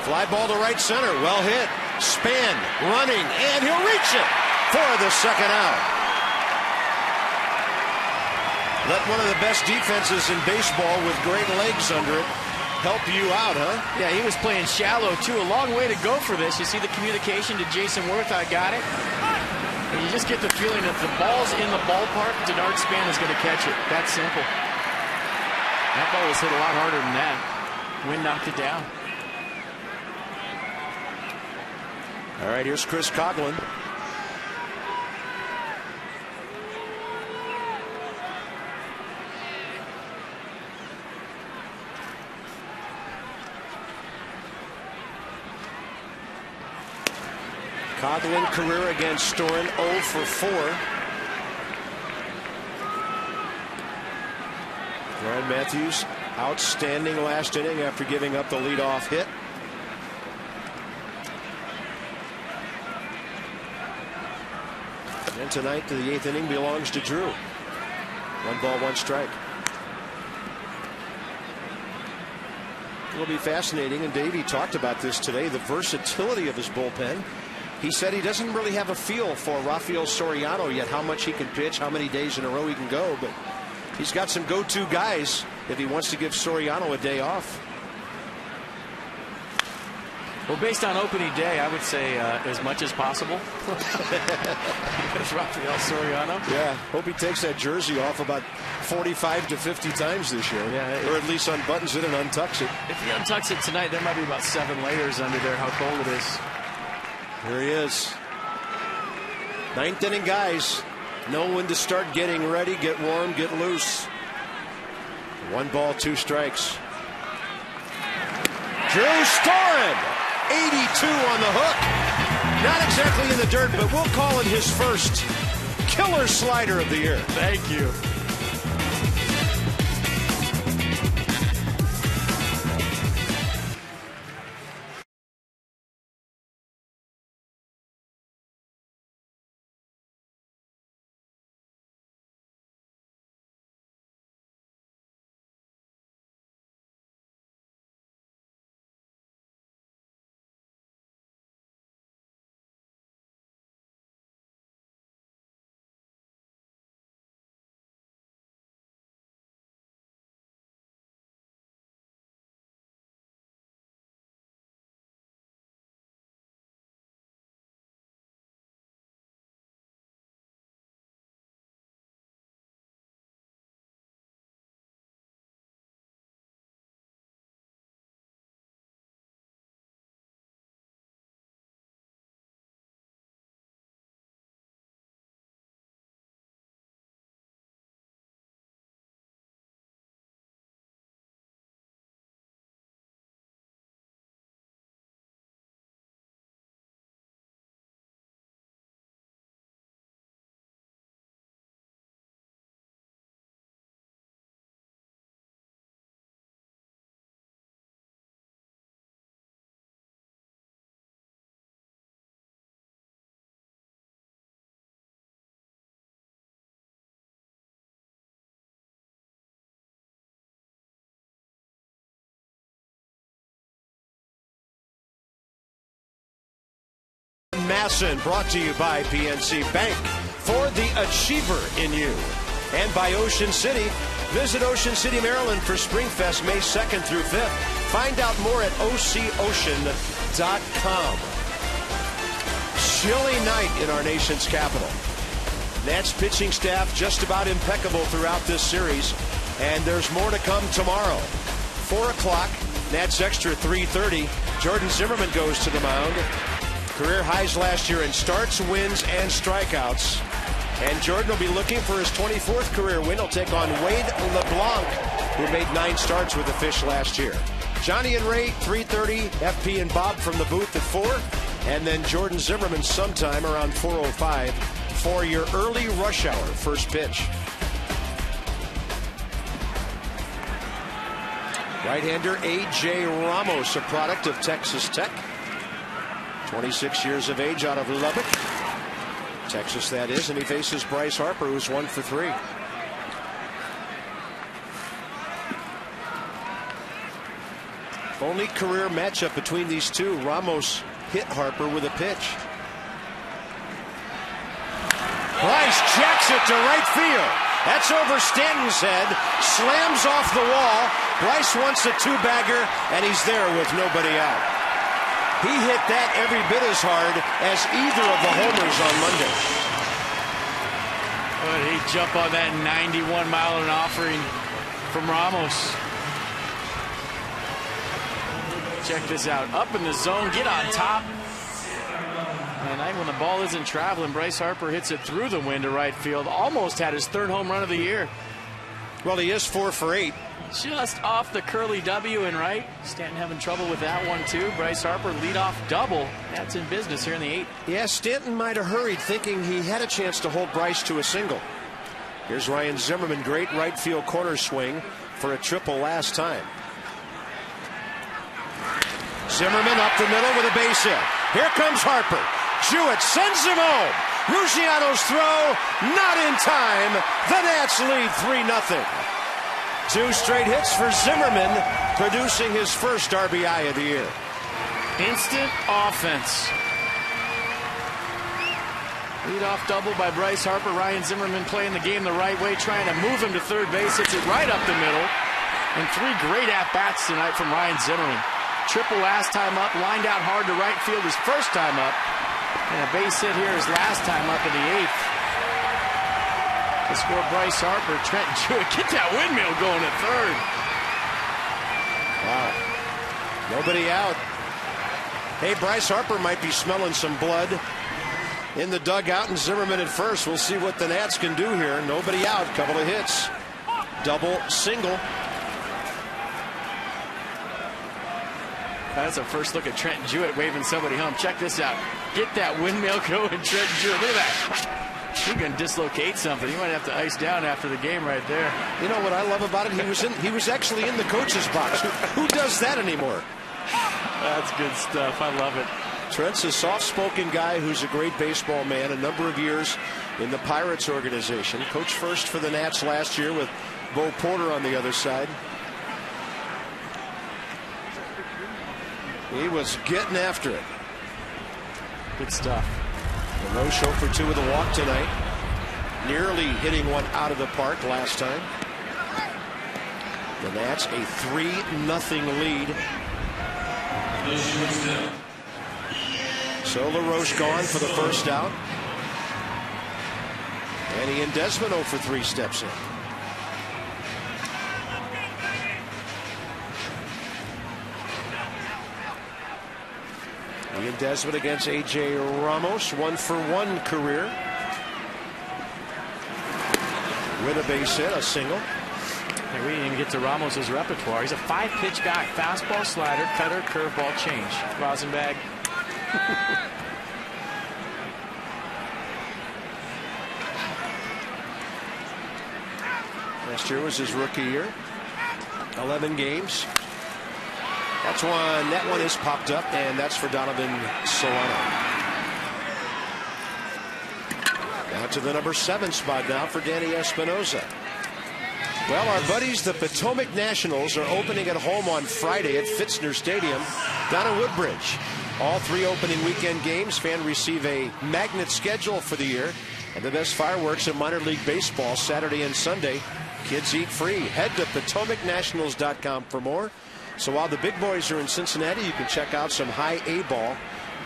Fly ball to right center. Well hit. Spin. Running. And he'll reach it for the second out. Let one of the best defenses in baseball with great legs under it help you out, huh? Yeah, he was playing shallow, too. A long way to go for this. You see the communication to Jason Worth. I got it. And you just get the feeling that the ball's in the ballpark, Denard Span is going to catch it. That's simple. That ball was hit a lot harder than that. Wind knocked it down. All right, here's Chris Coghlan. Coghlan career against Storen 0 for 4. Ryan Matthews outstanding last inning after giving up the leadoff hit. And tonight the 8th inning belongs to Drew. 1 ball, 1 strike. It'll be fascinating, and Davey talked about this today, the versatility of his bullpen. He said he doesn't really have a feel for Rafael Soriano yet, how much he can pitch, how many days in a row he can go, but he's got some go-to guys if he wants to give Soriano a day off. Well, based on opening day, I would say as much as possible. With Rafael Soriano. Yeah, hope he takes that jersey off about 45 to 50 times this year. Yeah, or at least unbuttons it and untucks it. If he untucks it tonight, there might be about 7 layers under there, how cold it is. Here he is. 9th inning, guys. Know when to start getting ready, get warm, get loose. 1 ball, 2 strikes. Drew Storen, 82 on the hook. Not exactly in the dirt, but we'll call it his first killer slider of the year. Thank you. Masson, brought to you by PNC Bank for the achiever in you, and by Ocean City. Visit Ocean City, Maryland for SpringFest May 2nd through 5th. Find out more at OCOcean.com. Chilly night in our nation's capital. Nats pitching staff just about impeccable throughout this series, and there's more to come tomorrow. 4 o'clock, Nats extra 3:30. Jordan Zimmerman goes to the mound. Career highs last year in starts, wins, and strikeouts. And Jordan will be looking for his 24th career win. He'll take on Wade LeBlanc, who made 9 starts with the Fish last year. Johnny and Ray, 3:30. FP and Bob from the booth at 4. And then Jordan Zimmerman sometime around 4:05 for your early rush hour first pitch. Right-hander A.J. Ramos, a product of Texas Tech. 26 years of age, out of Lubbock, Texas, that is, and he faces Bryce Harper, who's 1 for 3. Only career matchup between these two. Ramos hit Harper with a pitch. Bryce jacks it to right field. That's over Stanton's head. Slams off the wall. Bryce wants a 2-bagger, and he's there with nobody out. He hit that every bit as hard as either of the homers on Monday. But he jumped on that 91-mile-an-hour offering from Ramos. Check this out. Up in the zone, get on top. And when the ball isn't traveling, Bryce Harper hits it through the wind to right field. Almost had his 3rd home run of the year. Well, he is 4 for 8. Just off the curly W and right. Stanton having trouble with that one, too. Bryce Harper, leadoff double. That's in business here in the 8th. Yeah, Stanton might have hurried, thinking he had a chance to hold Bryce to a single. Here's Ryan Zimmerman, great right field corner swing for a triple last time. Zimmerman up the middle with a base hit. Here comes Harper. Jewett sends him home. Ruggiano's throw, not in time. The Nats lead 3-0. 2 straight hits for Zimmerman, producing his first RBI of the year. Instant offense. Leadoff double by Bryce Harper. Ryan Zimmerman playing the game the right way, trying to move him to third base. Hits it right up the middle. And 3 great at-bats tonight from Ryan Zimmerman. Triple last time up, lined out hard to right field his first time up. And a base hit here his last time up in the 8th. To score Bryce Harper, Trent Jewett, get that windmill going at third. Wow. Nobody out. Hey, Bryce Harper might be smelling some blood in the dugout, and Zimmerman at first. We'll see what the Nats can do here. Nobody out, couple of hits. Double, single. That's a first look at Trent Jewett waving somebody home. Check this out. Get that windmill going, Trent Jewett. Look at that. He can dislocate something. He might have to ice down after the game right there. You know what I love about it? He was actually in the coach's box. Who does that anymore? That's good stuff. I love it. Trent's a soft-spoken guy who's a great baseball man. A number of years in the Pirates organization. Coached first for the Nats last year with Bo Porter on the other side. He was getting after it. Good stuff. LaRoche 0 for 2 with a walk tonight. Nearly hitting one out of the park last time. The Nats a 3-0 lead. So LaRoche gone for the first out. And Ian Desmond 0 for 3 steps in. Ian Desmond against A.J. Ramos, 1 for 1 career. With a base hit, a single. Hey, we didn't even get to Ramos's repertoire. He's a 5-pitch guy. Fastball, slider, cutter, curveball, change. Rosenbag. Last year was his rookie year. 11 games. That's one. That one is popped up, and that's for Donovan Solano. Now to the number 7 spot now for Danny Espinosa. Well, our buddies, the Potomac Nationals, are opening at home on Friday at Fitzner Stadium down in Woodbridge. All 3 opening weekend games. Fans receive a magnet schedule for the year, and the best fireworks in minor league baseball Saturday and Sunday. Kids eat free. Head to PotomacNationals.com for more. So while the big boys are in Cincinnati, you can check out some high A ball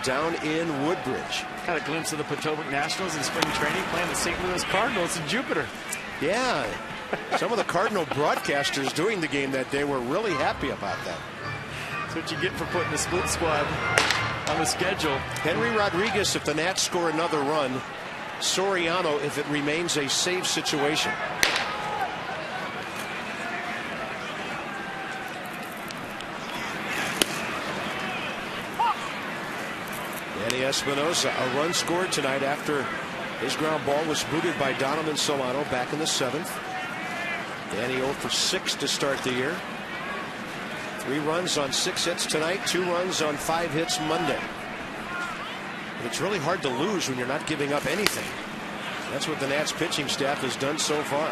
down in Woodbridge. Got a glimpse of the Potomac Nationals in spring training playing the St. Louis Cardinals in Jupiter. Yeah. Some of the Cardinal broadcasters doing the game that day were really happy about that. That's what you get for putting the split squad on the schedule. Henry Rodriguez, if the Nats score another run. Soriano, if it remains a safe situation. Danny Espinosa, a run scored tonight after his ground ball was booted by Donovan Solano back in the 7th. Danny 0 for 6 to start the year. 3 runs on 6 hits tonight, 2 runs on 5 hits Monday. But it's really hard to lose when you're not giving up anything. That's what the Nats pitching staff has done so far.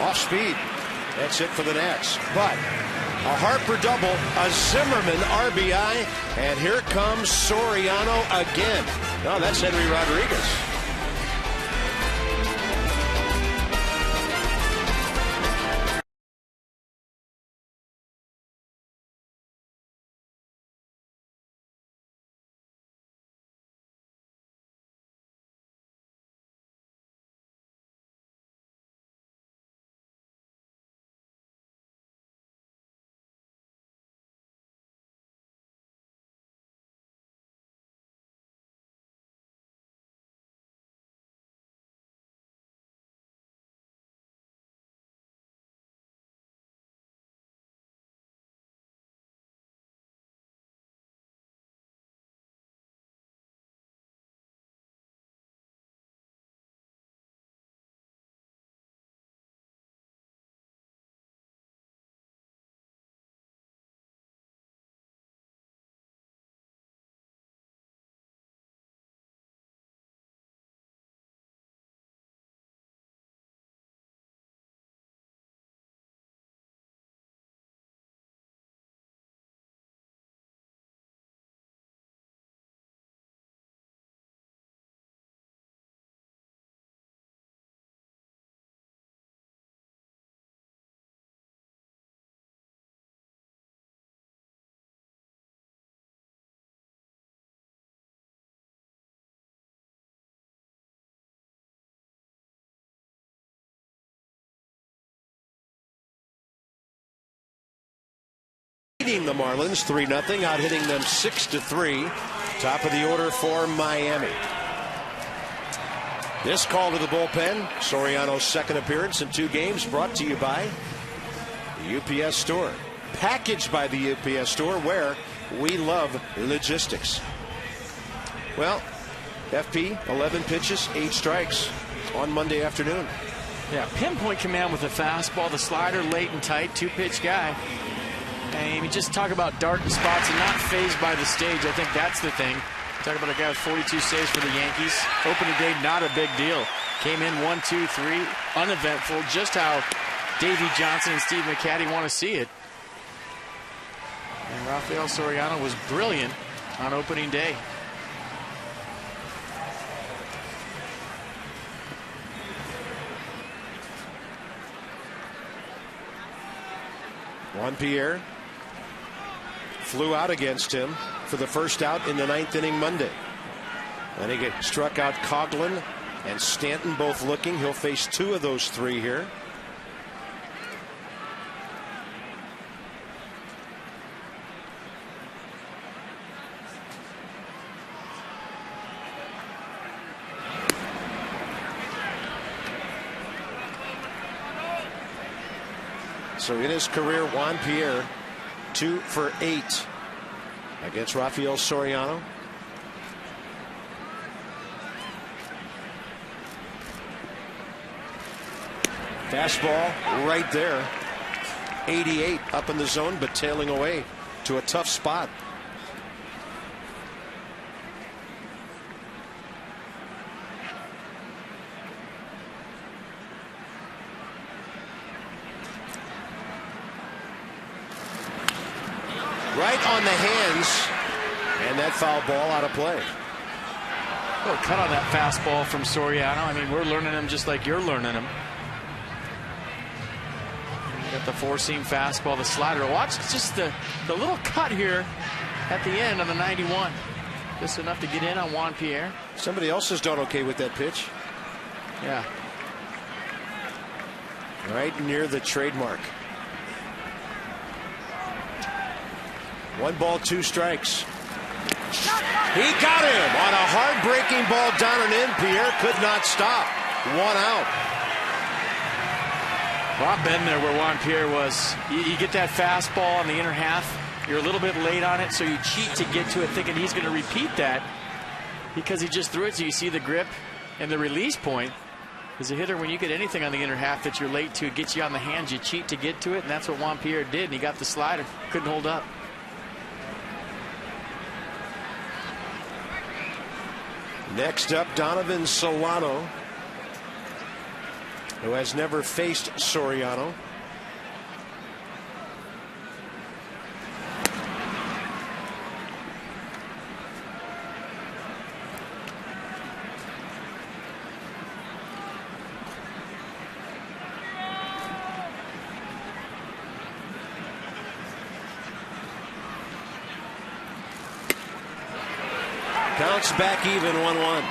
Off speed. That's it for the Nats. But a Harper double, a Zimmerman RBI, and here comes Soriano again. No, that's Henry Rodriguez. The Marlins 3-0, out hitting them 6-3. Top of the order for Miami. This call to the bullpen, Soriano's second appearance in 2 games, brought to you by the UPS Store. Packaged by the UPS Store, where we love logistics. Well, FP, 11 pitches, 8 strikes on Monday afternoon. Yeah, pinpoint command with the fastball, the slider late and tight, 2-pitch guy. And you just talk about dark spots and not phased by the stage. I think that's the thing. Talk about a guy with 42 saves for the Yankees. Opening day, not a big deal. Came in 1, 2, 3, uneventful. Just how Davey Johnson and Steve McCatty want to see it. And Rafael Soriano was brilliant on opening day. Juan Pierre flew out against him for the first out in the 9th inning Monday. Then he struck out Coghlan and Stanton, both looking. He'll face 2 of those 3 here. So in his career, Juan Pierre 2 for 8 against Rafael Soriano. Fastball right there. 88 up in the zone, but tailing away to a tough spot. Right on the hands, and that foul ball out of play. Well, cut on that fastball from Soriano. I mean, we're learning him just like you're learning him. Got the four-seam fastball, the slider. Watch just the little cut here at the end of the 91. Just enough to get in on Juan Pierre. Somebody else has done okay with that pitch. Yeah. Right near the trademark. 1 ball, 2 strikes. He got him on a hard-breaking ball down and in. Pierre could not stop. 1 out. Well, I've been there where Juan Pierre was. You get that fastball on the inner half. You're a little bit late on it, so you cheat to get to it thinking he's going to repeat that because he just threw it. So you see the grip and the release point. As a hitter, when you get anything on the inner half that you're late to, it gets you on the hands. You cheat to get to it, and that's what Juan Pierre did, and he got the slider. Couldn't hold up. Next up, Donovan Solano, who has never faced Soriano. Counts back even, 1-1.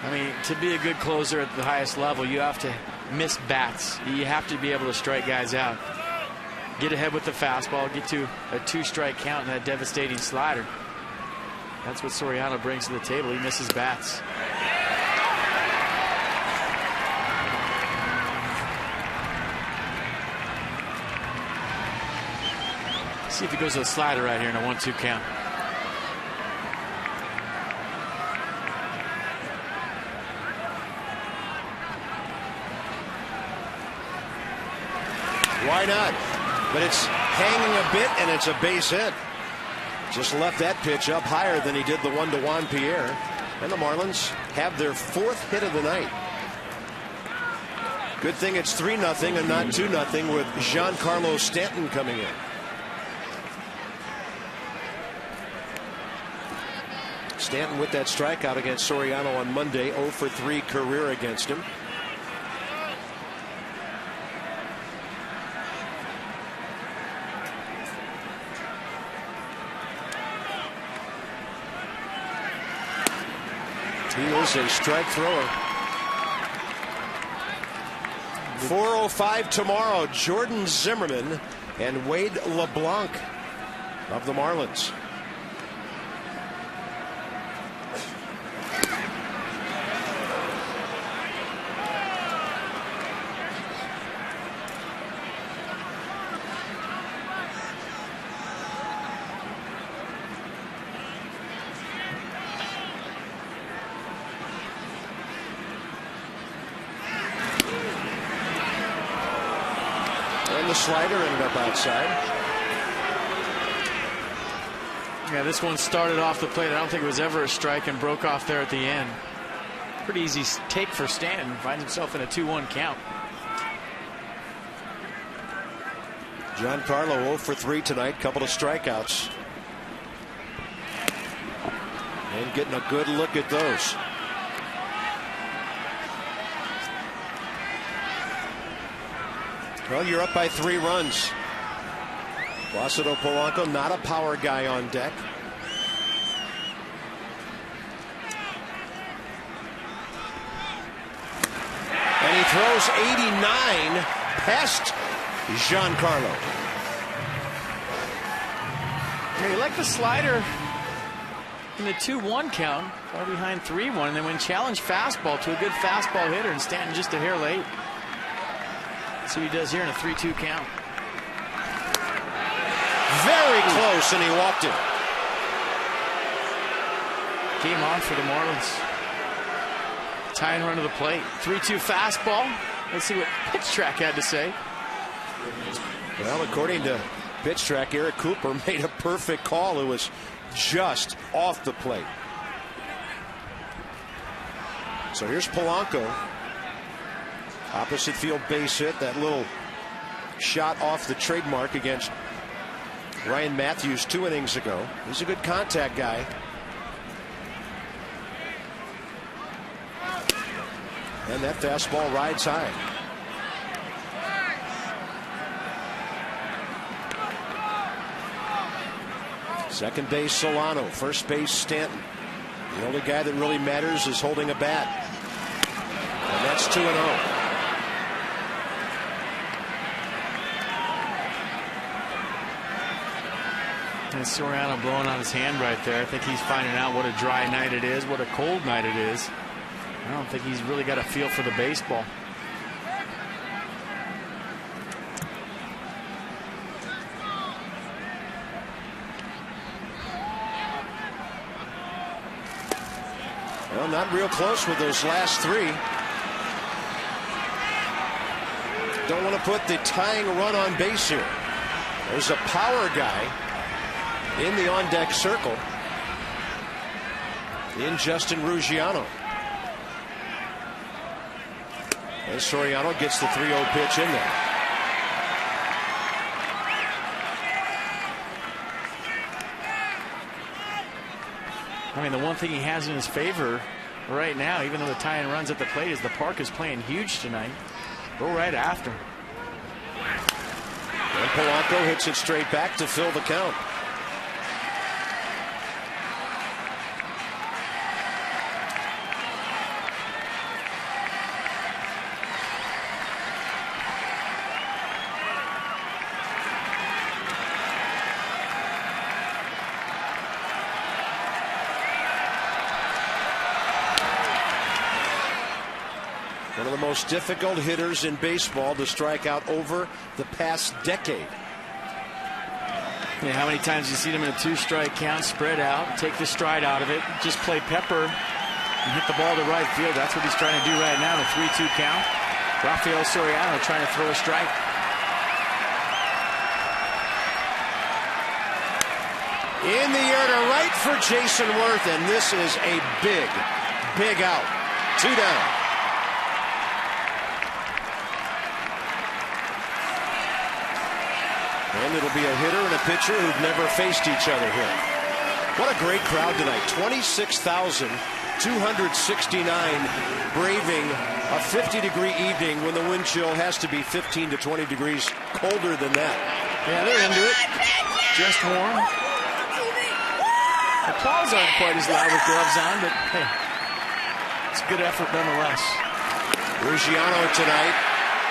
I mean, to be a good closer at the highest level, you have to miss bats. You have to be able to strike guys out. Get ahead with the fastball, get to a 2-strike count and that devastating slider. That's what Soriano brings to the table. He misses bats. See if he goes to a slider right here in a 1-2 count. Why not? But it's hanging a bit, and it's a base hit. Just left that pitch up higher than he did the one to Juan Pierre. And the Marlins have their 4th hit of the night. Good thing it's 3-0 and not 2-0 with Giancarlo Stanton coming in. Stanton with that strikeout against Soriano on Monday. 0 for 3 career against him. He is a strike thrower. 4:05 tomorrow. Jordan Zimmerman and Wade LeBlanc of the Marlins. The slider ended up outside. Yeah, this one started off the plate. I don't think it was ever a strike and broke off there at the end. Pretty easy take for Stanton. Finds himself in a 2-1 count. Giancarlo 0 for 3 tonight. Couple of strikeouts. And getting a good look at those. Well, you're up by 3 runs. Placido Polanco, not a power guy on deck. And he throws 89 past Giancarlo. Yeah, you like the slider in the 2-1 count, far behind 3-1, and then when challenged fastball to a good fastball hitter, and Stanton just a hair late. See what he does here in a 3-2 count. Very close, and he walked it. Game on for the Marlins. Tying run to the plate. 3-2 fastball. Let's see what Pitch Track had to say. Well, according to Pitch Track, Eric Cooper made a perfect call. It was just off the plate. So here's Polanco. Opposite field base hit. That little shot off the trademark against Ryan Matthews 2 innings ago. He's a good contact guy. And that fastball rides high. Second base Solano, first base Stanton. The only guy that really matters is holding a bat. And that's 2-0. And Soriano blowing on his hand right there. I think he's finding out what a dry night it is, what a cold night it is. I don't think he's really got a feel for the baseball. Well, not real close with those last three. Don't want to put the tying run on base here. There's a power guy in the on-deck circle in Justin Ruggiano. And Soriano gets the 3-0 pitch in there. I mean, the one thing he has in his favor right now, even though the tying runs at the plate, is the park is playing huge tonight. Go right after him. And Polanco hits it straight back to fill the count. One of the most difficult hitters in baseball to strike out over the past decade. Yeah, how many times you see him in a 2-strike count, spread out, take the stride out of it, just play pepper and hit the ball to right field. That's what he's trying to do right now, the 3-2 count. Rafael Soriano trying to throw a strike. In the air to right for Jason Worth, and this is a big, big out. 2 down. And it'll be a hitter and a pitcher who've never faced each other here. What a great crowd tonight. 26,269 braving a 50-degree evening when the wind chill has to be 15 to 20 degrees colder than that. Yeah, they're into it. Dressed warm. The applause aren't quite as loud with gloves on, but hey, it's a good effort nonetheless. Ruggiano tonight.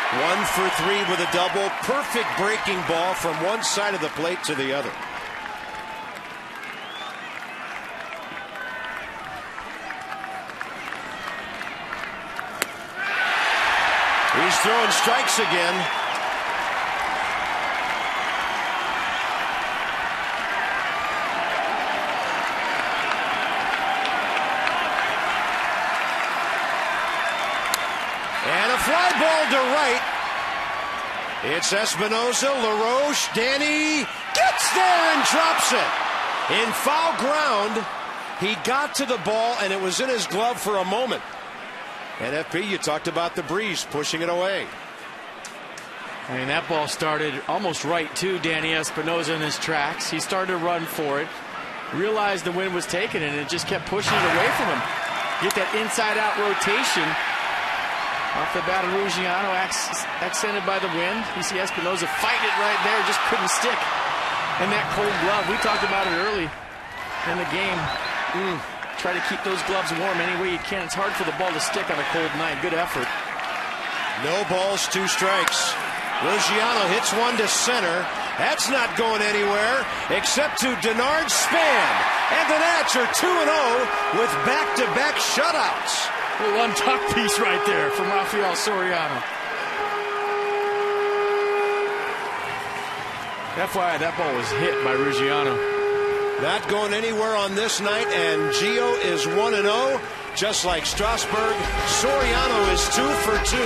1 for 3 with a double. Perfect breaking ball from one side of the plate to the other. He's throwing strikes again. And a fly ball to right. It's Espinosa. LaRoche. Danny gets there and drops it. In foul ground, he got to the ball, and it was in his glove for a moment. And FP, you talked about the breeze pushing it away. I mean, that ball started almost right to Danny Espinosa in his tracks. He started to run for it, realized the wind was taking it, and it just kept pushing it away from him. Get that inside-out rotation off the bat of Ruggiano, accented by the wind. You see Espinosa fighting it right there, just couldn't stick. And that cold glove, we talked about it early in the game. Try to keep those gloves warm any way you can. It's hard for the ball to stick on a cold night. Good effort. No balls, 2 strikes. Ruggiano hits one to center. That's not going anywhere except to Denard Span. And the Nats are 2-0 with back-to-back shutouts. Well, one tuck piece right there from Rafael Soriano. FYI, that ball was hit by Ruggiano. Not going anywhere on this night, and Gio is 1-0. Just like Strasburg, Soriano is 2 for 2,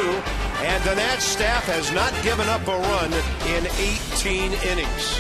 and the Nats staff has not given up a run in 18 innings.